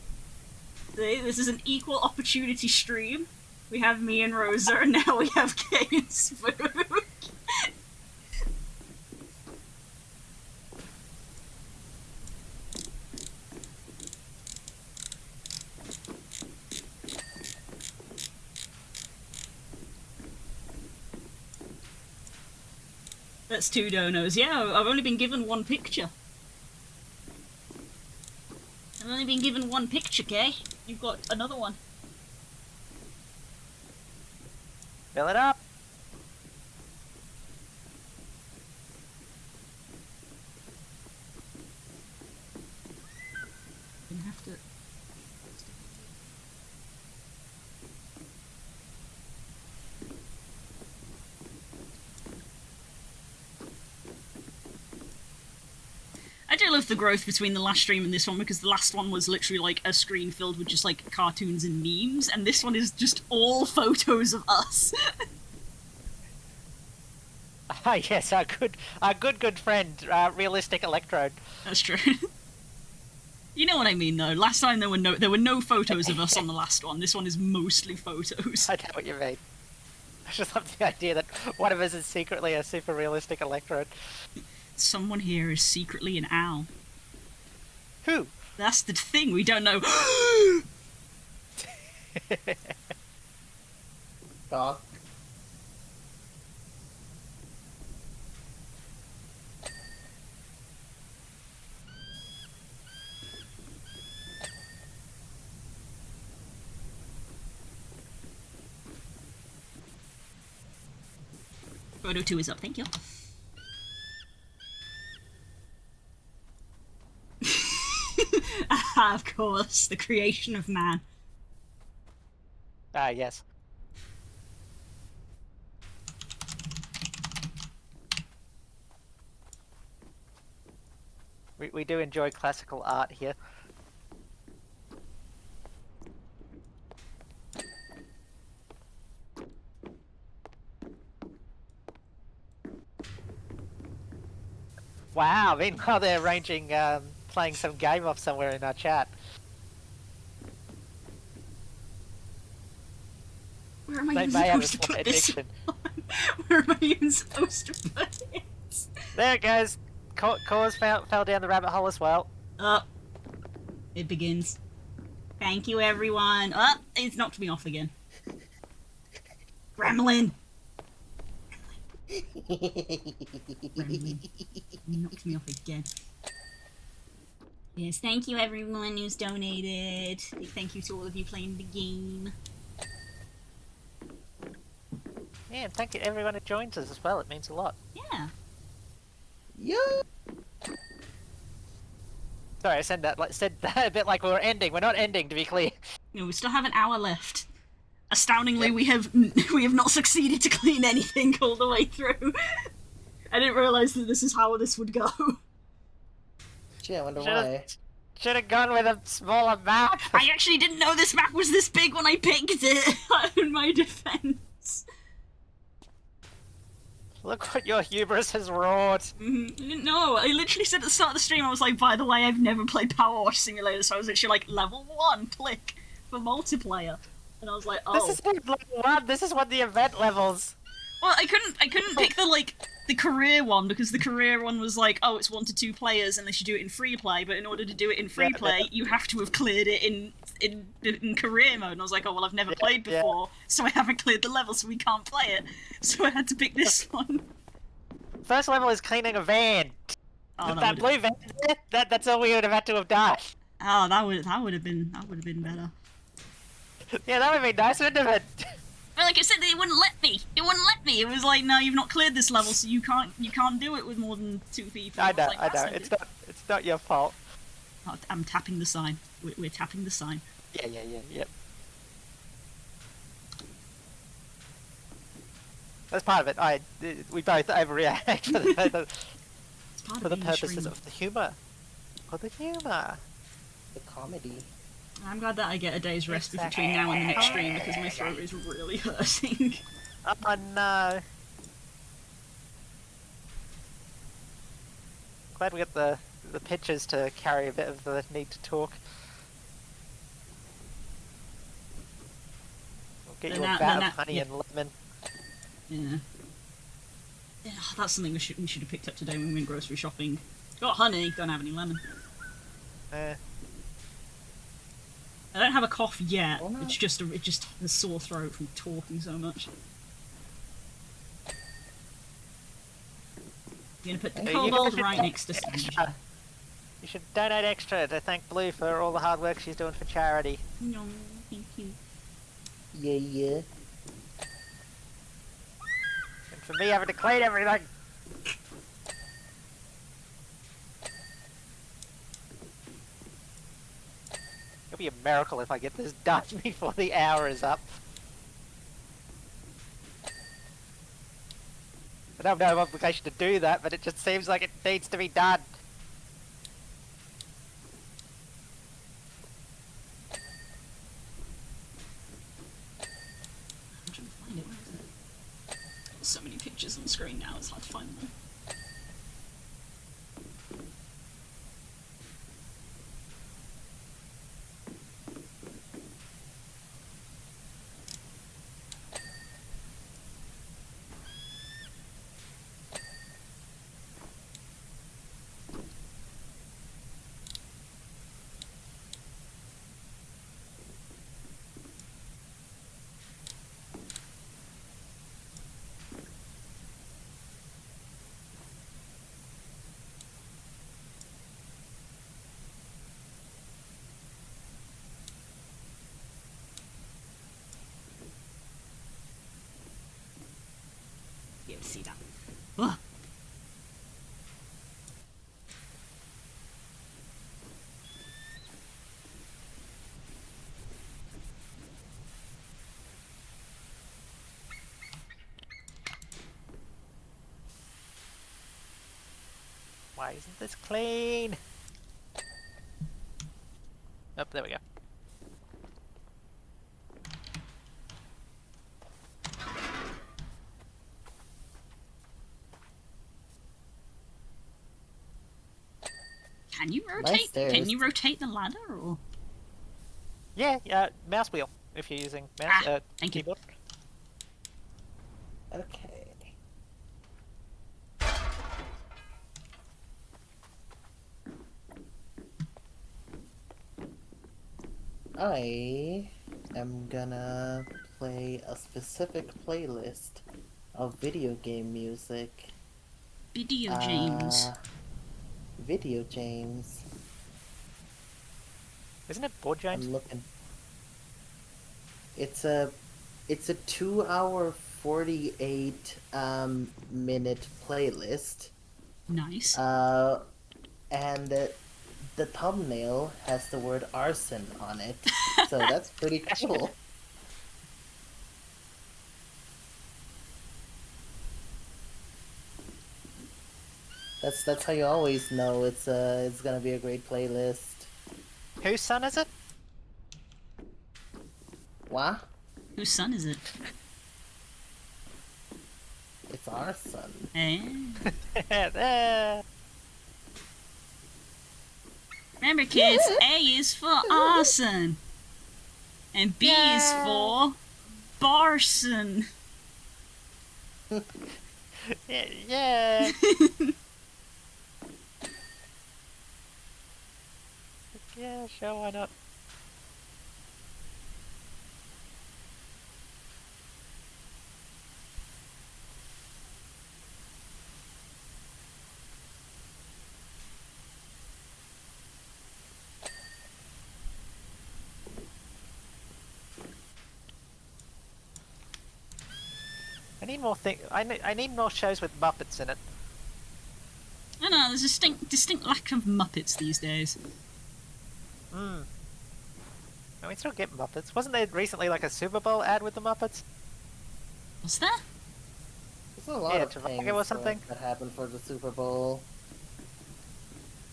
Speaker 1: See, this is an equal opportunity stream. We have me and Rosa, and now we have Kay and Spook. That's 2 donos. Yeah, I've only been given one picture. I've only been given one picture, Kay. You've got another one.
Speaker 3: Fill it up.
Speaker 1: Gonna have to. I do love the growth between the last stream and this one, because the last one was literally like a screen filled with just like cartoons and memes, and this one is just all photos of us.
Speaker 3: Ah, yes, our good friend, Realistic Electrode.
Speaker 1: That's true. You know what I mean, though. Last time there were no photos of us on the last one. This one is mostly photos.
Speaker 3: I know what you mean. I just love the idea that one of us is secretly a super realistic Electrode.
Speaker 1: Someone here is secretly an owl.
Speaker 3: Who?
Speaker 1: That's the thing, we don't know.
Speaker 2: Dog.
Speaker 1: Photo 2 is up, thank you. Ah, of course, the creation of man.
Speaker 3: Ah, yes. We do enjoy classical art here. Wow, meanwhile they're arranging, playing some game off somewhere in our chat.
Speaker 1: Where am I
Speaker 3: They
Speaker 1: even
Speaker 3: may have a
Speaker 1: supposed to
Speaker 3: slight
Speaker 1: put this
Speaker 3: addiction.
Speaker 1: on? Where am I even supposed to put it?
Speaker 3: There it goes. Cause fell down the rabbit hole as well.
Speaker 1: It begins. Thank you, everyone. Oh, it's knocked me off again. Gremlin. Gremlin. You knocked me off again. Yes, thank you everyone who's donated. Thank you to all of you playing the game.
Speaker 3: Yeah, and thank you to everyone who joins us as well. It means a lot.
Speaker 1: Yeah.
Speaker 2: Yeah.
Speaker 3: Sorry, I said that a bit like we were ending. We're not ending, to be clear.
Speaker 1: No, we still have an hour left. Astoundingly, we have not succeeded to clean anything all the way through. I didn't realise that this is how this would go.
Speaker 2: Gee, I wonder why.
Speaker 3: Should have gone with a smaller map.
Speaker 1: I actually didn't know this map was this big when I picked it. In my defense.
Speaker 3: Look what your hubris has wrought.
Speaker 1: I didn't know. I literally said at the start of the stream, I was like, by the way, I've never played Power Wash Simulator, so I was literally like, level 1, click, for multiplayer. And I was like, oh.
Speaker 3: This is not level 1, this is one of the event levels.
Speaker 1: Well, I couldn't pick the career one, because the career one was like, oh, it's 1 to 2 players unless you do it in free play, but in order to do it in free play, you have to have cleared it in career mode. And I was like, oh, well, I've never played before, so I haven't cleared the level, so we can't play it. So I had to pick this one.
Speaker 3: First level is cleaning a van.
Speaker 1: Oh,
Speaker 3: that blue van, that's all we would have had to have done.
Speaker 1: Oh, that would have been better.
Speaker 3: Yeah, that would be nice, wouldn't it?
Speaker 1: But like I said, it wouldn't let me. It wouldn't let me. It was like, no, you've not cleared this level, so you can't do it with more than 2 people.
Speaker 3: I know,
Speaker 1: like,
Speaker 3: I know. It's not your fault.
Speaker 1: Oh, I'm tapping the sign. We're tapping the sign.
Speaker 3: Yeah. That's part of it. We both overreact for the purposes of the humour. For the humour.
Speaker 2: The comedy.
Speaker 1: I'm glad that I get a day's rest between now and the next stream, because my throat is really hurting.
Speaker 3: Oh no. Glad we got the pictures to carry a bit of the need to talk. We'll get you a vat of honey and lemon.
Speaker 1: Yeah. Yeah, that's something we should have picked up today when we went grocery shopping. Got honey, don't have any lemon. I don't have a cough yet.
Speaker 2: Oh, no.
Speaker 1: It's just a sore throat from talking so much. You're gonna put the kobold right next to Sandra.
Speaker 3: You should donate extra to thank Blue for all the hard work she's doing for charity.
Speaker 1: No, thank you.
Speaker 2: Yeah.
Speaker 3: And for me having to clean everything. It'll be a miracle if I get this done before the hour is up. I have no obligation to do that, but it just seems like it needs to be done.
Speaker 1: I'm trying to find it. Where is it? There's so many pictures on the screen now, it's hard to find them. Be able to see that. Ugh.
Speaker 3: Why isn't this clean? Oh, there we go.
Speaker 1: Can you rotate?
Speaker 2: stairs.
Speaker 1: Can you rotate the ladder or?
Speaker 3: Yeah, mouse wheel if you're using mouse.
Speaker 1: Thank you.
Speaker 3: Keyboard.
Speaker 2: Okay. I am gonna play a specific playlist of video game music.
Speaker 1: Video James.
Speaker 2: Video games.
Speaker 3: Isn't it board games?
Speaker 2: I'm looking. It's a 2 hour 48 minute playlist.
Speaker 1: Nice.
Speaker 2: And the thumbnail has the word arson on it, so that's pretty cool. That's how you always know it's gonna be a great playlist.
Speaker 3: Whose son is it?
Speaker 2: What?
Speaker 1: Whose son is it?
Speaker 2: It's our son.
Speaker 1: Eh?
Speaker 3: There.
Speaker 1: Remember, kids, A is for arson. And B is for Barson.
Speaker 3: Yeah. Yeah, sure, why not? I need more I need more shows with Muppets in it.
Speaker 1: I know, there's a distinct lack of Muppets these days.
Speaker 3: No, we still get Muppets. Wasn't there recently like a Super Bowl ad with the Muppets?
Speaker 1: Was there?
Speaker 2: There's a lot
Speaker 3: Yeah,
Speaker 2: of
Speaker 3: Tobacco
Speaker 2: things
Speaker 3: or something.
Speaker 2: that happened for the Super Bowl.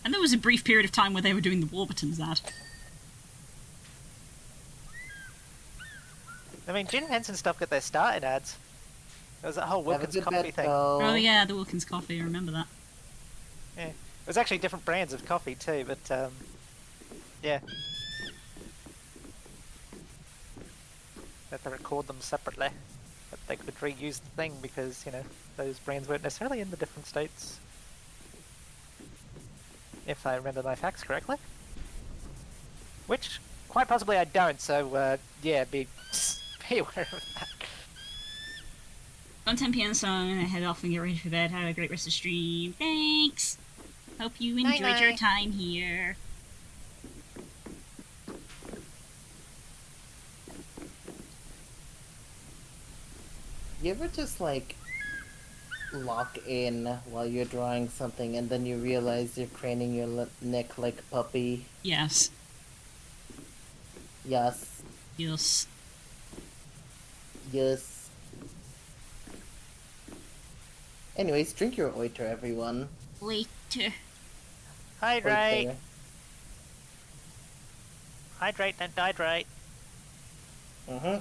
Speaker 1: And there was a brief period of time where they were doing the Warburtons ad.
Speaker 3: I mean, Jim Henson stuff got their start in ads. There was that whole
Speaker 2: Have a
Speaker 3: Wilkins
Speaker 2: good
Speaker 3: coffee
Speaker 2: bet,
Speaker 3: thing.
Speaker 2: though.
Speaker 1: Oh yeah, the Wilkins coffee, I remember that.
Speaker 3: Yeah, it was actually different brands of coffee too, but yeah. They had to record them separately, but they could reuse the thing because, you know, those brands weren't necessarily in the different states. If I remember my facts correctly. Which, quite possibly I don't, so yeah, be aware of that.
Speaker 1: On 10 PM, so I'm gonna head off and get ready for bed. Have a great rest of the stream. Thanks! Hope you enjoyed your
Speaker 3: Night-night.
Speaker 1: time here.
Speaker 2: You ever just like lock in while you're drawing something and then you realize you're craning your neck like a puppy?
Speaker 1: Yes.
Speaker 2: Yes.
Speaker 1: Yes.
Speaker 2: Yes. Anyways, drink your oiter, everyone.
Speaker 1: Later.
Speaker 3: Hydrate!
Speaker 2: Oiter.
Speaker 3: Hydrate and hydrate.
Speaker 2: Mm-hmm.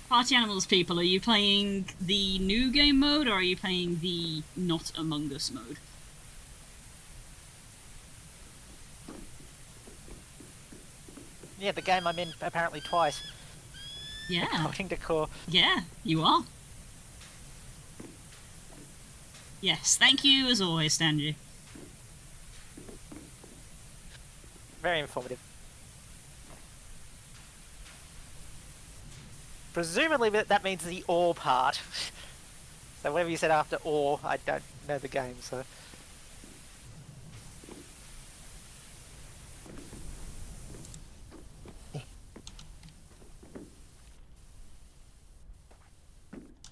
Speaker 1: Party Animals people, are you playing the new game mode or are you playing the Not Among Us mode?
Speaker 3: Yeah, the game I'm in apparently twice,
Speaker 1: Yeah.
Speaker 3: according to Core.
Speaker 1: Yeah, you are. Yes, thank you as always, Stanju.
Speaker 3: Very informative. Presumably that means the or part. So whatever you said after or, I don't know the game, so...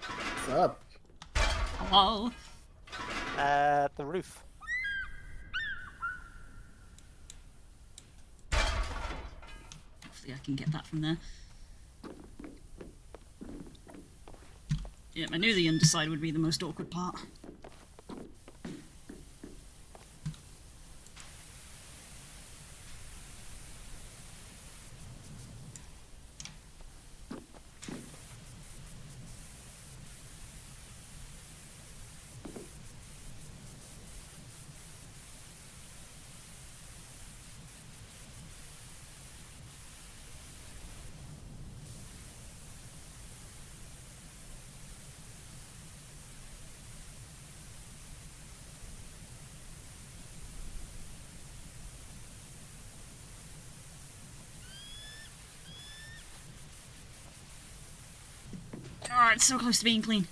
Speaker 2: What's up?
Speaker 1: Hello.
Speaker 3: The roof.
Speaker 1: Hopefully I can get that from there. Yep, I knew the underside would be the most awkward part. it's so close to being clean.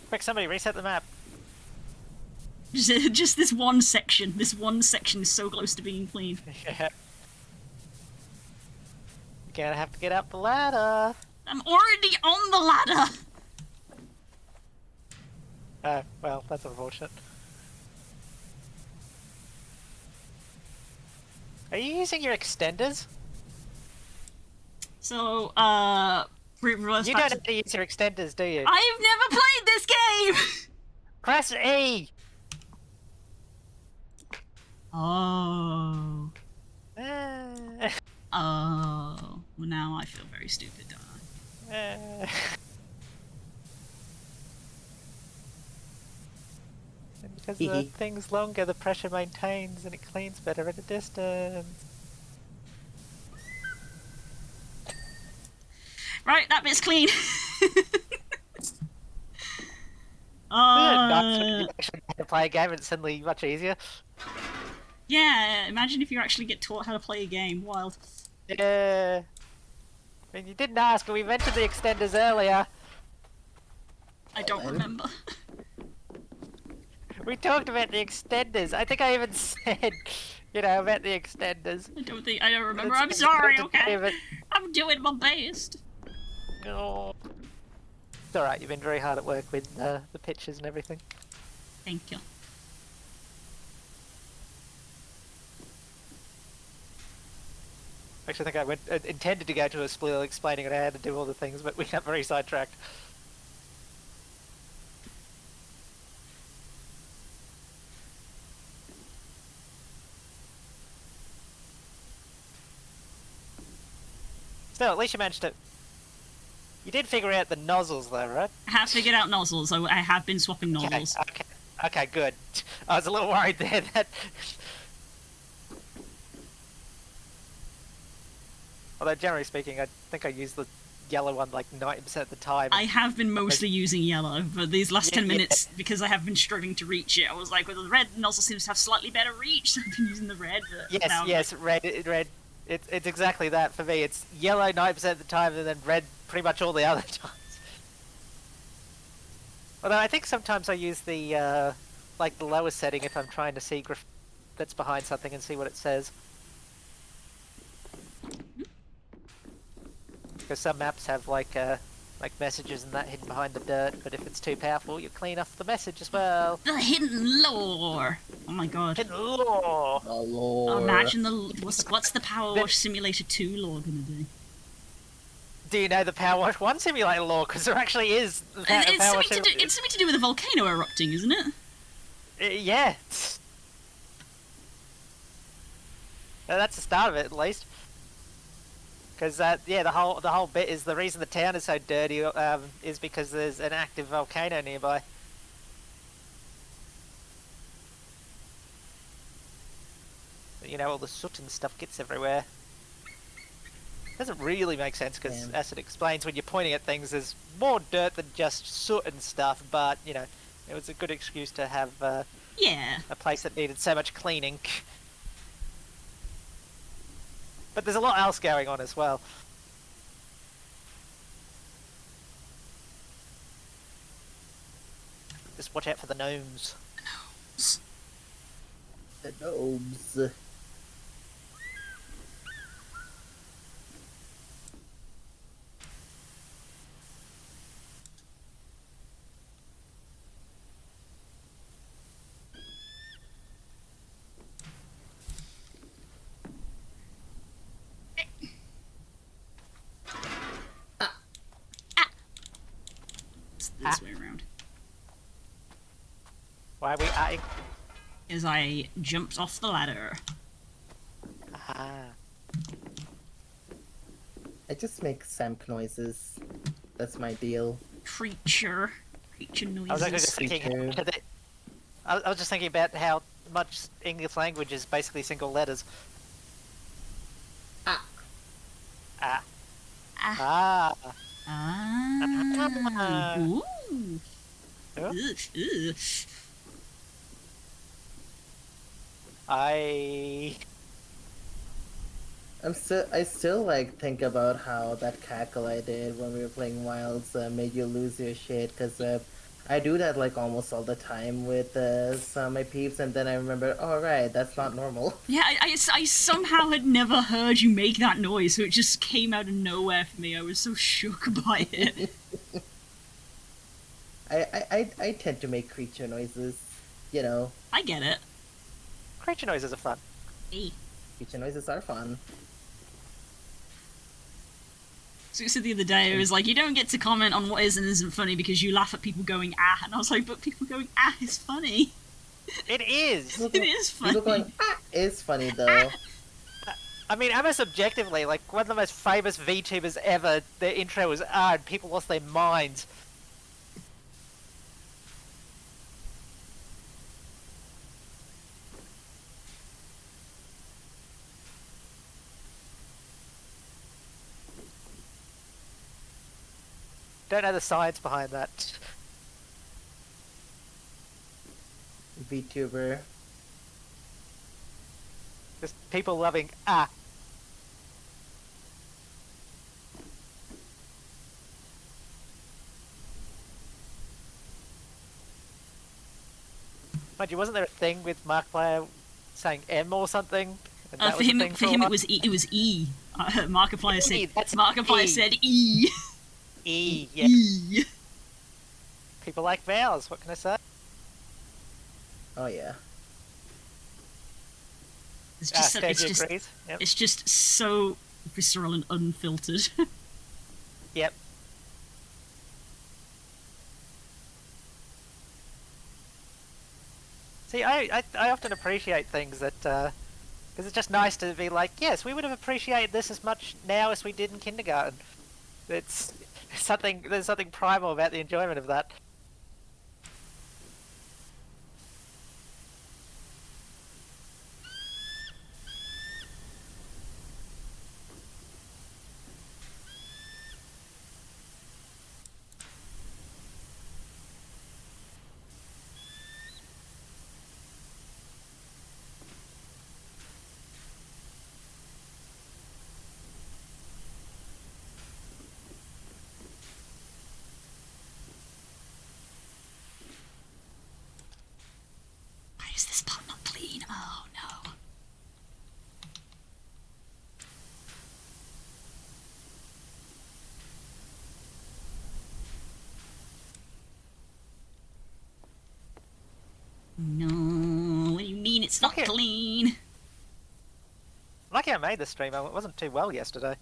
Speaker 3: Quick, somebody reset the map.
Speaker 1: Just this one section. This one section is so close to being clean.
Speaker 3: Yeah. You're gonna have to get up the ladder.
Speaker 1: I'm already on the ladder!
Speaker 3: Well, that's unfortunate. Are you using your extenders?
Speaker 1: So, reverse
Speaker 3: You
Speaker 1: back
Speaker 3: don't
Speaker 1: to-
Speaker 3: have to use your extenders, do you?
Speaker 1: I've never played this game!
Speaker 3: Press E!
Speaker 1: Oh.
Speaker 3: Uh,
Speaker 1: Oh. Well, now I feel very stupid, don't I?
Speaker 3: And because the thing's longer, the pressure maintains and it cleans better at a distance.
Speaker 1: Right, that bit's clean.
Speaker 3: Nice when you actually get to play a game and it's suddenly much easier.
Speaker 1: Yeah, imagine if you actually get taught how to play a game. Wild.
Speaker 3: Yeah. I mean, you didn't ask, but we mentioned the extenders earlier.
Speaker 1: I don't remember.
Speaker 3: We talked about the extenders. I think I even said, you know, about the extenders.
Speaker 1: I don't remember. I'm sorry, okay?
Speaker 3: But...
Speaker 1: I'm doing my best.
Speaker 3: Oh. It's alright, you've been very hard at work with the pictures and everything.
Speaker 1: Thank you.
Speaker 3: Actually, I think I intended to go to a spiel explaining how to do all the things, but we got very sidetracked. Still, at least you managed to... You did figure out the nozzles though, right?
Speaker 1: I have figured out nozzles. I have been swapping nozzles.
Speaker 3: Okay, good. I was a little worried there that... Although, generally speaking, I think I use the yellow one like 90% of the time.
Speaker 1: I have been mostly using yellow, but these last 10 minutes, because I have been struggling to reach it, I was like, well, the red nozzle seems to have slightly better reach, so I've been using the red. But
Speaker 3: Yes, red. It's exactly that for me. It's yellow 90% of the time, and then red pretty much all the other times. Although I think sometimes I use the like the lower setting if I'm trying to see that's behind something and see what it says. Because some maps have like messages and that hidden behind the dirt, but if it's too powerful, you clean off the message as well.
Speaker 1: The hidden lore! Oh my god.
Speaker 3: Hidden lore!
Speaker 2: Oh, Lord.
Speaker 1: Imagine what's the Power Wash Simulator 2 lore gonna do?
Speaker 3: Do you know the Power Wash 1 simulator lore? Because there actually is.
Speaker 1: It's something to do with a volcano erupting, isn't it?
Speaker 3: Yeah. That's the start of it, at least. Because yeah, the whole bit is the reason the town is so dirty is because there's an active volcano nearby. You know, all the soot and stuff gets everywhere. Doesn't really make sense because, as it explains, when you're pointing at things, there's more dirt than just soot and stuff. But you know, it was a good excuse to have a place that needed so much cleaning. But there's a lot else going on as well. Just watch out for the gnomes.
Speaker 2: The gnomes.
Speaker 1: This way around.
Speaker 3: Why are we adding?
Speaker 1: As I jumped off the ladder.
Speaker 3: Ah.
Speaker 2: I just make Samp noises. That's my deal.
Speaker 1: Creature noises.
Speaker 3: I was actually just thinking. I was just thinking about how much English language is basically single letters.
Speaker 2: Ah.
Speaker 3: Ah.
Speaker 1: Ah.
Speaker 3: Ah.
Speaker 1: Ah. Ooh.
Speaker 3: Yeah.
Speaker 1: Ugh.
Speaker 2: I still like think about how that cackle I did when we were playing Wilds made you lose your shit, because I do that like almost all the time with some of my peeps, and then I remember, oh right, that's not normal.
Speaker 1: Yeah, I somehow had never heard you make that noise, so it just came out of nowhere for me. I was so shook by it.
Speaker 2: I tend to make creature noises, you know.
Speaker 1: I get it.
Speaker 3: Creature noises are fun.
Speaker 1: Hey.
Speaker 2: Creature noises are fun.
Speaker 1: So you said the other day, it was like, you don't get to comment on what is and isn't funny because you laugh at people going ah, and I was like, but people going ah is funny.
Speaker 3: It is!
Speaker 1: It is funny.
Speaker 2: People going ah is funny though.
Speaker 3: I mean, almost objectively, like, one of the most famous VTubers ever, their intro was ah, and people lost their minds. Don't know the science behind that.
Speaker 2: VTuber.
Speaker 3: Just people loving ah. Mind you, wasn't there a thing with Markiplier saying M or something? And that
Speaker 1: For
Speaker 3: was a
Speaker 1: him,
Speaker 3: thing
Speaker 1: for
Speaker 3: a
Speaker 1: him,
Speaker 3: while?
Speaker 1: it was E. Markiplier
Speaker 3: E,
Speaker 1: said.
Speaker 3: that's
Speaker 1: Markiplier
Speaker 3: E.
Speaker 1: said E.
Speaker 3: E, yeah.
Speaker 1: E.
Speaker 3: People like vowels, what can I say?
Speaker 2: Oh yeah.
Speaker 1: It's just, so, it's
Speaker 3: Sergio
Speaker 1: just,
Speaker 3: agrees. Yep.
Speaker 1: it's just so visceral and unfiltered.
Speaker 3: Yep. See, I often appreciate things that, because it's just nice to be like, yes, we would have appreciated this as much now as we did in kindergarten. It's something, there's something primal about the enjoyment of that.
Speaker 1: Why is this pot not clean? Oh no. No, what do you mean it's not
Speaker 3: Okay.
Speaker 1: clean?
Speaker 3: Lucky I made this stream, it wasn't too well yesterday.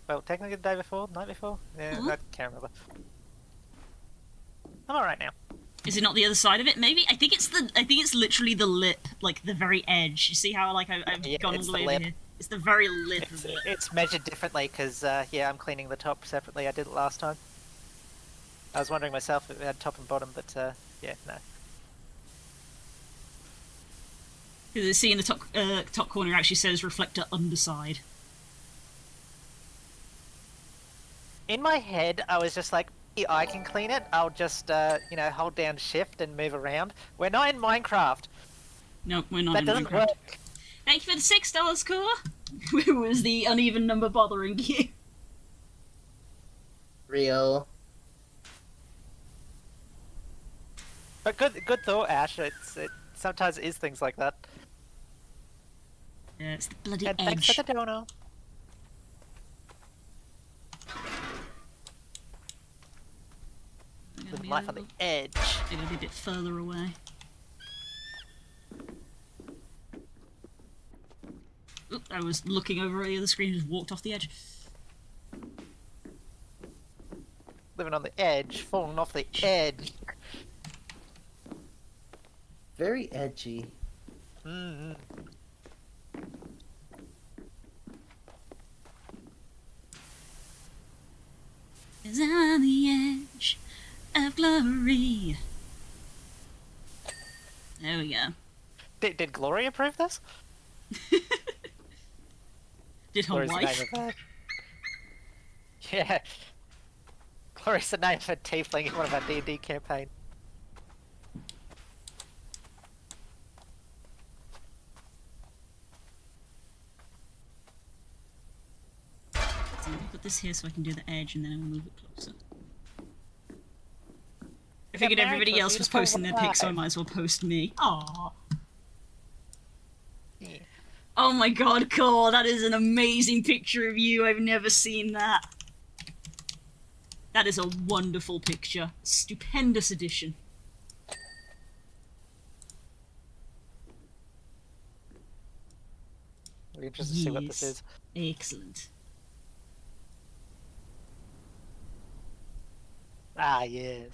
Speaker 3: Well, technically the day before, night before? Yeah,
Speaker 1: Mhm.
Speaker 3: I can't remember. I'm alright now.
Speaker 1: Is it not the other side of it? Maybe. I think it's literally the lip, like the very edge. You see how like I've
Speaker 3: Yeah,
Speaker 1: gone all
Speaker 3: it's
Speaker 1: the
Speaker 3: the
Speaker 1: way
Speaker 3: lip.
Speaker 1: over here. It's the very lip
Speaker 3: It's,
Speaker 1: of it.
Speaker 3: it's measured differently because, yeah, I'm cleaning the top separately. I did it last time. I was wondering myself if it had top and bottom, but, yeah, no.
Speaker 1: See in the top corner it actually says reflector underside.
Speaker 3: In my head, I was just like, I can clean it. I'll just, you know, hold down shift and move around. We're not in Minecraft.
Speaker 1: No, we're not
Speaker 3: That
Speaker 1: in
Speaker 3: doesn't
Speaker 1: Minecraft.
Speaker 3: work.
Speaker 1: Thank you for the $6, Core. Was the uneven number bothering you?
Speaker 2: Real.
Speaker 3: But good thought, Ash. It sometimes is things like that.
Speaker 1: Yeah, it's the bloody
Speaker 3: And
Speaker 1: edge.
Speaker 3: thanks for the dono.
Speaker 1: I'm gonna
Speaker 3: With
Speaker 1: be
Speaker 3: life on the edge.
Speaker 1: It'll be a bit further away. Oop, I was looking over at the other screen and just walked off the edge.
Speaker 3: Living on the edge, falling off the edge.
Speaker 2: Very edgy.
Speaker 3: Mm-hmm.
Speaker 1: Is on the edge of glory. There we go.
Speaker 3: Did Glory approve this?
Speaker 1: Did her
Speaker 3: Glory's the name
Speaker 1: wife?
Speaker 3: of her. Yeah. Glory's the name of her tiefling in one of our D&D campaign.
Speaker 1: this here so I can do the edge, and then I'll move it closer. I
Speaker 3: got
Speaker 1: figured
Speaker 3: married
Speaker 1: everybody
Speaker 3: to a
Speaker 1: else was
Speaker 3: beautiful
Speaker 1: posting their pics, so I
Speaker 3: wife.
Speaker 1: might as well post me. Aww.
Speaker 3: Yeah.
Speaker 1: Oh my god, Cole, that is an amazing picture of you. I've never seen that. That is a wonderful picture. Stupendous edition.
Speaker 3: We're interested to see what this
Speaker 1: Yes.
Speaker 3: is.
Speaker 1: Excellent.
Speaker 3: Ah, yes.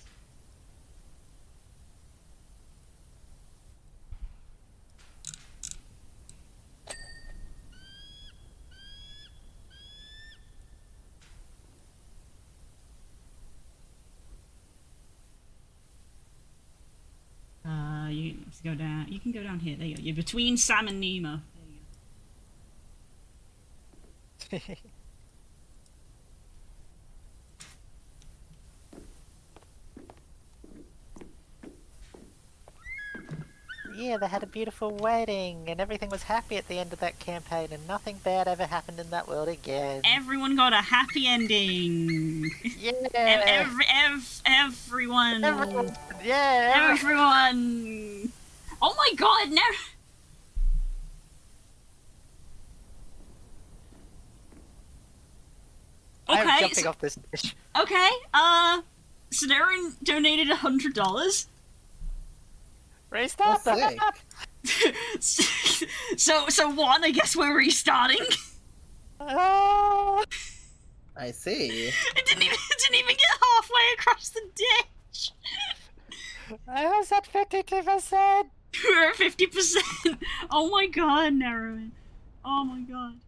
Speaker 1: You have to go down. You can go down here. There you go. You're between Sam and Nemo. There you go.
Speaker 3: Yeah, they had a beautiful wedding, and everything was happy at the end of that campaign, and nothing bad ever happened in that world again.
Speaker 1: Everyone got a happy ending.
Speaker 3: Yeah.
Speaker 1: Everyone.
Speaker 3: Everyone. Yeah.
Speaker 1: Everyone. Oh my god, no.
Speaker 3: I'm
Speaker 1: Okay,
Speaker 3: jumping
Speaker 1: so,
Speaker 3: off this dish.
Speaker 1: okay, Sedarin donated $100.
Speaker 3: Restart
Speaker 2: Oh,
Speaker 3: the
Speaker 2: sick.
Speaker 3: map.
Speaker 1: so one, I guess we're restarting.
Speaker 3: Ah.
Speaker 2: I see.
Speaker 1: It didn't even get halfway across the ditch.
Speaker 3: I was at 52%.
Speaker 1: We're at 50%. Oh my god, Narrowin. Oh my god.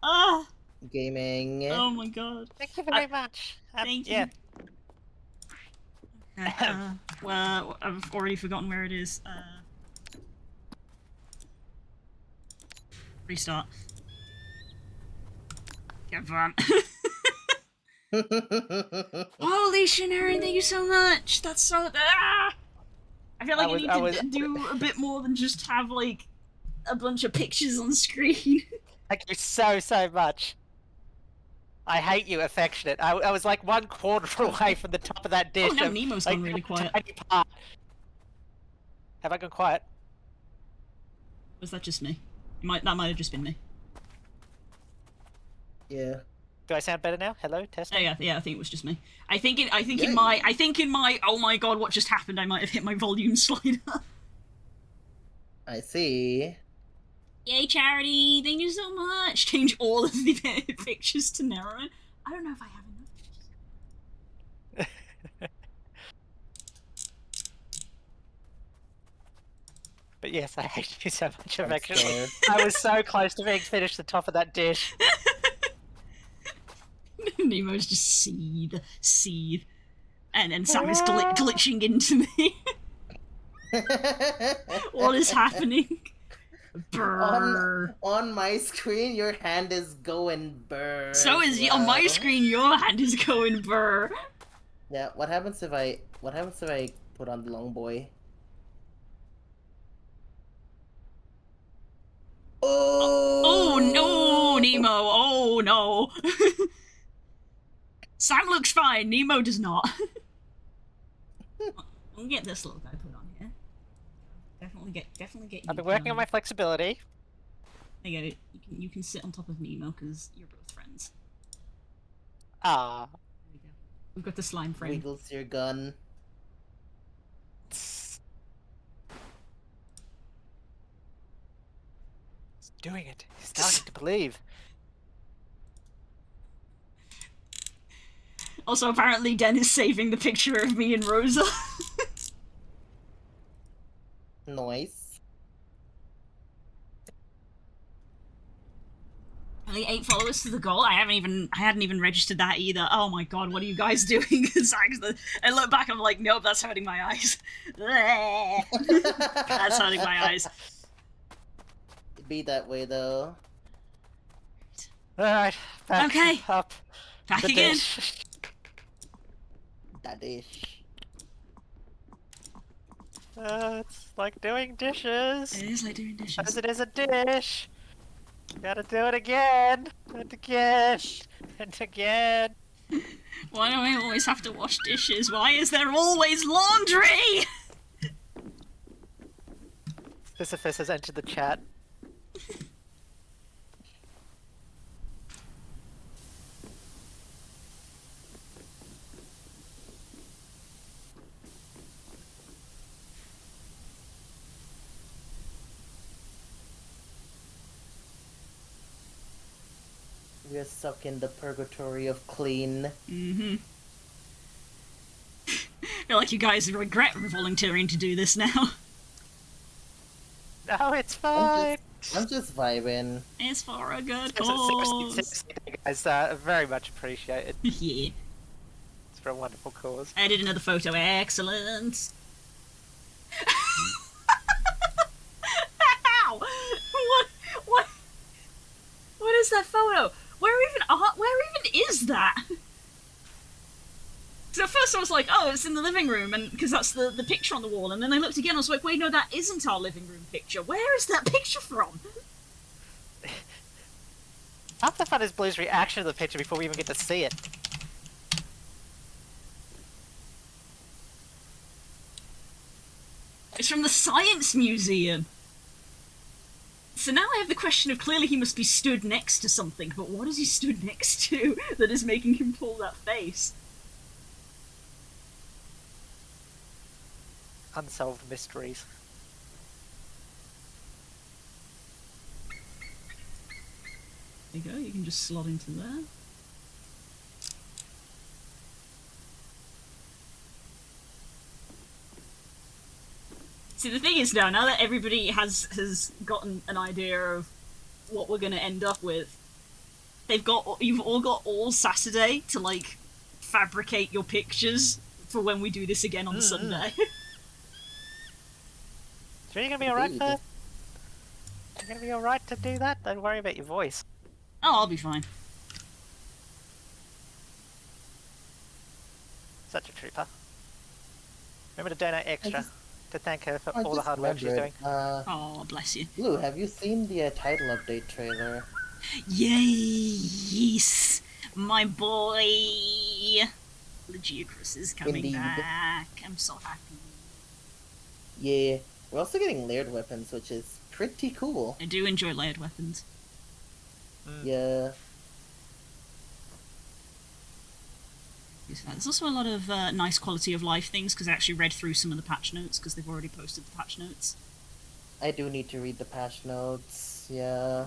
Speaker 1: Ah.
Speaker 2: Gaming.
Speaker 1: Oh my god.
Speaker 3: Thank you very much.
Speaker 1: Thank
Speaker 3: Yeah.
Speaker 1: you. Well, I've already forgotten where it is. Restart. Confirm. Holy shit, Aaron, thank you so much. That's so. Ah! I feel like I need to do a bit more than just have, like, a bunch of pictures on screen.
Speaker 3: Thank you so much. I hate you, affectionate. I was like 1/4 away from the top of that dish.
Speaker 1: Oh no,
Speaker 3: of,
Speaker 1: Nemo's
Speaker 3: like,
Speaker 1: gone really quiet.
Speaker 3: tiny part. Have I gone quiet?
Speaker 1: Was that just me? That might have just been me.
Speaker 2: Yeah.
Speaker 3: Do I sound better now? Hello, testing.
Speaker 1: Yeah, I think it was just me. I think in
Speaker 2: Yeah.
Speaker 1: my oh my god, what just happened? I might have hit my volume slider.
Speaker 2: I see.
Speaker 1: Yay, Charity! Thank you so much. Change all of the pictures to narrow. I don't know if I have enough pictures.
Speaker 3: But yes, I hate you so much,
Speaker 2: I'm
Speaker 3: affectionate.
Speaker 2: scared.
Speaker 3: I was so close to being finished the top of that dish.
Speaker 1: Nemo's just seethe, and Sam is glitching into me. What is happening? Brrr.
Speaker 2: on my screen, your hand is going burr.
Speaker 1: So is on my screen. Your hand is going burr.
Speaker 2: Yeah. What happens if I put on the long boy?
Speaker 1: Oh no, Nemo! Oh no! Sam looks fine. Nemo does not. I'll get this little guy put on here. Definitely get.
Speaker 3: I've been working on my flexibility.
Speaker 1: There you go. You can sit on top of Nemo because you're both friends.
Speaker 3: Ah.
Speaker 1: There we go. We've got the slime frame.
Speaker 2: Wiggles your gun.
Speaker 3: He's doing it. He's starting to believe.
Speaker 1: Also, apparently, Den is saving the picture of me and Rosa.
Speaker 2: Nice.
Speaker 1: Only 8 followers to the goal. I hadn't even registered that either. Oh my god, what are you guys doing? I look back, I'm like, nope, that's hurting my eyes. That's hurting my eyes.
Speaker 2: It'd be that way though.
Speaker 3: Alright, back
Speaker 1: Okay.
Speaker 3: up.
Speaker 1: Back
Speaker 3: the
Speaker 1: again.
Speaker 3: dish.
Speaker 2: That dish.
Speaker 3: It's like doing dishes.
Speaker 1: It is like doing dishes.
Speaker 3: As it is a dish. Gotta do it again. And again. And again.
Speaker 1: Why do I always have to wash dishes? Why is there always laundry?
Speaker 3: Sisyphus has entered the chat.
Speaker 2: We are stuck in the purgatory of clean.
Speaker 1: Mm-hmm. I feel like you guys regret volunteering to do this now.
Speaker 3: No, it's fine.
Speaker 2: I'm just vibing.
Speaker 1: It's for a good
Speaker 3: Seriously,
Speaker 1: cause.
Speaker 3: guys, very much appreciated.
Speaker 1: Yeah.
Speaker 3: It's for a wonderful cause.
Speaker 1: I did another photo. Excellent. Ow! What is that photo? Where even is that? So at first I was like, oh, it's in the living room, and because that's the picture on the wall. And then I looked again, I was like, wait, no, that isn't our living room picture. Where is that picture from?
Speaker 3: Half the fun is Blue's reaction to the picture before we even get to see it.
Speaker 1: It's from the Science Museum. So now I have the question of, clearly he must be stood next to something, but what is he stood next to that is making him pull that face?
Speaker 3: Unsolved mysteries.
Speaker 1: There you go, you can just slot into there. See, the thing is now that everybody has gotten an idea of what we're gonna end up with, you've all got all Saturday to, like, fabricate your pictures for when we do this again on Sunday.
Speaker 3: So you're gonna be alright for... You're gonna be alright to do that? Don't worry about your voice.
Speaker 1: Oh, I'll be fine.
Speaker 3: Such a trooper. Remember to donate extra to thank her for
Speaker 2: I
Speaker 3: all the
Speaker 2: just
Speaker 3: hard work she's doing.
Speaker 2: remembered,
Speaker 1: Oh, bless you.
Speaker 2: Blue, have you seen the title update trailer?
Speaker 1: Yes, my boy Legiocris is coming
Speaker 2: Indeed.
Speaker 1: back. I'm so happy.
Speaker 2: Yeah. We're also getting layered weapons, which is pretty cool.
Speaker 1: I do enjoy layered weapons.
Speaker 2: Yeah.
Speaker 1: There's also a lot of nice quality of life things, because I actually read through some of the patch notes, because they've already posted the patch notes.
Speaker 2: I do need to read the patch notes, yeah.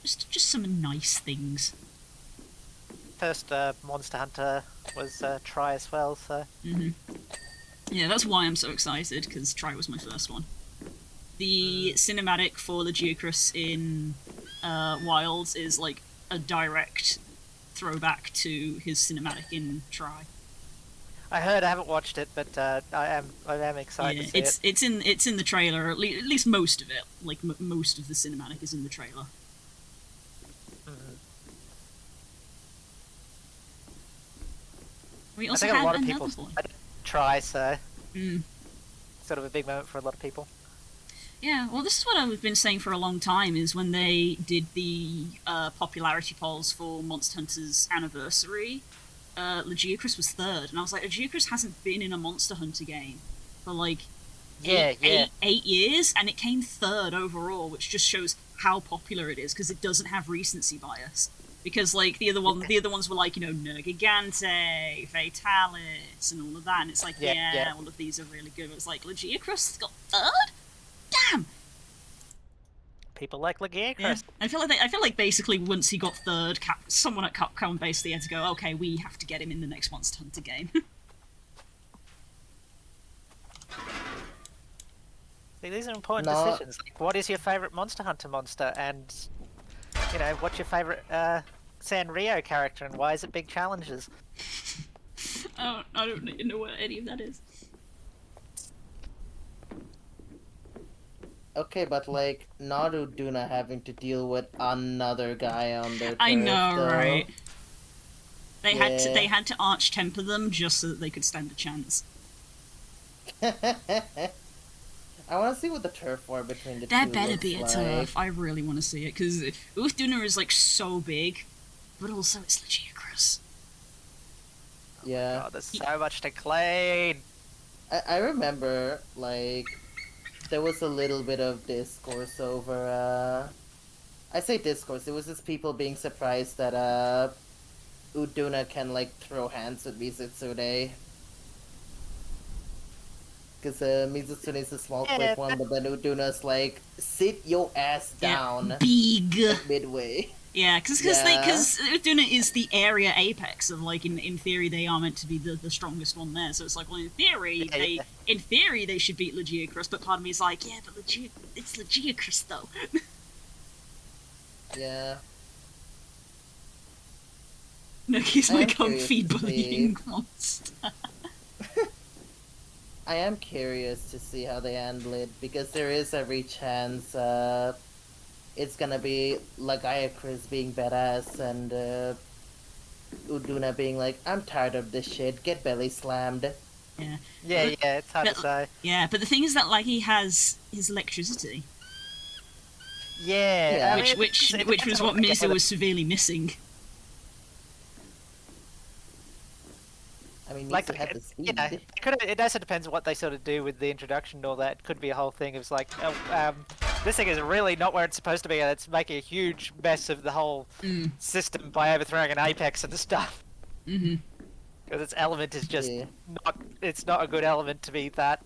Speaker 1: Just some nice things.
Speaker 3: First Monster Hunter was Try as well, so...
Speaker 1: Yeah, that's why I'm so excited, because Try was my first one. The cinematic for Legiocris in Wilds is like a direct throwback to his cinematic in Try.
Speaker 3: I heard, I haven't watched it, but I am excited to see it.
Speaker 1: It's in the trailer, at least most of it. Like, most of the cinematic is in the trailer. We
Speaker 3: I
Speaker 1: also
Speaker 3: think a
Speaker 1: had
Speaker 3: lot of
Speaker 1: another
Speaker 3: people
Speaker 1: one.
Speaker 3: Try, so... Sort of a big moment for a lot of people.
Speaker 1: Yeah, well, this is what I've been saying for a long time, is when they did the popularity polls for Monster Hunter's anniversary, Legiocris was third, and I was like, Legiocris hasn't been in a Monster Hunter game for, like, eight years, and it came third overall, which just shows how popular it is, because it doesn't have recency bias. Because, like, the other ones were like, you know, Nergigante, Fatalis, and all of that, and it's like, all of these are really good. It was like, Legiocris got third? Damn!
Speaker 3: People like Legiocris.
Speaker 1: Yeah. I feel like basically once he got third, someone at Capcom basically had to go, okay, we have to get him in the next Monster Hunter game.
Speaker 3: See, these are important decisions. Like, what is your favourite Monster Hunter monster? And, you know, what's your favourite Sanrio character, and why is it big challenges?
Speaker 1: I don't know what any of that is.
Speaker 2: Okay, but like, Naruduna having to deal with another guy on their
Speaker 1: I
Speaker 2: turf,
Speaker 1: know,
Speaker 2: though.
Speaker 1: right? They
Speaker 2: Yeah.
Speaker 1: had to arch temper them just so that they could stand a chance.
Speaker 2: I want to see what the turf war between the
Speaker 1: There
Speaker 2: two
Speaker 1: better
Speaker 2: looks
Speaker 1: be a
Speaker 2: like.
Speaker 1: turf. I really want to see it, because Uthduna is like so big but also it's Legionnaires.
Speaker 2: Yeah.
Speaker 3: God, there's so much to clean.
Speaker 2: I remember, like, there was a little bit of discourse over, I say discourse, it was just people being surprised that, Uduna can, like, throw hands with Mizutsude. Because, Mizutsude is a small, quick one, but then Uduna's like, sit your ass down.
Speaker 1: Big.
Speaker 2: Like, midway.
Speaker 1: Yeah, because Uduna is the area apex of, like, in theory they are meant to be the strongest one there. So it's like, well, in theory they should beat Legionnaires, but part of me is like, yeah, but it's Legionnaires though.
Speaker 2: Yeah.
Speaker 1: No, he's
Speaker 2: I
Speaker 1: my
Speaker 2: am curious
Speaker 1: comfy
Speaker 2: to
Speaker 1: bullying
Speaker 2: see.
Speaker 1: monster.
Speaker 2: I am curious to see how they handle it, because there is every chance, it's gonna be Chris being badass and Uduna being like, I'm tired of this shit, get belly slammed.
Speaker 1: Yeah.
Speaker 3: Yeah, it's hard to say.
Speaker 1: Yeah, but the thing is that, like, he has his electricity.
Speaker 3: Yeah,
Speaker 2: Yeah.
Speaker 1: Which was what Mizu was severely missing.
Speaker 2: I mean,
Speaker 3: Like,
Speaker 2: Mizu had the speed.
Speaker 3: you know, it also depends what they sort of do with the introduction and all that. It could be a whole thing. It's like, this thing is really not where it's supposed to be, and it's making a huge mess of the whole system by overthrowing an apex and stuff.
Speaker 1: Mm-hmm.
Speaker 3: Because its element is just
Speaker 2: Yeah.
Speaker 3: it's not a good element to be that.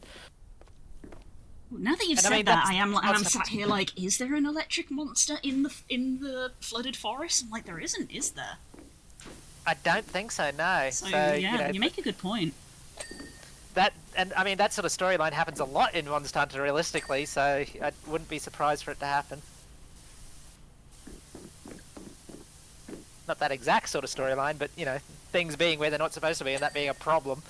Speaker 1: Now that you've
Speaker 3: And I
Speaker 1: said
Speaker 3: mean,
Speaker 1: that,
Speaker 3: that's-
Speaker 1: I'm sat here like, is there an electric monster in the flooded forest? I'm like, there isn't, is there?
Speaker 3: I don't think so, no.
Speaker 1: So,
Speaker 3: So,
Speaker 1: yeah, you make a good point.
Speaker 3: that sort of storyline happens a lot in Monster Hunter realistically, so I wouldn't be surprised for it to happen. Not that exact sort of storyline, but, you know, things being where they're not supposed to be and that being a problem.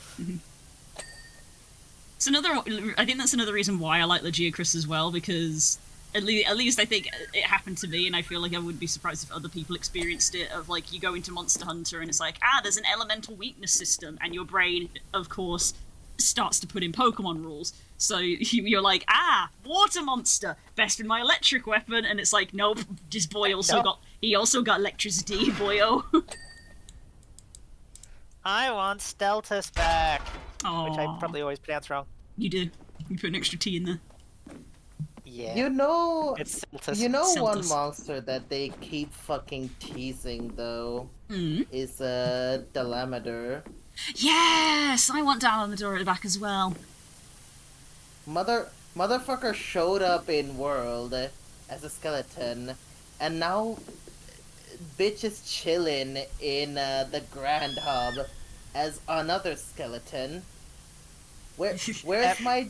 Speaker 1: I think that's another reason why I like Legionnaires as well, because at least I think it happened to me, and I feel like I wouldn't be surprised if other people experienced it, of like, you go into Monster Hunter and it's like, there's an elemental weakness system, and your brain, of course, starts to put in Pokemon rules. So you're like, water monster, best with my electric weapon, and it's like, nope, this boy also got electricity, boyo.
Speaker 3: I want Steltus back,
Speaker 1: Aww.
Speaker 3: which I probably always pronounce wrong.
Speaker 1: You did. You put an extra T in there.
Speaker 3: Yeah.
Speaker 2: You know,
Speaker 3: It's Steltus.
Speaker 2: one
Speaker 1: Celtus.
Speaker 2: monster that they keep fucking teasing, though,
Speaker 1: Mm.
Speaker 2: is, Dalamador.
Speaker 1: Yes! I want Dalamador at the back as well.
Speaker 2: Motherfucker showed up in World as a skeleton, and now bitch is chilling in the Grand Hub as another skeleton. Where's my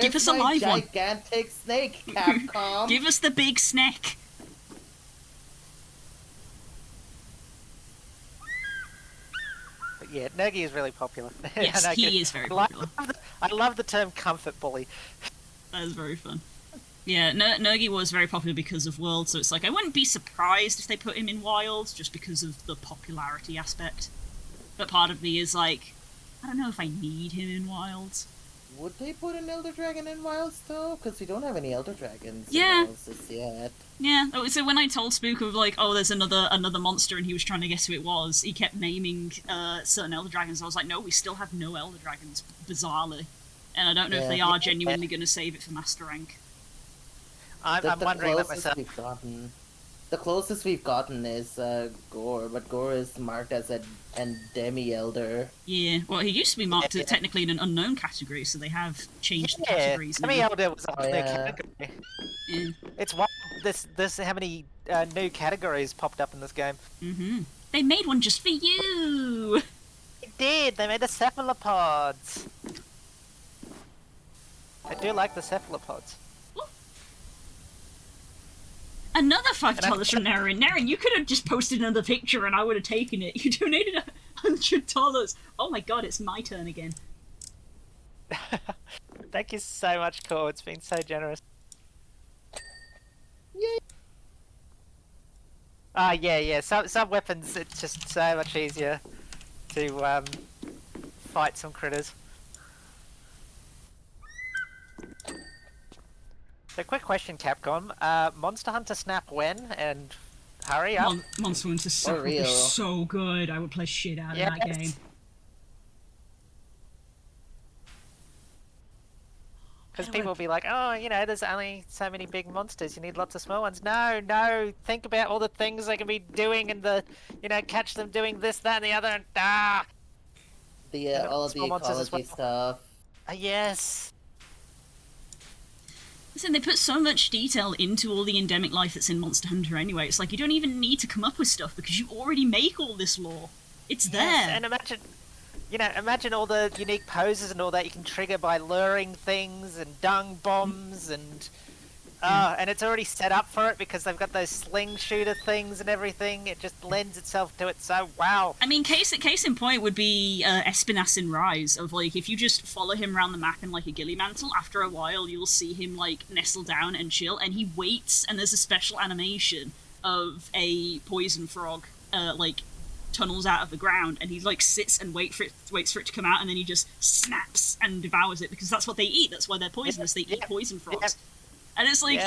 Speaker 1: Give us a live one.
Speaker 2: gigantic snake, Capcom?
Speaker 1: Give us the big snake.
Speaker 3: But yeah, Nergi is really popular.
Speaker 1: Yes,
Speaker 3: And
Speaker 1: he is very popular.
Speaker 3: I love the term comfort bully.
Speaker 1: That is very fun. Yeah, Nergi was very popular because of World, so it's like, I wouldn't be surprised if they put him in Wild, just because of the popularity aspect. But part of me is like, I don't know if I need him in Wild.
Speaker 2: Would they put an Elder Dragon in Wilds, though? Because we don't have any Elder Dragons
Speaker 1: Yeah.
Speaker 2: in Wilds just yet.
Speaker 1: Yeah, so when I told Spook of like, there's another monster, and he was trying to guess who it was, he kept naming certain Elder Dragons. I was like, no, we still have no Elder Dragons, bizarrely. And I don't know if they are genuinely going to save it for Master Rank.
Speaker 3: I'm wondering that
Speaker 2: closest
Speaker 3: myself.
Speaker 2: The closest we've gotten is Gore, but Gore is marked as a demi elder.
Speaker 1: Yeah, well, he used to be marked technically in an unknown category, so they have changed the categories now.
Speaker 3: Demi Elder was a whole new
Speaker 2: yeah.
Speaker 3: category.
Speaker 1: Yeah.
Speaker 3: It's wild. This how many new categories popped up in this game.
Speaker 1: Mm-hmm. They made one just for you!
Speaker 3: They did. They made the cephalopods. I do like the cephalopods.
Speaker 1: Another $5 from Naren. Naren, you could have just posted another picture and I would have taken it. You donated $100. Oh my god, it's my turn again.
Speaker 3: Thank you so much, Core. It's been so generous.
Speaker 2: Yay!
Speaker 3: Yeah. Some weapons, it's just so much easier to fight some critters. So, quick question, Capcom. Monster Hunter Snap when? And Hurry up.
Speaker 1: Monster Hunter
Speaker 2: For
Speaker 1: would be
Speaker 2: real.
Speaker 1: so good. I would play shit out of that game.
Speaker 3: Because people will be like, oh, you know, there's only so many big monsters. You need lots of small ones. No. Think about all the things they can be doing and catch them doing this, that, and the other. And
Speaker 2: All of the
Speaker 3: small monsters as
Speaker 2: ecology
Speaker 3: well.
Speaker 2: stuff.
Speaker 3: Yes.
Speaker 1: Listen, they put so much detail into all the endemic life that's in Monster Hunter anyway. It's like you don't even need to come up with stuff because you already make all this lore. It's there.
Speaker 3: And imagine all the unique poses and all that you can trigger by luring things and dung bombs and it's already set up for it because they've got those sling shooter things and everything. It just lends itself to it. So wow.
Speaker 1: I mean, case in point would be Espinas in Rise. Of like, if you just follow him around the map in like a ghillie mantle, after a while you'll see him like nestle down and chill, and he waits, and there's a special animation of a poison frog like tunnels out of the ground, and he like sits and waits for it to come out, and then he just snaps and devours it because that's what they eat. That's why they're poisonous. They eat poison frogs. And it's like,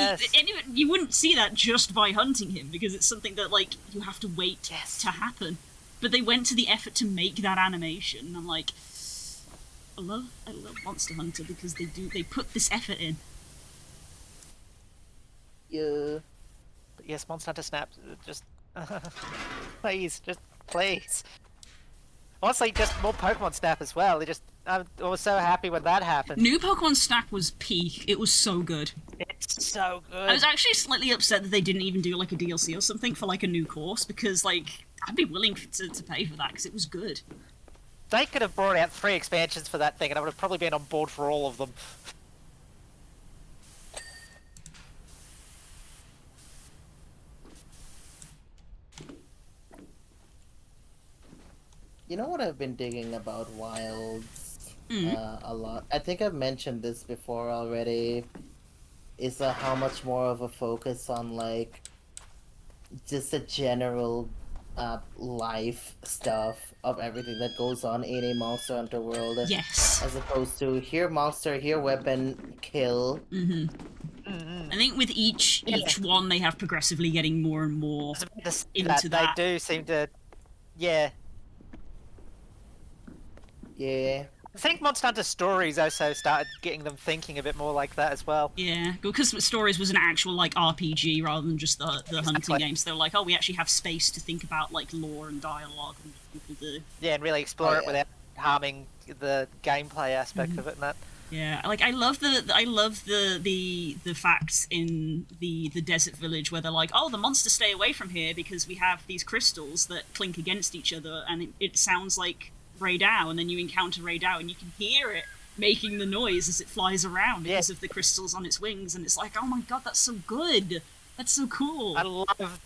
Speaker 1: you wouldn't see that just by hunting him, because it's something that, like, you have to wait to happen. But they went to the effort to make that animation, and I'm like, I love Monster Hunter because they put this effort in.
Speaker 2: Yeah.
Speaker 3: But yes, Monster Hunter Snap, just... please. Honestly, just more Pokemon Snap as well. I was so happy when that happened.
Speaker 1: New Pokemon Snap was peak. It was so good.
Speaker 3: It's so good.
Speaker 1: I was actually slightly upset that they didn't even do like a DLC or something for like a new course, because like I'd be willing to pay for that because it was good.
Speaker 3: They could have brought out 3 expansions for that thing, and I would have probably been on board for all of them.
Speaker 2: You know what I've been digging about Wilds a lot? I think I've mentioned this before already. Is how much more of a focus on like just the general life stuff of everything that goes on in a Monster Hunter world.
Speaker 1: Yes.
Speaker 2: As opposed to here monster, here weapon, kill.
Speaker 1: I think with each one, they have progressively getting more and more into that.
Speaker 3: They do seem to, yeah. I think Monster Hunter Stories also started getting them thinking a bit more like that as well.
Speaker 1: Yeah, because Stories was an actual like RPG rather than just the hunting games. They were like, oh, we actually have space to think about like lore and dialogue and what people do.
Speaker 3: Yeah, and really explore it without harming the gameplay aspect of it and that.
Speaker 1: Yeah, like I love the facts in the desert village where they're like, oh, the monsters stay away from here because we have these crystals that clink against each other, and it sounds like Raydao, and then you encounter Raydao and you can hear it making the noise as it flies around because of the crystals on its wings, and it's like, oh my god, that's so good, that's so cool.
Speaker 3: I love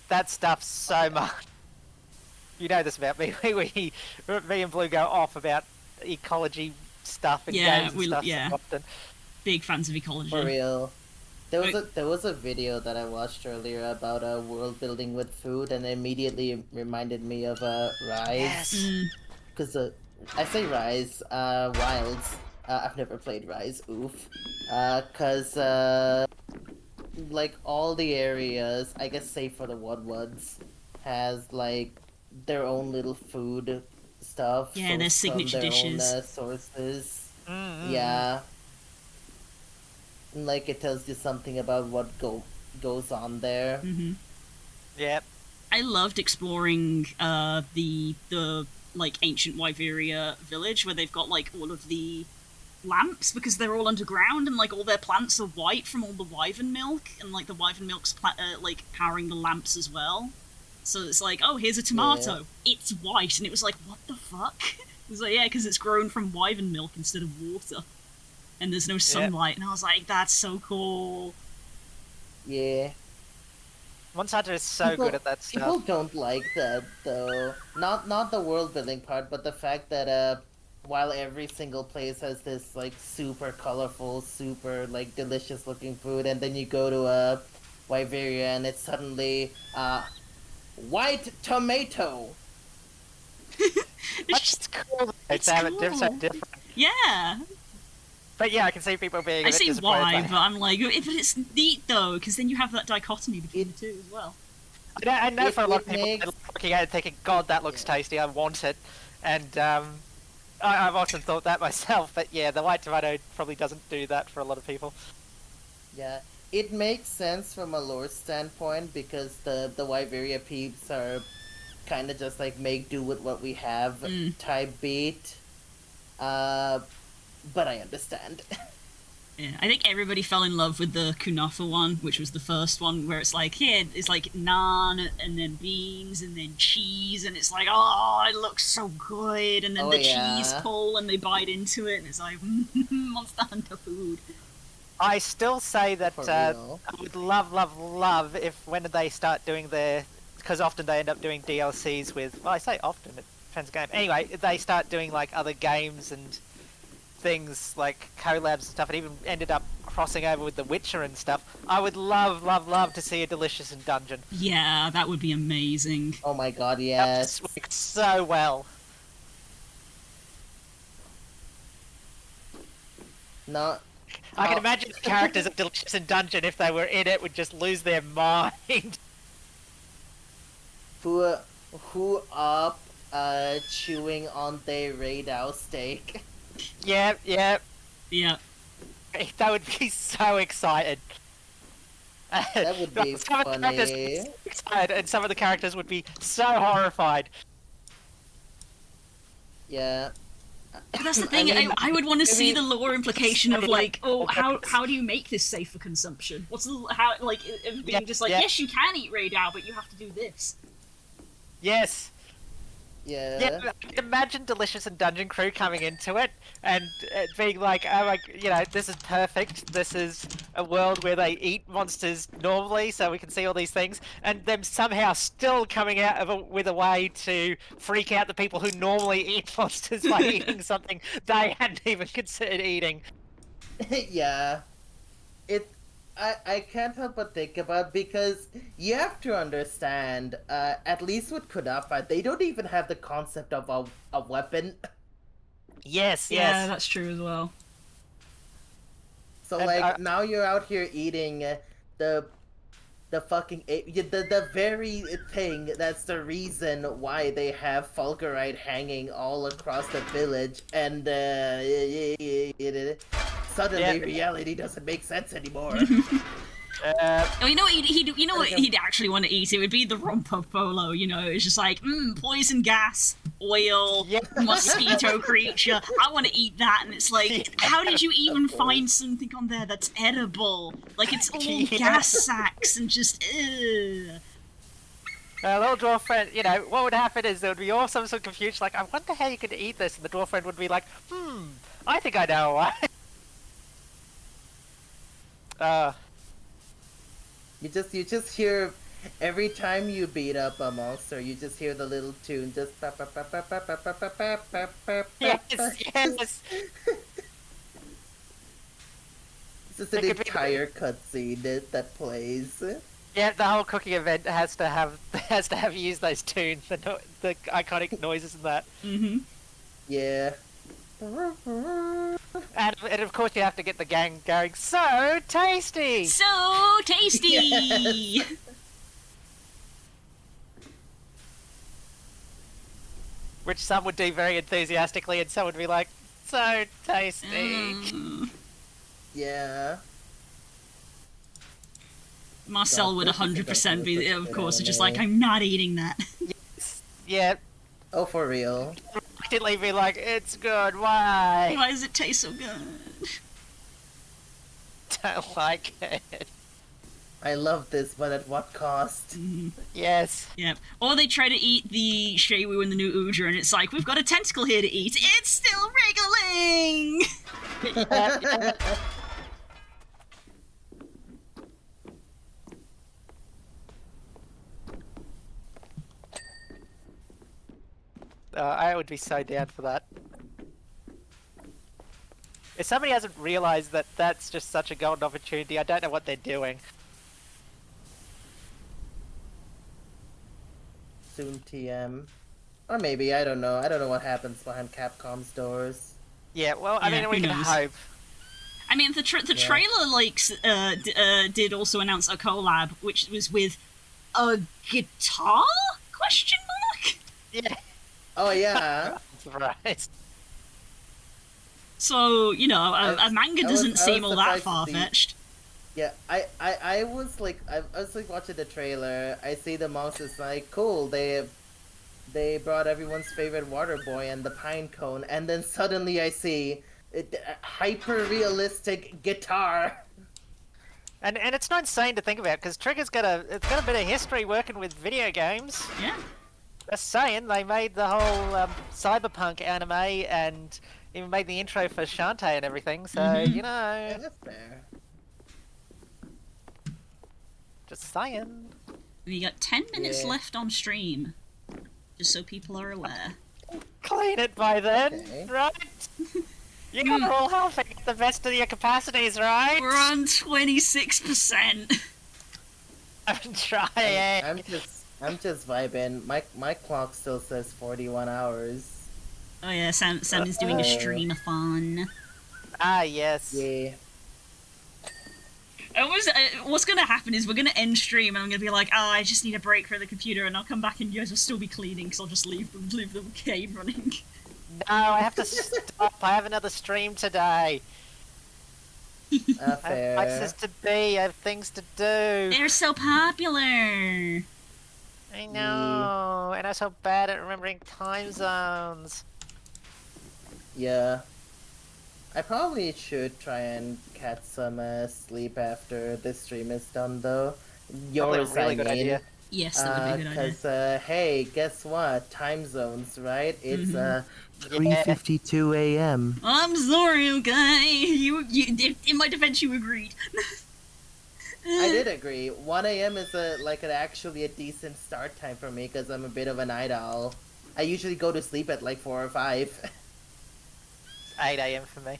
Speaker 3: that stuff so much. You know this about me. Me and Blue go off about ecology stuff in games and stuff so often.
Speaker 1: Big fans of ecology.
Speaker 2: For real. There was a video that I watched earlier about world building with food, and it immediately reminded me of Rise.
Speaker 3: Yes.
Speaker 2: Because I say Rise, Wilds. I've never played Rise, oof. Because, like, all the areas, I guess save for the Woodwoods, has, like, their own little food stuff.
Speaker 1: Yeah, their signature dishes.
Speaker 2: Own, sources. Yeah. Like, it tells you something about what goes on there.
Speaker 3: Yep.
Speaker 1: I loved exploring the like ancient Wyveria village where they've got like all of the lamps because they're all underground, and like all their plants are white from all the wyvern milk, and like the wyvern milk's like powering the lamps as well. So it's like, oh, here's a tomato. Yeah. It's white, and it was like, what the fuck? It was like, yeah, because it's grown from wyvern milk instead of water, and there's no sunlight. And I was like, that's so cool.
Speaker 2: Yeah.
Speaker 3: Monster Hunter is so good at that stuff.
Speaker 2: People don't like that, though. Not the world building part, but the fact that while every single place has this like super colorful, super like delicious looking food, and then you go to Wyveria and it's suddenly white tomato.
Speaker 3: It's just cool. It's so different.
Speaker 1: Yeah.
Speaker 3: But yeah, I can see people being.
Speaker 1: I see why, but I'm like, but it's neat though, because then you have that dichotomy between the two as well.
Speaker 3: I know
Speaker 2: It-
Speaker 3: for a lot
Speaker 2: it
Speaker 3: of people,
Speaker 2: makes-
Speaker 3: they're looking at it thinking, God, that looks
Speaker 2: Yeah.
Speaker 3: tasty, I want it. And I've often thought that myself, but yeah, the white tomato probably doesn't do that for a lot of people.
Speaker 2: Yeah, it makes sense from a lore standpoint because the Wyveria peeps are kind of just like make do with what we have type beat. But I understand.
Speaker 1: Yeah, I think everybody fell in love with the kunafa one, which was the first one, where it's like, here, it's like naan, and then beans, and then cheese, and it's like, oh, it looks so good, and then the cheese pull, and they bite into it, and it's like, Monster Hunter food.
Speaker 3: I still say that
Speaker 2: For
Speaker 3: I
Speaker 2: real.
Speaker 3: would love if when they start doing their, because often they end up doing DLCs with, well, I say often, it depends on the game. Anyway, if they start doing like other games and things like collabs and stuff, and even ended up crossing over with The Witcher and stuff, I would love to see a Delicious in Dungeon.
Speaker 1: Yeah, that would be amazing.
Speaker 2: Oh my god,
Speaker 3: That
Speaker 2: yes.
Speaker 3: just works so well.
Speaker 2: Not.
Speaker 3: I can imagine the characters of Delicious in Dungeon, if they were in it, would just lose their mind.
Speaker 2: Who up chewing on their Raidao steak.
Speaker 3: Yeah.
Speaker 1: Yeah.
Speaker 3: They would be so excited.
Speaker 2: That would be
Speaker 3: Some of the characters would be
Speaker 2: funny.
Speaker 3: so excited, and some of the characters would be so horrified.
Speaker 2: Yeah.
Speaker 1: But that's the thing,
Speaker 2: I mean,
Speaker 1: I would want to see
Speaker 2: maybe-
Speaker 1: the lore implication of like, oh, how do you make this safe for consumption? What's the, how, like, it being just like, yes, you can eat Raidao, but you have to do this.
Speaker 3: Yes.
Speaker 2: Yeah.
Speaker 3: Yeah, I can imagine Delicious and Dungeon Crew coming into it and being like, oh, like, this is perfect. This is a world where they eat monsters normally, so we can see all these things, and them somehow still coming out of with a way to freak out the people who normally eat monsters by eating something they hadn't even considered eating.
Speaker 2: Yeah. I can't help but think about, because you have to understand, at least with Kunafa, they don't even have the concept of a weapon.
Speaker 3: Yes,
Speaker 1: Yeah,
Speaker 3: yes.
Speaker 1: that's true as well.
Speaker 2: So
Speaker 3: And,
Speaker 2: like now you're out here eating the fucking the very thing that's the reason why they have Fulgurite hanging all across the village, and suddenly reality doesn't make sense anymore.
Speaker 1: Oh, you know what he'd actually want to eat? It would be the Rompo Polo, you know, it's just like, poison gas, oil, mosquito creature, I want to eat that, and it's like, how did you even find something on there that's edible? Like, it's all gas sacks and just, ugh.
Speaker 3: Little dwarf friend, what would happen is there would be all some sort of confusion, like, I wonder how you could eat this, and the dwarf friend would be like, I think I know why.
Speaker 2: You just hear, every time you beat up a monster, you just hear the little tune, just
Speaker 3: Yes.
Speaker 2: It's just an
Speaker 3: It could be-
Speaker 2: entire cutscene that plays.
Speaker 3: Yeah, the whole cooking event has to have used those tunes, the iconic noises and that.
Speaker 1: Mm-hmm.
Speaker 2: Yeah.
Speaker 3: And of course you have to get the gang going, so tasty!
Speaker 1: So tasty!
Speaker 2: Yes.
Speaker 3: Which some would do very enthusiastically and some would be like, so tasty!
Speaker 2: Yeah.
Speaker 1: Marcel would 100% be, of course, just like, I'm not eating that.
Speaker 3: Yeah,
Speaker 2: Oh, for real.
Speaker 3: reluctantly be like, it's good, why?
Speaker 1: Why does it taste so good?
Speaker 3: Don't like it.
Speaker 2: I love this, but at what cost?
Speaker 3: Yes.
Speaker 1: Yep. Or they try to eat the Shewu and the new Udra, and it's like, we've got a tentacle here to eat. It's still wriggling!
Speaker 3: I would be so down for that. If somebody hasn't realised that that's just such a golden opportunity, I don't know what they're doing.
Speaker 2: Soon TM. Or maybe, I don't know. I don't know what happens behind Capcom's doors.
Speaker 3: Yeah, well, I
Speaker 1: Yeah,
Speaker 3: mean, we
Speaker 1: who
Speaker 3: can
Speaker 1: knows?
Speaker 3: hope.
Speaker 1: I mean, the trailer, like, did also announce a collab, which was with a guitar? Question mark?
Speaker 3: Yeah.
Speaker 2: Oh yeah.
Speaker 3: Right.
Speaker 1: So, you know, a manga doesn't seem all that
Speaker 2: surprised to see-
Speaker 1: far-fetched.
Speaker 2: Yeah, I was like I was like watching the trailer. I see the monsters like cool. They brought everyone's favorite water boy and the pine cone, and then suddenly I see a hyper realistic guitar.
Speaker 3: And it's not insane to think about because Trigger's got a bit of history working with video games.
Speaker 1: Yeah.
Speaker 3: Just saying, they made the whole cyberpunk anime and even made the intro for Shantae and everything. So
Speaker 1: Mhm.
Speaker 3: you know,
Speaker 2: Yeah, that's fair.
Speaker 3: just saying.
Speaker 1: We got 10 minutes
Speaker 2: Yeah.
Speaker 1: left on stream. Just so people are aware.
Speaker 3: Clean it by then,
Speaker 2: Okay.
Speaker 3: right? You got all helping at the best of your capacities, right?
Speaker 1: We're on 26%.
Speaker 3: I'm trying.
Speaker 2: I'm just vibing. My clock still says 41 hours.
Speaker 1: Oh yeah, Sam is doing a stream-a-thon.
Speaker 3: Ah, yes.
Speaker 2: Yeah.
Speaker 1: What's gonna happen is we're gonna end stream and I'm gonna be like, I just need a break for the computer, and I'll come back and you guys will still be cleaning because I'll just leave the game running.
Speaker 3: No, I have to stop. I have another stream today. I have
Speaker 2: Fair.
Speaker 3: places to be. I have things to do.
Speaker 1: They're so popular.
Speaker 3: I know, and I'm so bad at remembering time zones.
Speaker 2: Yeah. I probably should try and catch some sleep after this stream is done, though.
Speaker 3: Probably a
Speaker 2: Yours,
Speaker 3: really
Speaker 2: I
Speaker 3: good
Speaker 2: mean.
Speaker 3: idea.
Speaker 1: Yes, that would be a good idea.
Speaker 2: Because, hey, guess what? Time zones, right? It's,
Speaker 1: Mhm.
Speaker 2: 3:52 a.m.
Speaker 1: I'm sorry, okay. You, in my defense, you agreed.
Speaker 2: I did agree. 1 a.m. is actually a decent start time for me because I'm a bit of a night owl. I usually go to sleep at like 4 or 5.
Speaker 3: 8 a.m. for me.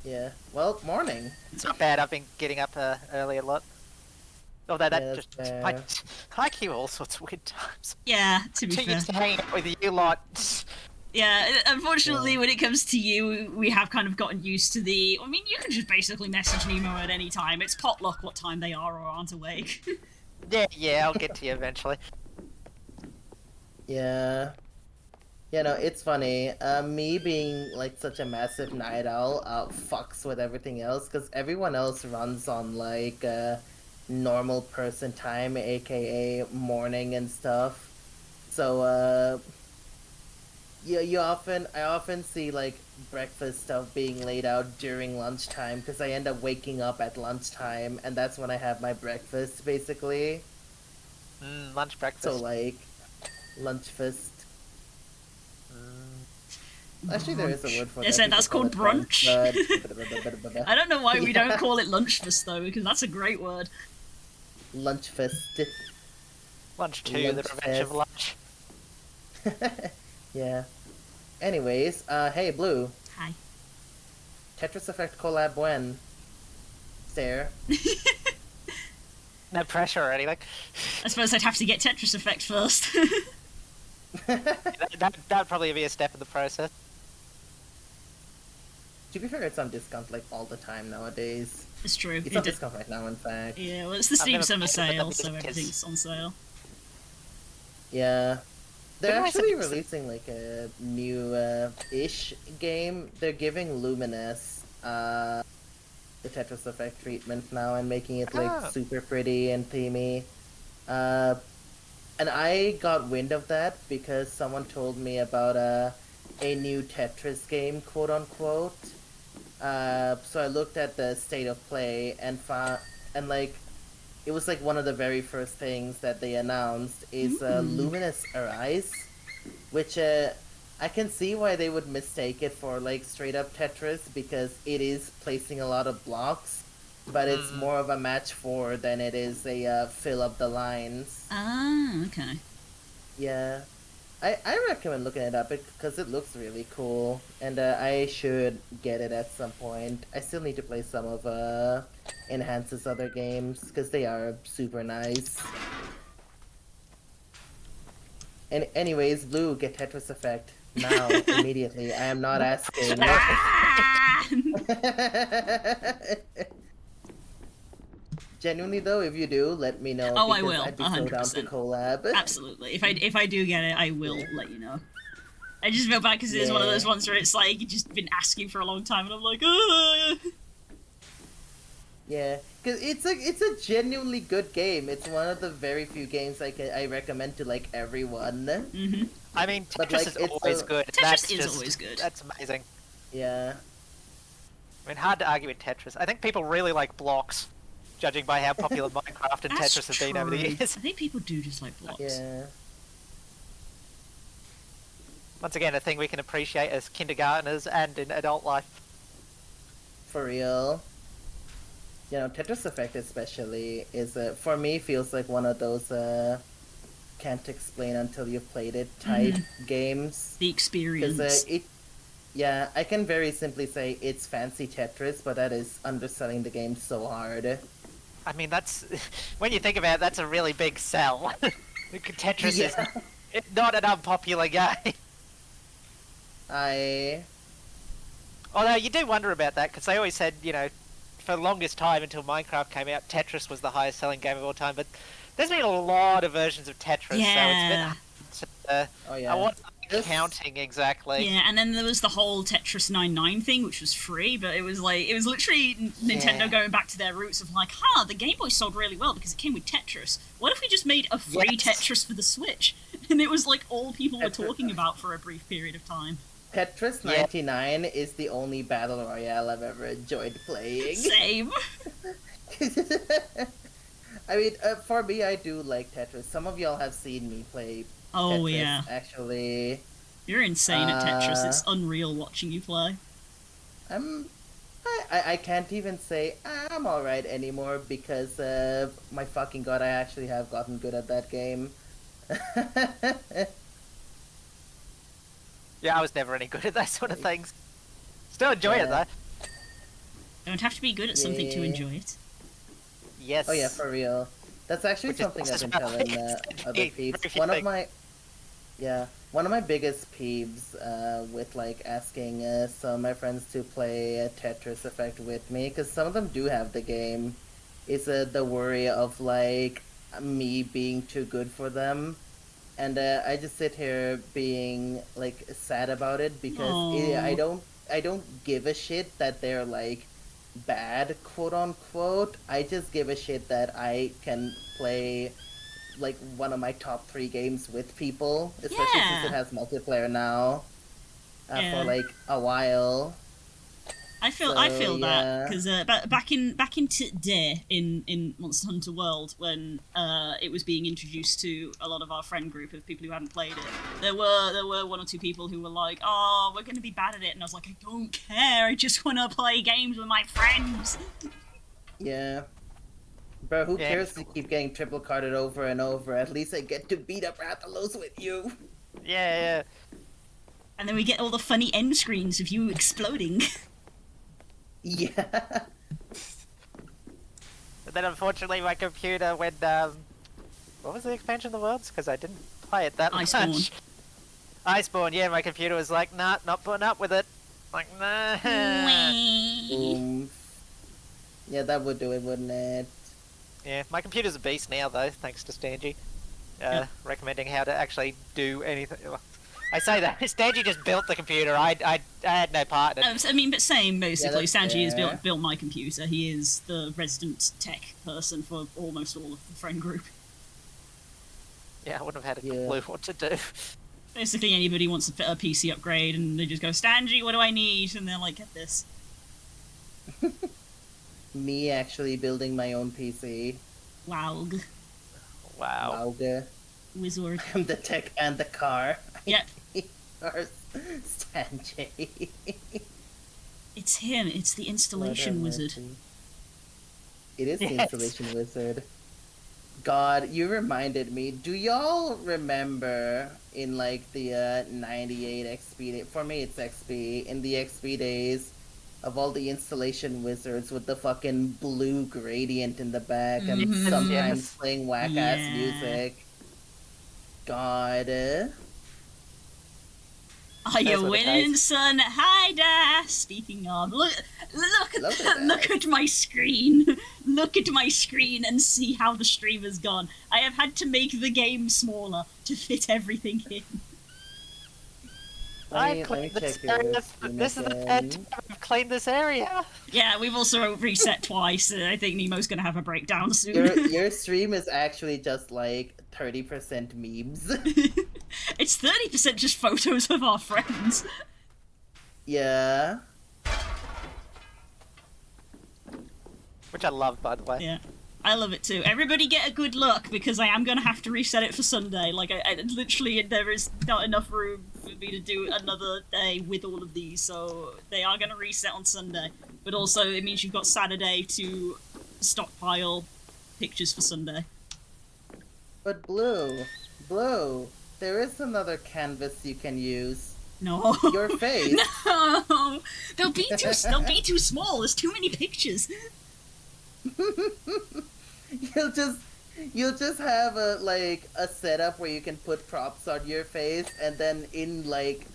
Speaker 2: Yeah. Well, morning.
Speaker 3: It's not bad. I've been getting up early a lot. Although that
Speaker 2: Yeah,
Speaker 3: just
Speaker 2: that's
Speaker 3: I keep all sorts of weird times.
Speaker 1: Yeah, to be
Speaker 3: Too
Speaker 1: fair.
Speaker 3: used to hanging out with you lot.
Speaker 1: Yeah, unfortunately,
Speaker 2: Yeah.
Speaker 1: when it comes to you, we have kind of gotten used to the... I mean, you can just basically message Nemo at any time. It's potluck what time they are or aren't awake.
Speaker 3: Yeah, I'll get to you eventually.
Speaker 2: Yeah. You know, it's funny. Me being like such a massive night owl fucks with everything else because everyone else runs on like normal person time, aka morning and stuff. So I often see like breakfast stuff being laid out during lunchtime because I end up waking up at lunchtime and that's when I have my breakfast basically.
Speaker 3: Lunch breakfast.
Speaker 2: So like lunchfast. Actually, there is a word for that.
Speaker 1: Yes, and that's
Speaker 2: People
Speaker 1: called
Speaker 2: call it
Speaker 1: brunch.
Speaker 2: but
Speaker 1: I don't know why we
Speaker 2: Yeah.
Speaker 1: don't call it lunchfast, though, because that's a great word.
Speaker 2: lunchfest.
Speaker 3: Lunch 2, the revenge of lunch.
Speaker 2: Yeah. Anyways, hey Blue,
Speaker 1: Hi.
Speaker 2: Tetris Effect collab when? Stare.
Speaker 3: No pressure or anything.
Speaker 1: I suppose I'd have to get Tetris Effect first.
Speaker 3: That'd probably be a step in the process.
Speaker 2: To be fair, it's on discount like all the time nowadays.
Speaker 1: It's true.
Speaker 2: It's
Speaker 1: It
Speaker 2: on
Speaker 1: did-
Speaker 2: discount right now, in fact.
Speaker 1: Yeah, well, it's the
Speaker 3: I've
Speaker 1: Steam
Speaker 3: never
Speaker 1: Summer
Speaker 3: played it, but
Speaker 1: Sale, so
Speaker 3: it is.
Speaker 1: everything's on sale.
Speaker 2: Yeah. They're
Speaker 3: Didn't I
Speaker 2: actually
Speaker 3: say-
Speaker 2: releasing like a new ish game. They're giving Luminous the Tetris Effect treatment now and making it like
Speaker 3: Ah.
Speaker 2: super pretty and themey. And I got wind of that because someone told me about a new Tetris game, quote unquote. So I looked at the state of play and found, and like, it was like one of the very first things that they announced is Luminous Arise, which I can see why they would mistake it for like straight up Tetris because it is placing a lot of blocks, but it's more of a match 4 than it is a fill up the lines.
Speaker 1: Ah, okay.
Speaker 2: Yeah. I recommend looking it up because it looks really cool, and I should get it at some point. I still need to play some of Enhance's other games because they are super nice. And anyways, Blue, get Tetris Effect now, immediately. I am not asking. Genuinely though, if you do, let me know.
Speaker 1: Oh, I
Speaker 2: because
Speaker 1: will,
Speaker 2: I'd be so down to
Speaker 1: 100%.
Speaker 2: collab.
Speaker 1: Absolutely. If I do get it, I will let you know. I just feel bad because it is one of those ones where it's like you've just been asking for a long time, and I'm like, ugh.
Speaker 2: Yeah, because it's a genuinely good game. It's one of the very few games I recommend to like everyone.
Speaker 1: Mm-hmm.
Speaker 3: I mean,
Speaker 2: But,
Speaker 3: Tetris
Speaker 2: like,
Speaker 3: is
Speaker 2: it's
Speaker 3: always
Speaker 2: a-
Speaker 3: good.
Speaker 1: Tetris
Speaker 3: That's
Speaker 1: is
Speaker 3: just,
Speaker 1: always good.
Speaker 3: That's amazing.
Speaker 2: Yeah.
Speaker 3: I mean, hard to argue with Tetris. I think people really like blocks, judging by how popular Minecraft and
Speaker 1: That's
Speaker 3: Tetris have been over the
Speaker 1: true.
Speaker 3: years.
Speaker 1: I think people do just like blocks.
Speaker 2: Yeah.
Speaker 3: Once again, a thing we can appreciate as kindergartners and in adult life.
Speaker 2: For real. You know, Tetris Effect especially is for me feels like one of those can't explain until you've played it type games.
Speaker 1: The experience.
Speaker 2: Yeah, I can very simply say it's fancy Tetris, but that is underselling the game so hard.
Speaker 3: I mean, that's when you think about it, that's a really big sell. Tetris is not an unpopular game. Although you do wonder about that, because they always said, you know, for the longest time until Minecraft came out, Tetris was the highest selling game of all time, but there's been a lot of versions of Tetris,
Speaker 1: Yeah.
Speaker 3: so it's been
Speaker 2: Oh yeah.
Speaker 3: I want counting exactly.
Speaker 1: Yeah, and then there was the whole Tetris 99 thing, which was free, but it was literally Nintendo going back to their roots of like, the Game Boy sold really well because it came with Tetris. What if we just made a free Tetris for the Switch? And it was like all people were talking about for a brief period of time.
Speaker 2: Tetris 99 is the only battle royale I've ever enjoyed playing.
Speaker 1: Same.
Speaker 2: I mean, for me, I do like Tetris. Some of y'all have seen me play
Speaker 1: Oh,
Speaker 2: Tetris,
Speaker 1: yeah.
Speaker 2: actually.
Speaker 1: You're insane at Tetris. It's unreal watching you play.
Speaker 2: I can't even say I'm alright anymore because, my fucking god, I actually have gotten good at that game.
Speaker 3: Yeah, I was never any good at that sort of things. Still enjoy it though.
Speaker 1: Don't have to be good at something to enjoy it.
Speaker 3: Yes.
Speaker 2: Oh yeah, for real. That's actually
Speaker 3: Which is
Speaker 2: something I've
Speaker 3: just
Speaker 2: been
Speaker 3: about
Speaker 2: telling
Speaker 3: it.
Speaker 2: other peeps.
Speaker 3: Very
Speaker 2: One of
Speaker 3: thing.
Speaker 2: my biggest peeves with like asking some of my friends to play Tetris Effect with me, because some of them do have the game, is the worry of like me being too good for them. And I just sit here being like sad about it because I don't give a shit that they're like bad, quote unquote. I just give a shit that I can play like one of my top 3 games with people, especially since it has multiplayer now for like a while.
Speaker 1: I feel that because back in today in Monster Hunter World, when it was being introduced to a lot of our friend group of people who hadn't played it, there were 1 or 2 people who were like, "Oh, we're going to be bad at it," and I was like, "I don't care. I just want to play games with my friends."
Speaker 2: Yeah. Bro, who cares to keep getting triple carded over and over? At least I get to beat up Rathalos with you.
Speaker 3: Yeah.
Speaker 1: And then we get all the funny end screens of you exploding.
Speaker 2: Yeah.
Speaker 3: But then unfortunately my computer when what was the expansion of the worlds? Because I didn't play it that much. Iceborne, yeah, my computer was like, nah, not putting up with it. Like, nah.
Speaker 2: Boom. Yeah, that would do it, wouldn't it?
Speaker 3: Yeah, my computer's a beast now though, thanks to Stangy. Recommending how to actually do anything. I say that, Stangy just built the computer, I had no part in it.
Speaker 1: I mean, but same, basically.
Speaker 2: that's
Speaker 1: Sanji has
Speaker 2: fair.
Speaker 1: built my computer. He is the resident tech person for almost all of the friend group.
Speaker 3: Yeah, I wouldn't have had a clue what to do.
Speaker 1: Basically, anybody wants a PC upgrade, and they just go, Stanji, what do I need? And they're like, get this.
Speaker 2: Me actually building my own PC.
Speaker 1: Wow.
Speaker 3: Wow.
Speaker 2: Wow.
Speaker 1: Wizard.
Speaker 2: I'm the tech and the car.
Speaker 1: Yep.
Speaker 2: Stanjay.
Speaker 1: It's him. It's the installation wizard.
Speaker 2: It is the installation wizard. God, you reminded me. Do y'all remember in like the 98 XP? For me, it's XP. In the XP days of all the installation wizards with the fucking blue gradient in the back and sometimes playing whack ass music. God.
Speaker 1: Are you winning, son? Hi, Dad. Speaking of, look at my screen. look at my screen and see how the stream has gone. I have had to make the game smaller to fit everything in.
Speaker 2: Let me check your stream
Speaker 3: This is the
Speaker 2: again.
Speaker 3: third time I've cleaned this area.
Speaker 1: Yeah, we've also reset twice. I think Nemo's gonna have a breakdown soon.
Speaker 2: Your stream is actually just like 30% memes.
Speaker 1: It's 30% just photos of our friends.
Speaker 2: Yeah.
Speaker 3: Which I love, by the way.
Speaker 1: Yeah, I love it too. Everybody get a good look, because I am going to have to reset it for Sunday. Like, I literally, there is not enough room for me to do another day with all of these, so they are going to reset on Sunday. But also, it means you've got Saturday to stockpile pictures for Sunday.
Speaker 2: But Blue, there is another canvas you can use.
Speaker 1: No.
Speaker 2: Your face.
Speaker 1: No! They'll be too small. There's too many pictures.
Speaker 2: You'll just have a setup where you can put props on your face, and then in like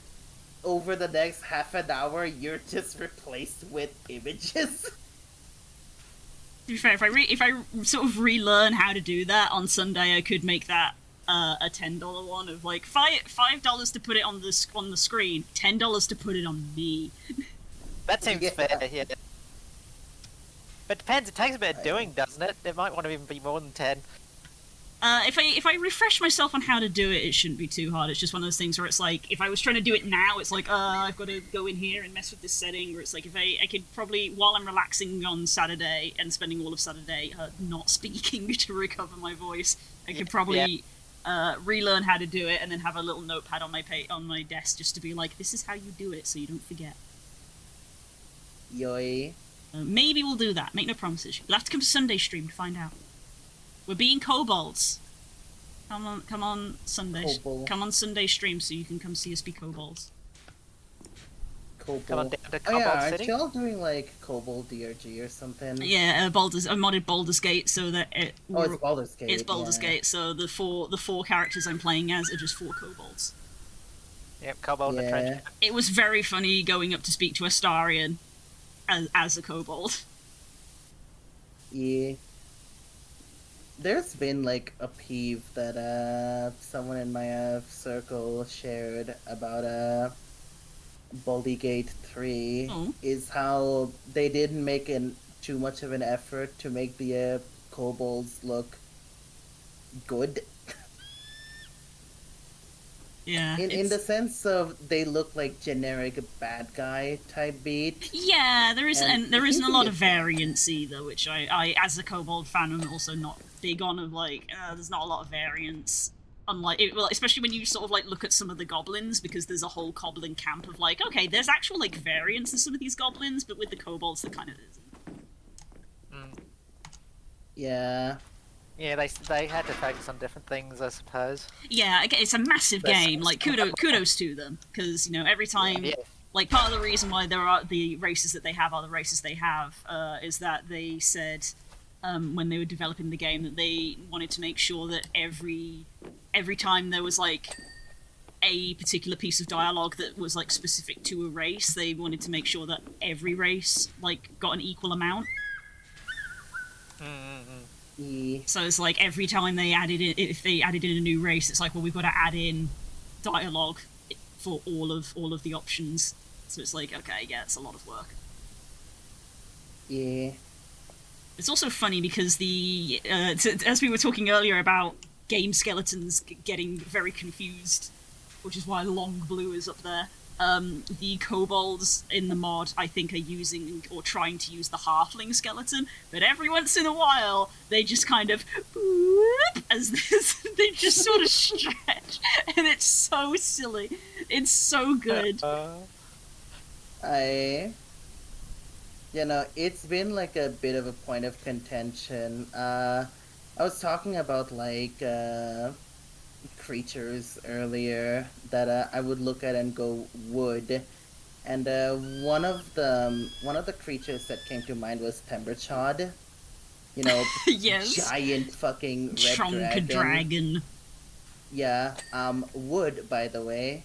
Speaker 2: over the next half an hour you're just replaced with images.
Speaker 1: To be fair, if I sort of relearn how to do that on Sunday, I could make that a $10 one of like $5 to put it on the screen, $10 to put it on me.
Speaker 3: That seems
Speaker 2: Yeah.
Speaker 3: fair, yeah. But it depends, it takes a bit of doing, doesn't it? It might want to even be more than 10.
Speaker 1: If I refresh myself on how to do it, it shouldn't be too hard. It's just one of those things where it's like, if I was trying to do it now, it's like, I've got to go in here and mess with this setting, or it's like, if I could probably, while I'm relaxing on Saturday and spending all of Saturday not speaking to recover my voice, I could probably relearn how to do it and then have a little notepad on my desk just to be like, this is how you do it, so you don't forget.
Speaker 2: Yoy.
Speaker 1: Maybe we'll do that. Make no promises. You'll have to come to Sunday stream to find out. We're being kobolds. Come on Sunday.
Speaker 2: Kobold.
Speaker 1: Come on Sunday stream so you can come see us be kobolds.
Speaker 2: Kobold.
Speaker 3: Come on down to
Speaker 2: Oh yeah,
Speaker 3: Cobalt
Speaker 2: aren't
Speaker 3: City.
Speaker 2: y'all doing like Kobold DRG or something?
Speaker 1: Yeah, I modded Baldur's Gate so that
Speaker 2: It's Baldur's Gate.
Speaker 1: it's Baldur's
Speaker 2: yeah.
Speaker 1: Gate. So the four characters I'm playing as are just 4 kobolds.
Speaker 3: Yep, Cobalt and
Speaker 2: Yeah.
Speaker 3: Trench.
Speaker 1: It was very funny going up to speak to Astarion as a kobold.
Speaker 2: Yeah. There's been like a peeve that someone in my circle shared about Baldur's Gate 3
Speaker 1: Oh.
Speaker 2: is how they didn't make too much of an effort to make the kobolds look good.
Speaker 1: Yeah.
Speaker 2: In the sense of they look like generic bad guy type beat.
Speaker 1: Yeah, there isn't,
Speaker 2: And
Speaker 1: and there
Speaker 2: it
Speaker 1: isn't a
Speaker 2: can
Speaker 1: lot
Speaker 2: be
Speaker 1: of
Speaker 2: a-
Speaker 1: variance either, which I as a kobold fan, am also not big on. Of like, there's not a lot of variance. Unlike, especially when you sort of like look at some of the goblins, because there's a whole goblin camp of like, okay, there's actual like variance in some of these goblins, but with the kobolds, there kind of isn't.
Speaker 3: Mm.
Speaker 2: Yeah.
Speaker 3: Yeah, they had to focus on different things, I suppose.
Speaker 1: Yeah, it's a massive
Speaker 2: That's-
Speaker 1: game. Like kudos to them, because every time.
Speaker 3: Yeah.
Speaker 1: Like, part of the reason why there are the races that they have are the races they have is that they said when they were developing the game that they wanted to make sure that every time there was like a particular piece of dialogue that was like specific to a race, they wanted to make sure that every race like got an equal amount.
Speaker 3: Mm-hmm.
Speaker 2: Yeah.
Speaker 1: So it's like every time they added in, if they added in a new race, it's like, well, we've got to add in dialogue for all of the options. So it's like, okay, yeah, it's a lot of work.
Speaker 2: Yeah.
Speaker 1: It's also funny because as we were talking earlier about game skeletons getting very confused, which is why Long Blue is up there. The kobolds in the mod, I think, are using or trying to use the halfling skeleton, but every once in a while they just kind of whoop, as this, they just sort of stretch, and it's so silly. It's so good.
Speaker 2: It's been like a bit of a point of contention. I was talking about like creatures earlier that I would look at and go wood, and one of the creatures that came to mind was Timberchod.
Speaker 1: Yes.
Speaker 2: Giant fucking red
Speaker 1: Trunk dragon.
Speaker 2: Yeah, wood, by the way.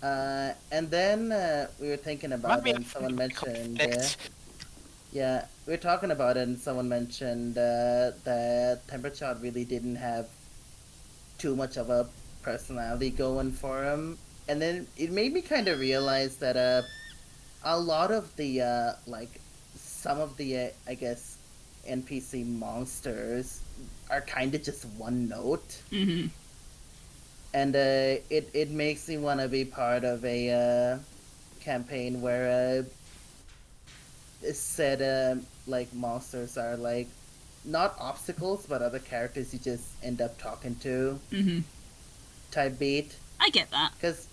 Speaker 2: And then we were thinking about it, and someone mentioned... Yeah, we were talking about it, and someone mentioned that Temperature really didn't have too much of a personality going for him, and then it made me kind of realize that a lot of the like some of the I guess NPC monsters are kind of just one note,
Speaker 1: Mm-hmm.
Speaker 2: and it makes me want to be part of a campaign where said like monsters are like not obstacles but other characters you just end up talking to
Speaker 1: Mm-hmm.
Speaker 2: type beat.
Speaker 1: I get that.
Speaker 2: Because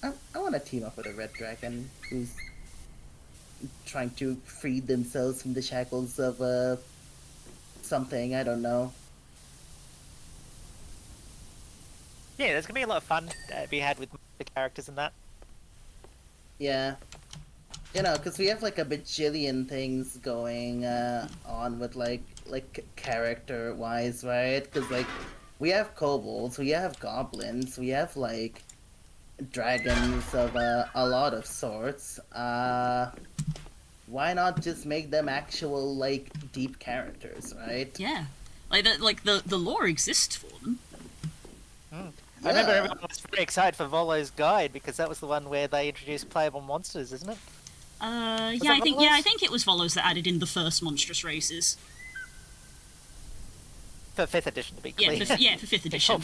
Speaker 2: I want to team up with a red dragon who's trying to free themselves from the shackles of something, I don't know.
Speaker 3: Yeah, there's gonna be a lot of fun to be had with the characters in that.
Speaker 2: Yeah. You know, because we have like a bajillion things going on with like character wise, right? Because like we have kobolds, we have goblins, we have like dragons of a lot of sorts. Why not just make them actual like deep characters, right?
Speaker 1: Yeah, like the lore exists for them.
Speaker 3: I remember everyone was very excited for Volo's Guide because that was the one where they introduced playable monsters, isn't it?
Speaker 1: Yeah, I think it was Volos that added in the first monstrous races.
Speaker 3: For 5th edition, to be clear.
Speaker 1: Yeah, for 5th edition.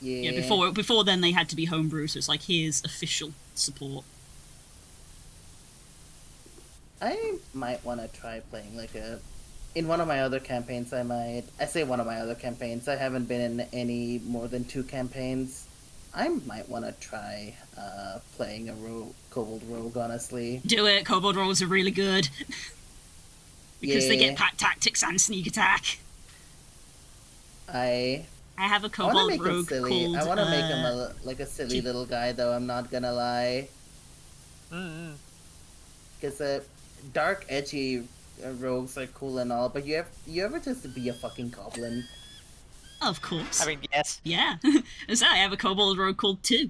Speaker 2: Yeah.
Speaker 1: Yeah, before then they had to be homebrew, so it's like here's official support.
Speaker 2: I might want to try playing like a. In one of my other campaigns, I say one of my other campaigns. I haven't been in any more than 2 campaigns. I might want to try playing a kobold rogue. Honestly,
Speaker 1: Do it. Kobold rolls are really good because they get
Speaker 2: Yeah.
Speaker 1: pack tactics and sneak attack.
Speaker 2: I
Speaker 1: I have a
Speaker 2: want to
Speaker 1: kobold
Speaker 2: make him
Speaker 1: rogue
Speaker 2: silly.
Speaker 1: called.
Speaker 2: I want to make him like a silly little guy, though. I'm not gonna lie.
Speaker 3: Mm-hmm.
Speaker 2: Because dark, edgy rogues are cool and all, but you ever just be a fucking goblin?
Speaker 1: Of course.
Speaker 3: I mean, yes.
Speaker 1: Yeah. As I have a kobold rogue called 2.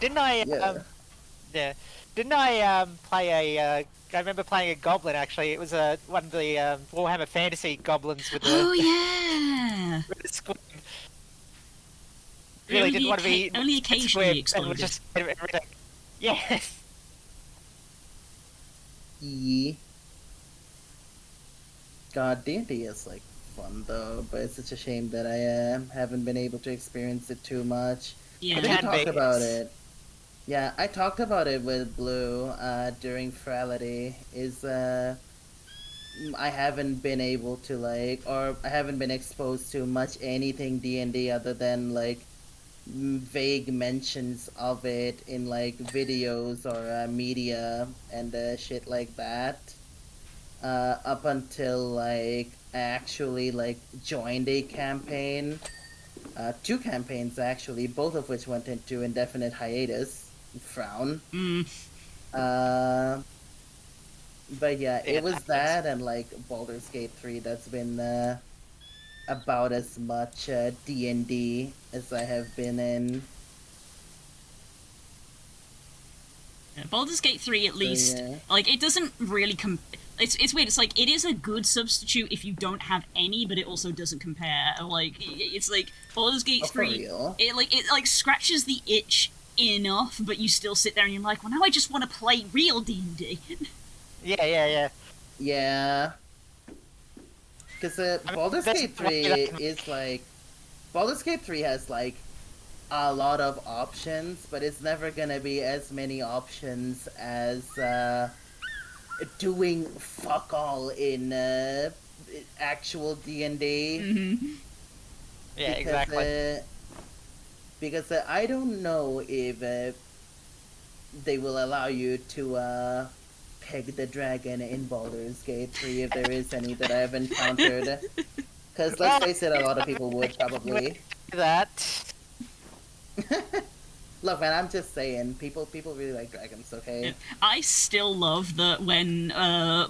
Speaker 3: Didn't I?
Speaker 2: Yeah.
Speaker 3: Yeah. Didn't I play a? I remember playing a goblin. Actually, it was one of the Warhammer Fantasy goblins with the.
Speaker 1: Oh yeah.
Speaker 3: With the squid. Really didn't want to be
Speaker 1: only occasionally
Speaker 3: squid and
Speaker 1: exploded.
Speaker 3: was just everything. Yes.
Speaker 2: Yeah. God, D&D is like fun though, but it's such a shame that I haven't been able to experience it too much.
Speaker 1: Yeah.
Speaker 2: I
Speaker 3: It
Speaker 2: think
Speaker 3: can
Speaker 2: I talked
Speaker 3: be.
Speaker 2: about it. Yeah, I talked about it with Blue during Ferality. I haven't been able to or I haven't been exposed to much anything D&D other than like vague mentions of it in like videos or media and shit like that. Up until like I actually like joined a campaign, 2 campaigns actually, both of which went into indefinite hiatus. Frown.
Speaker 1: Mm.
Speaker 2: But yeah,
Speaker 3: Yeah,
Speaker 2: it was
Speaker 3: happens.
Speaker 2: that and like Baldur's Gate 3 that's been about as much D&D as I have been in.
Speaker 1: Yeah, Baldur's Gate 3 at least,
Speaker 2: yeah.
Speaker 1: like, it doesn't really it's weird, it's like, it is a good substitute if you don't have any, but it also doesn't compare. Like, it's like, Baldur's Gate
Speaker 2: Oh, for
Speaker 1: 3,
Speaker 2: real?
Speaker 1: it scratches the itch enough, but you still sit there and you're like, well, now I just want to play real D&D.
Speaker 3: Yeah.
Speaker 2: Yeah. Because Baldur's
Speaker 3: that's
Speaker 2: Gate
Speaker 3: the way
Speaker 2: 3
Speaker 3: that-
Speaker 2: is like. Baldur's Gate 3 has like a lot of options, but it's never gonna be as many options as doing fuck all in actual D&D.
Speaker 1: Mm-hmm.
Speaker 3: Yeah, exactly.
Speaker 2: Because I don't know if they will allow you to peg the dragon in Baldur's Gate 3 if there is any that I've encountered. Because let's face it, a lot of people would probably.
Speaker 3: That.
Speaker 2: Look, man, I'm just saying, people really like dragons, okay?
Speaker 1: I still love that when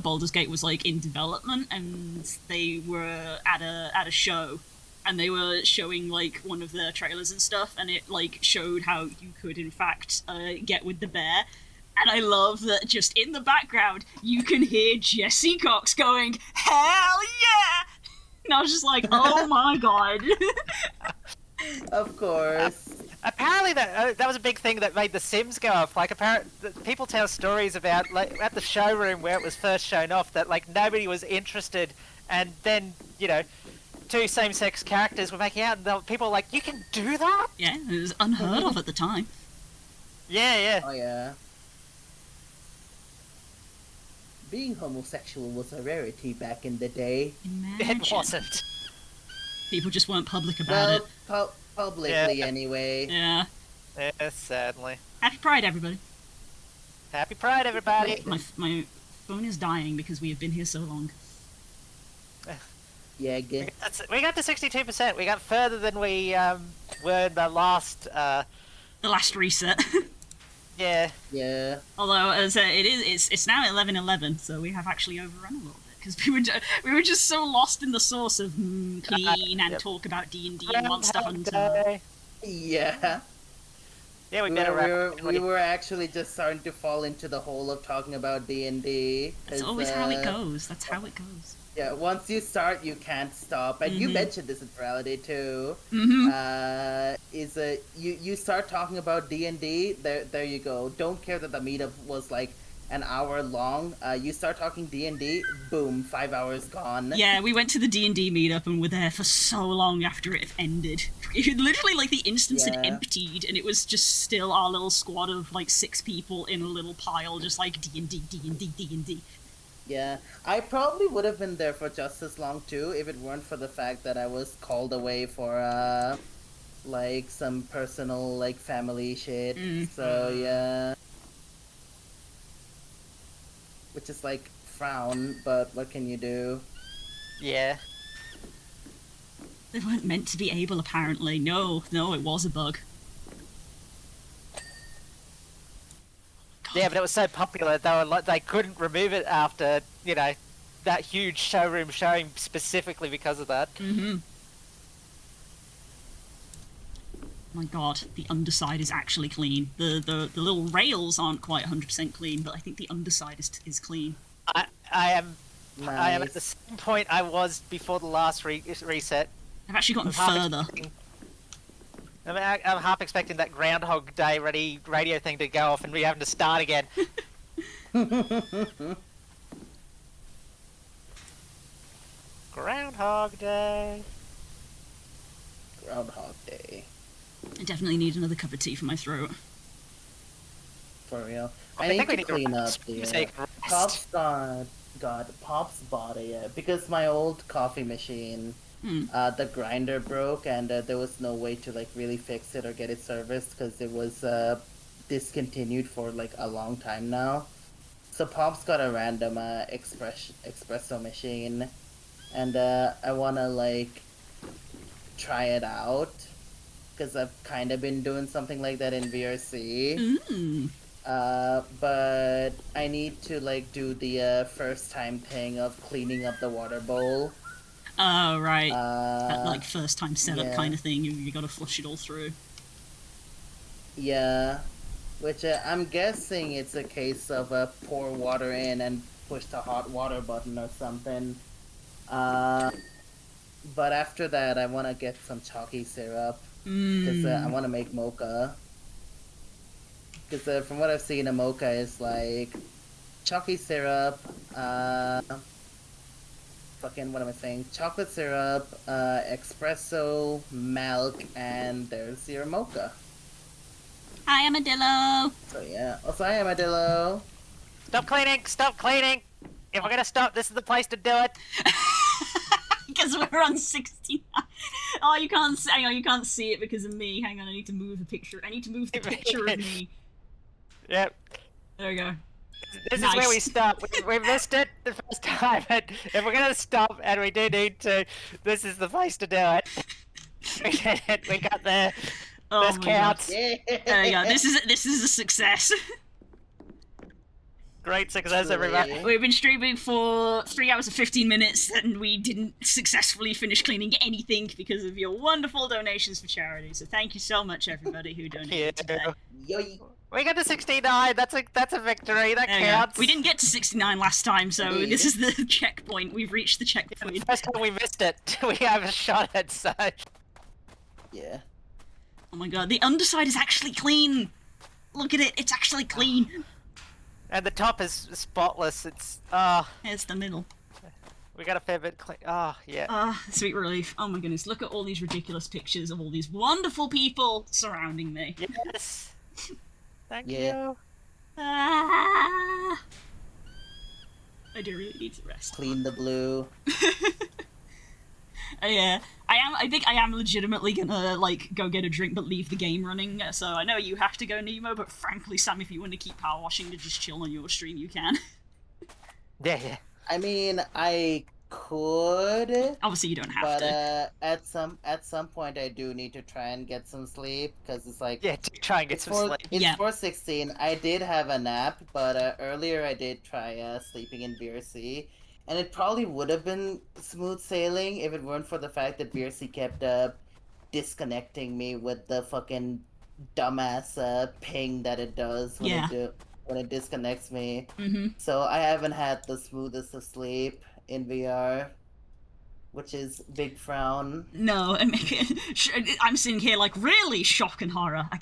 Speaker 1: Baldur's Gate was like in development and they were at a show and they were showing like one of their trailers and stuff, and it like showed how you could in fact get with the bear. And I love that just in the background, you can hear Jesse Cox going, "Hell yeah!" And I was just like, oh my god.
Speaker 2: Of course.
Speaker 3: Apparently that was a big thing that made The Sims go off. Like, people tell stories about, like, at the showroom where it was first shown off, that, like, nobody was interested, and then, you know, two same-sex characters were making out, and people were like, you can do that?
Speaker 1: Yeah, it was unheard of at the time.
Speaker 3: Yeah.
Speaker 2: Oh yeah. Being homosexual was a rarity back in the day.
Speaker 1: Imagine.
Speaker 3: It wasn't.
Speaker 1: People just weren't public about it.
Speaker 2: Publicly anyway.
Speaker 1: Yeah.
Speaker 3: Yeah, sadly.
Speaker 1: Happy Pride, everybody.
Speaker 3: Happy Pride, everybody!
Speaker 1: My phone is dying because we have been here so long.
Speaker 2: Yeah,
Speaker 3: We got to 62%. We got further than we were in the last...
Speaker 1: The last reset.
Speaker 3: Yeah.
Speaker 2: Yeah.
Speaker 1: Although, as it's now 11:11, so we have actually overrun a little bit because we were just so lost in the source of clean and talk about D&D and Monster Hunter.
Speaker 2: Yeah.
Speaker 3: Yeah, we
Speaker 2: were actually just starting to fall into the hole of talking about D&D.
Speaker 1: That's always how it goes. That's how it goes.
Speaker 2: Yeah, once you start, you can't stop. And you mentioned this in Reality too. You start talking about D&D, there you go. Don't care that the meetup was like an hour long. You start talking D&D, boom, 5 hours gone.
Speaker 1: Yeah, we went to the D&D meetup and were there for so long after it ended. It literally, like, the instance had emptied, and it was just still our little squad of, like, 6 people in a little pile, just like D&D, D&D, D&D.
Speaker 2: Yeah, I probably would have been there for just as long too if it weren't for the fact that I was called away for like some personal like family shit. So yeah, which is like frown, but what can you do?
Speaker 3: Yeah.
Speaker 1: They weren't meant to be able, apparently. No, it was a bug.
Speaker 3: Yeah, but it was so popular they couldn't remove it after, you know, that huge showroom showing specifically because of that.
Speaker 1: My god, the underside is actually clean. The little rails aren't quite 100% clean, but I think the underside is clean.
Speaker 3: I am at the same point I was before the last reset.
Speaker 1: I've actually gotten further.
Speaker 3: I'm half expecting that Groundhog Day radio thing to go off and we having to start again. Groundhog Day.
Speaker 2: Groundhog Day.
Speaker 1: I definitely need another cup of tea for my throat.
Speaker 2: For real.
Speaker 3: I
Speaker 2: need
Speaker 3: think we
Speaker 2: to
Speaker 3: need
Speaker 2: clean up
Speaker 3: the
Speaker 2: Pop's Pop's bought it because my old coffee machine, the grinder broke and there was no way to like really fix it or get it serviced because it was discontinued for like a long time now. So Pop's got a random espresso machine, and I wanna like try it out because I've kind of been doing something like that in VRC. But I need to like do the first time thing of cleaning up the water bowl.
Speaker 1: Oh, right. That like first time setup kind of thing. You gotta flush it all through.
Speaker 2: Yeah. Which I'm guessing it's a case of pour water in and push the hot water button or something. But after that, I want to get some chalky syrup. Because I want to make mocha. Because from what I've seen, a mocha is like chalky syrup, what am I saying? Chocolate syrup, espresso, milk, and there's your mocha.
Speaker 1: Hi, Amadillo!
Speaker 2: So yeah. Also, hi, Amadillo.
Speaker 3: Stop cleaning! Stop cleaning! If we're gonna stop, this is the place to do it.
Speaker 1: Because we're on 69. Oh, you can't see. Hang on, you can't see it because of me. Hang on, I need to move the picture. I need to move the picture of me.
Speaker 3: Yep.
Speaker 1: There we go.
Speaker 3: This is where we stop. We missed it the first time, and if we're gonna stop, and we do need to, this is the place to do it. We did it. We got there.
Speaker 1: Oh
Speaker 3: this counts.
Speaker 1: There we go. This is a success.
Speaker 3: Great success, everybody.
Speaker 1: We've been streaming for 3 hours and 15 minutes, and we didn't successfully finish cleaning anything because of your wonderful donations for charity. So thank you so much, everybody who donated today.
Speaker 3: We got to 69. That's a victory. That
Speaker 1: There we go.
Speaker 3: counts.
Speaker 1: We didn't get to 69 last time, so
Speaker 2: Indeed.
Speaker 1: this is the checkpoint. We've reached the
Speaker 3: The
Speaker 1: checkpoint.
Speaker 3: first time we missed it, we have a shot at so.
Speaker 2: Yeah.
Speaker 1: Oh my god, the underside is actually clean! Look at it, it's actually clean!
Speaker 3: And the top is spotless. It's
Speaker 1: Here's the middle.
Speaker 3: we got a fair bit clean. Oh yeah.
Speaker 1: Sweet relief. Oh my goodness, look at all these ridiculous pictures of all these wonderful people surrounding me.
Speaker 3: Yes. Thank
Speaker 2: Yeah.
Speaker 3: you.
Speaker 1: Ah. I do really need to rest.
Speaker 2: Clean the blue.
Speaker 1: Yeah, I think I am legitimately gonna, like, go get a drink but leave the game running, so I know you have to go, Nemo, but frankly, Sam, if you want to keep power washing to just chill on your stream, you can.
Speaker 3: Yeah.
Speaker 2: I mean, I could,
Speaker 1: Obviously, you don't have
Speaker 2: but
Speaker 1: to.
Speaker 2: at some point I do need to try and get some sleep because it's like
Speaker 3: Yeah. Try and get
Speaker 2: it's
Speaker 3: some
Speaker 2: for
Speaker 3: sleep.
Speaker 2: it's
Speaker 1: Yeah.
Speaker 2: 4:16. I did have a nap, but earlier I did try sleeping in VRC, and it probably would have been smooth sailing if it weren't for the fact that VRC kept disconnecting me with the fucking dumbass ping that it does when
Speaker 1: Yeah.
Speaker 2: when it disconnects me.
Speaker 1: Mm-hmm.
Speaker 2: So I haven't had the smoothest of sleep in VR, which is big frown.
Speaker 1: No, I'm sitting here like, really? Shock and horror. I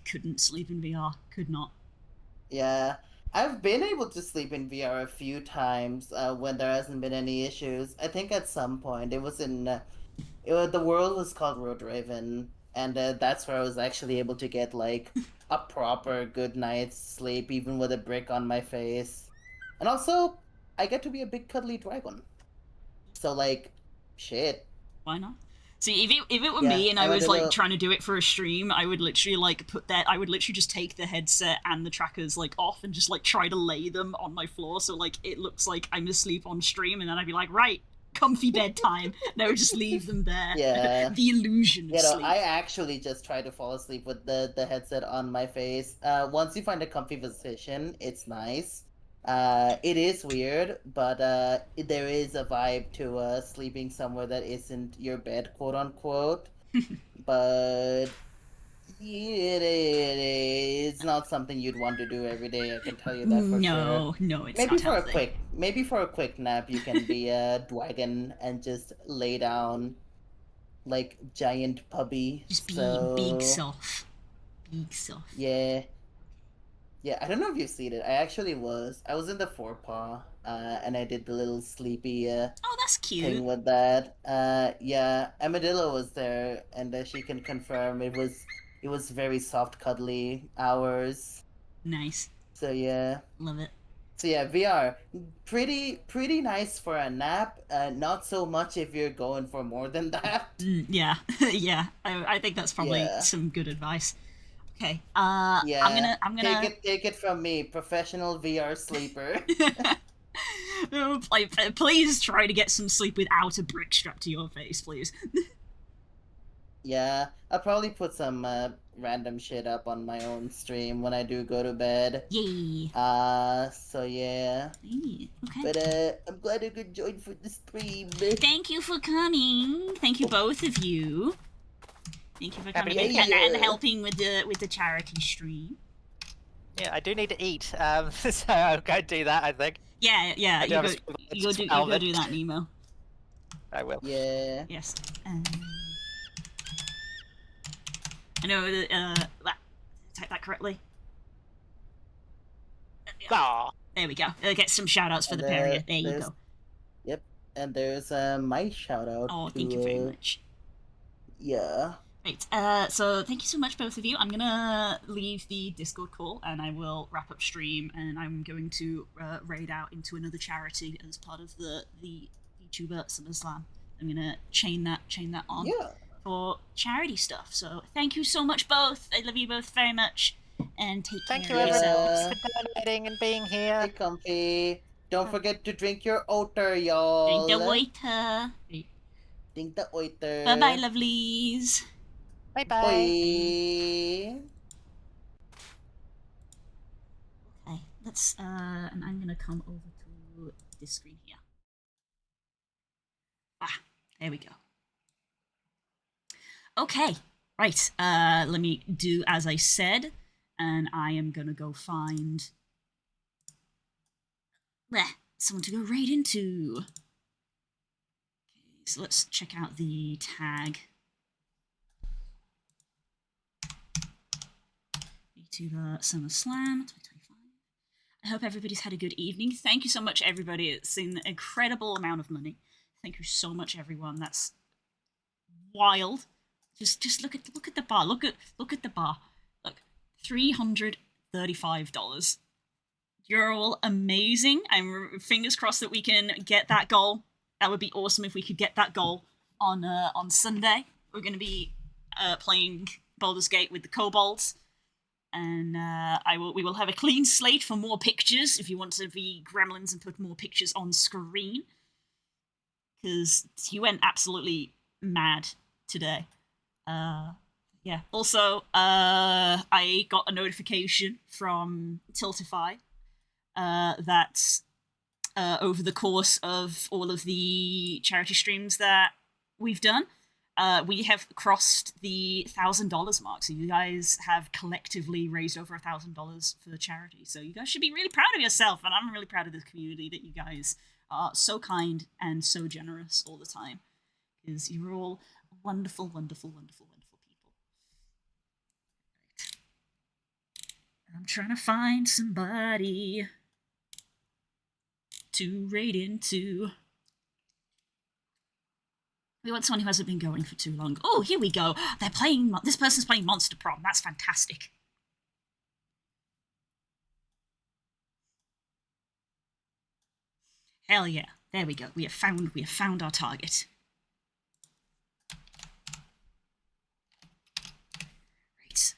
Speaker 1: couldn't sleep in VR. Could not.
Speaker 2: Yeah, I've been able to sleep in VR a few times when there hasn't been any issues. I think at some point it was in the world was called Road Raven, and that's where I was actually able to get like a proper good night's sleep, even with a brick on my face. And also, I get to be a big cuddly dragon. So like, shit.
Speaker 1: Why not? See, if it were
Speaker 2: Yeah,
Speaker 1: me and I
Speaker 2: I'm a
Speaker 1: was like
Speaker 2: little-
Speaker 1: trying to do it for a stream, I would literally like I would literally just take the headset and the trackers like off and just like try to lay them on my floor so like it looks like I'm asleep on stream, and then I'd be like, right, comfy bedtime. No, just leave them there.
Speaker 2: Yeah.
Speaker 1: The illusion of
Speaker 2: You know,
Speaker 1: sleep.
Speaker 2: I actually just try to fall asleep with the headset on my face. Once you find a comfy position, it's nice. It is weird, but there is a vibe to sleeping somewhere that isn't your bed, quote unquote. But it's not something you'd want to do every day. I can tell you that for sure.
Speaker 1: No, it's
Speaker 2: Maybe
Speaker 1: not
Speaker 2: for
Speaker 1: healthy.
Speaker 2: maybe for a quick nap, you can be a dragon and just lay down like giant puppy.
Speaker 1: Just be
Speaker 2: so...
Speaker 1: big soft. Big soft.
Speaker 2: Yeah. Yeah, I don't know if you've seen it. I was in the forepaw, and I did the little sleepy
Speaker 1: Oh, that's
Speaker 2: thing
Speaker 1: cute.
Speaker 2: with that. Yeah, Amadillo was there, and she can confirm it was very soft, cuddly hours.
Speaker 1: Nice.
Speaker 2: So yeah.
Speaker 1: Love it.
Speaker 2: So yeah, VR pretty nice for a nap. Not so much if you're going for more than that.
Speaker 1: Yeah, yeah. I think that's probably
Speaker 2: Yeah.
Speaker 1: some good advice. Okay.
Speaker 2: Yeah.
Speaker 1: I'm gonna
Speaker 2: take it from me, professional VR sleeper.
Speaker 1: Oh, please try to get some sleep without a brick strapped to your face, please.
Speaker 2: Yeah, I'll probably put some random shit up on my own stream when I do go to bed.
Speaker 1: Yay.
Speaker 2: So yeah.
Speaker 1: Okay.
Speaker 2: But I'm glad I could join for the stream.
Speaker 1: Thank you for coming. Thank you both of you. Thank you for
Speaker 3: Happy
Speaker 1: coming
Speaker 3: to be
Speaker 1: and
Speaker 2: here.
Speaker 1: helping with the charity stream.
Speaker 3: Yeah, I do need to eat. So I'll go do that. I think
Speaker 1: Yeah,
Speaker 3: I
Speaker 1: you
Speaker 3: do have
Speaker 1: go,
Speaker 3: a small
Speaker 1: you go do
Speaker 3: salvage.
Speaker 1: that, Nemo.
Speaker 3: I will.
Speaker 2: Yeah.
Speaker 1: Yes. I know type that correctly.
Speaker 3: Aw.
Speaker 1: There we go. Get some shout outs for
Speaker 2: And,
Speaker 1: the Perrier. There you
Speaker 2: there's-
Speaker 1: go.
Speaker 2: Yep. And there's my shout out.
Speaker 1: Oh,
Speaker 2: to,
Speaker 1: thank you very much.
Speaker 2: Yeah.
Speaker 1: Right, so thank you so much, both of you. I'm gonna leave the Discord call and I will wrap up stream, and I'm going to raid out into another charity as part of the VTuber SummerSlam. I'm gonna chain that on
Speaker 2: Yeah.
Speaker 1: for charity stuff. So thank you so much, both. I love you both very much, and take
Speaker 3: Thank you,
Speaker 1: care of
Speaker 2: everyone.
Speaker 1: yourselves.
Speaker 3: for donating and being here.
Speaker 2: Stay comfy. Don't forget to drink your otter, y'all.
Speaker 1: Drink the waiter.
Speaker 2: Drink the otter.
Speaker 1: Bye bye, lovelies.
Speaker 3: Bye bye.
Speaker 2: Bye.
Speaker 1: Okay, let's and I'm gonna come over to this screen here. There we go. Okay, right. Let me do as I said. and I am gonna go find someone to go raid into. Okay, so let's check out the tag. VTuber Summer Slam 2025. I hope everybody's had a good evening. Thank you so much, everybody. It's an incredible amount of money. Thank you so much, everyone. That's wild. Just look at the bar. Look at the bar. Look, $335. You're all amazing. I'm fingers crossed that we can get that goal. That would be awesome if we could get that goal on Sunday. We're going to be playing Baldur's Gate with the kobolds, and we will have a clean slate for more pictures if you want to be gremlins and put more pictures on screen, because he went absolutely mad today. Yeah. Also, I got a notification from Tiltify that over the course of all of the charity streams that we've done, we have crossed the $1,000 mark. So you guys have collectively raised over $1,000 for charity. So you guys should be really proud of yourself, and I'm really proud of this community that you guys are so kind and so generous all the time, because you're all wonderful, wonderful, wonderful, wonderful people. Right. I'm trying to find somebody to raid into. We want someone who hasn't been going for too long. Oh, here we go. They're playing. This person's playing Monster Prom. That's fantastic. Hell yeah! There we go. We have found our target. Right.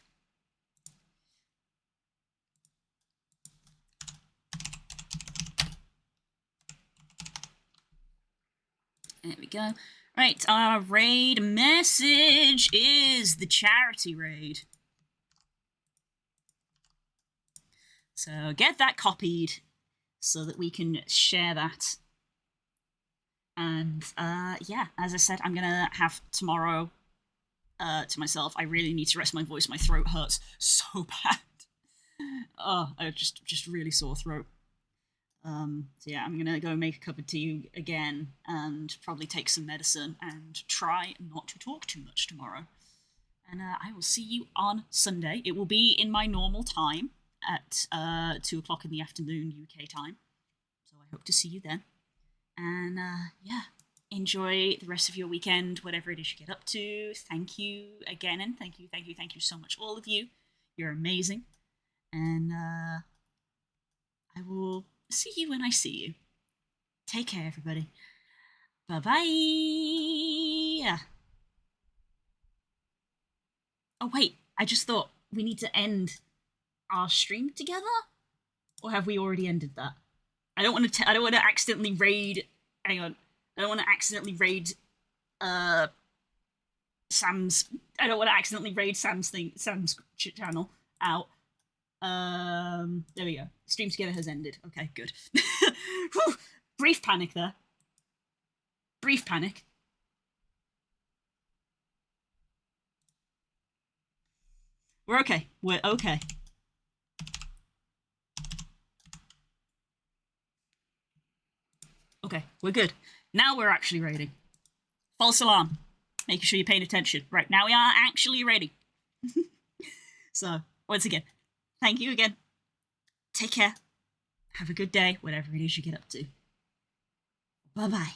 Speaker 1: There we go. Right, our raid message is the charity raid. So get that copied so that we can share that. And yeah, as I said, I'm gonna have tomorrow to myself. I really need to rest my voice. My throat hurts so bad. Oh, I just really sore throat. So yeah, I'm gonna go make a cup of tea again and probably take some medicine and try not to talk too much tomorrow. And I will see you on Sunday. It will be in my normal time at 2 o'clock in the afternoon UK time. So I hope to see you then. And yeah, enjoy the rest of your weekend, whatever it is you get up to. Thank you again, and thank you so much, all of you. You're amazing. And I will see you when I see you. Take care, everybody. Bye-bye. Oh, wait. I just thought we need to end our stream together? Or have we already ended that? I don't want to accidentally raid... Hang on. I don't want to accidentally raid... Sam's... I don't want to accidentally raid Sam's channel out. There we go. Stream together has ended. Okay, good. Whew, brief panic there. Brief panic. We're okay. We're okay. Okay, we're good. Now we're actually raiding. False alarm. Making sure you're paying attention. Right, now we are actually ready. So, once again, thank you again. Take care. Have a good day, whatever it is you get up to. Bye-bye.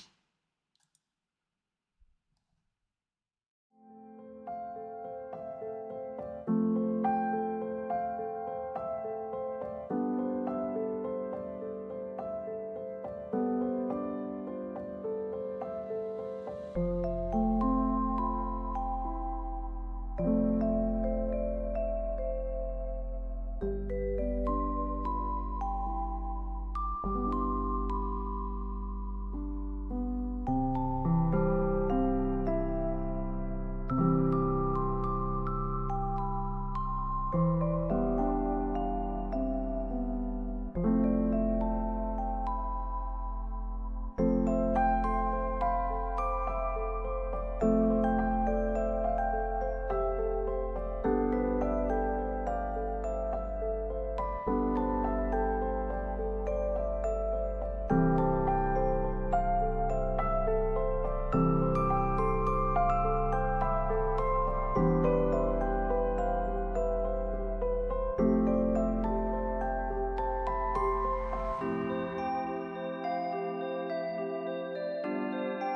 Speaker 1: Bye.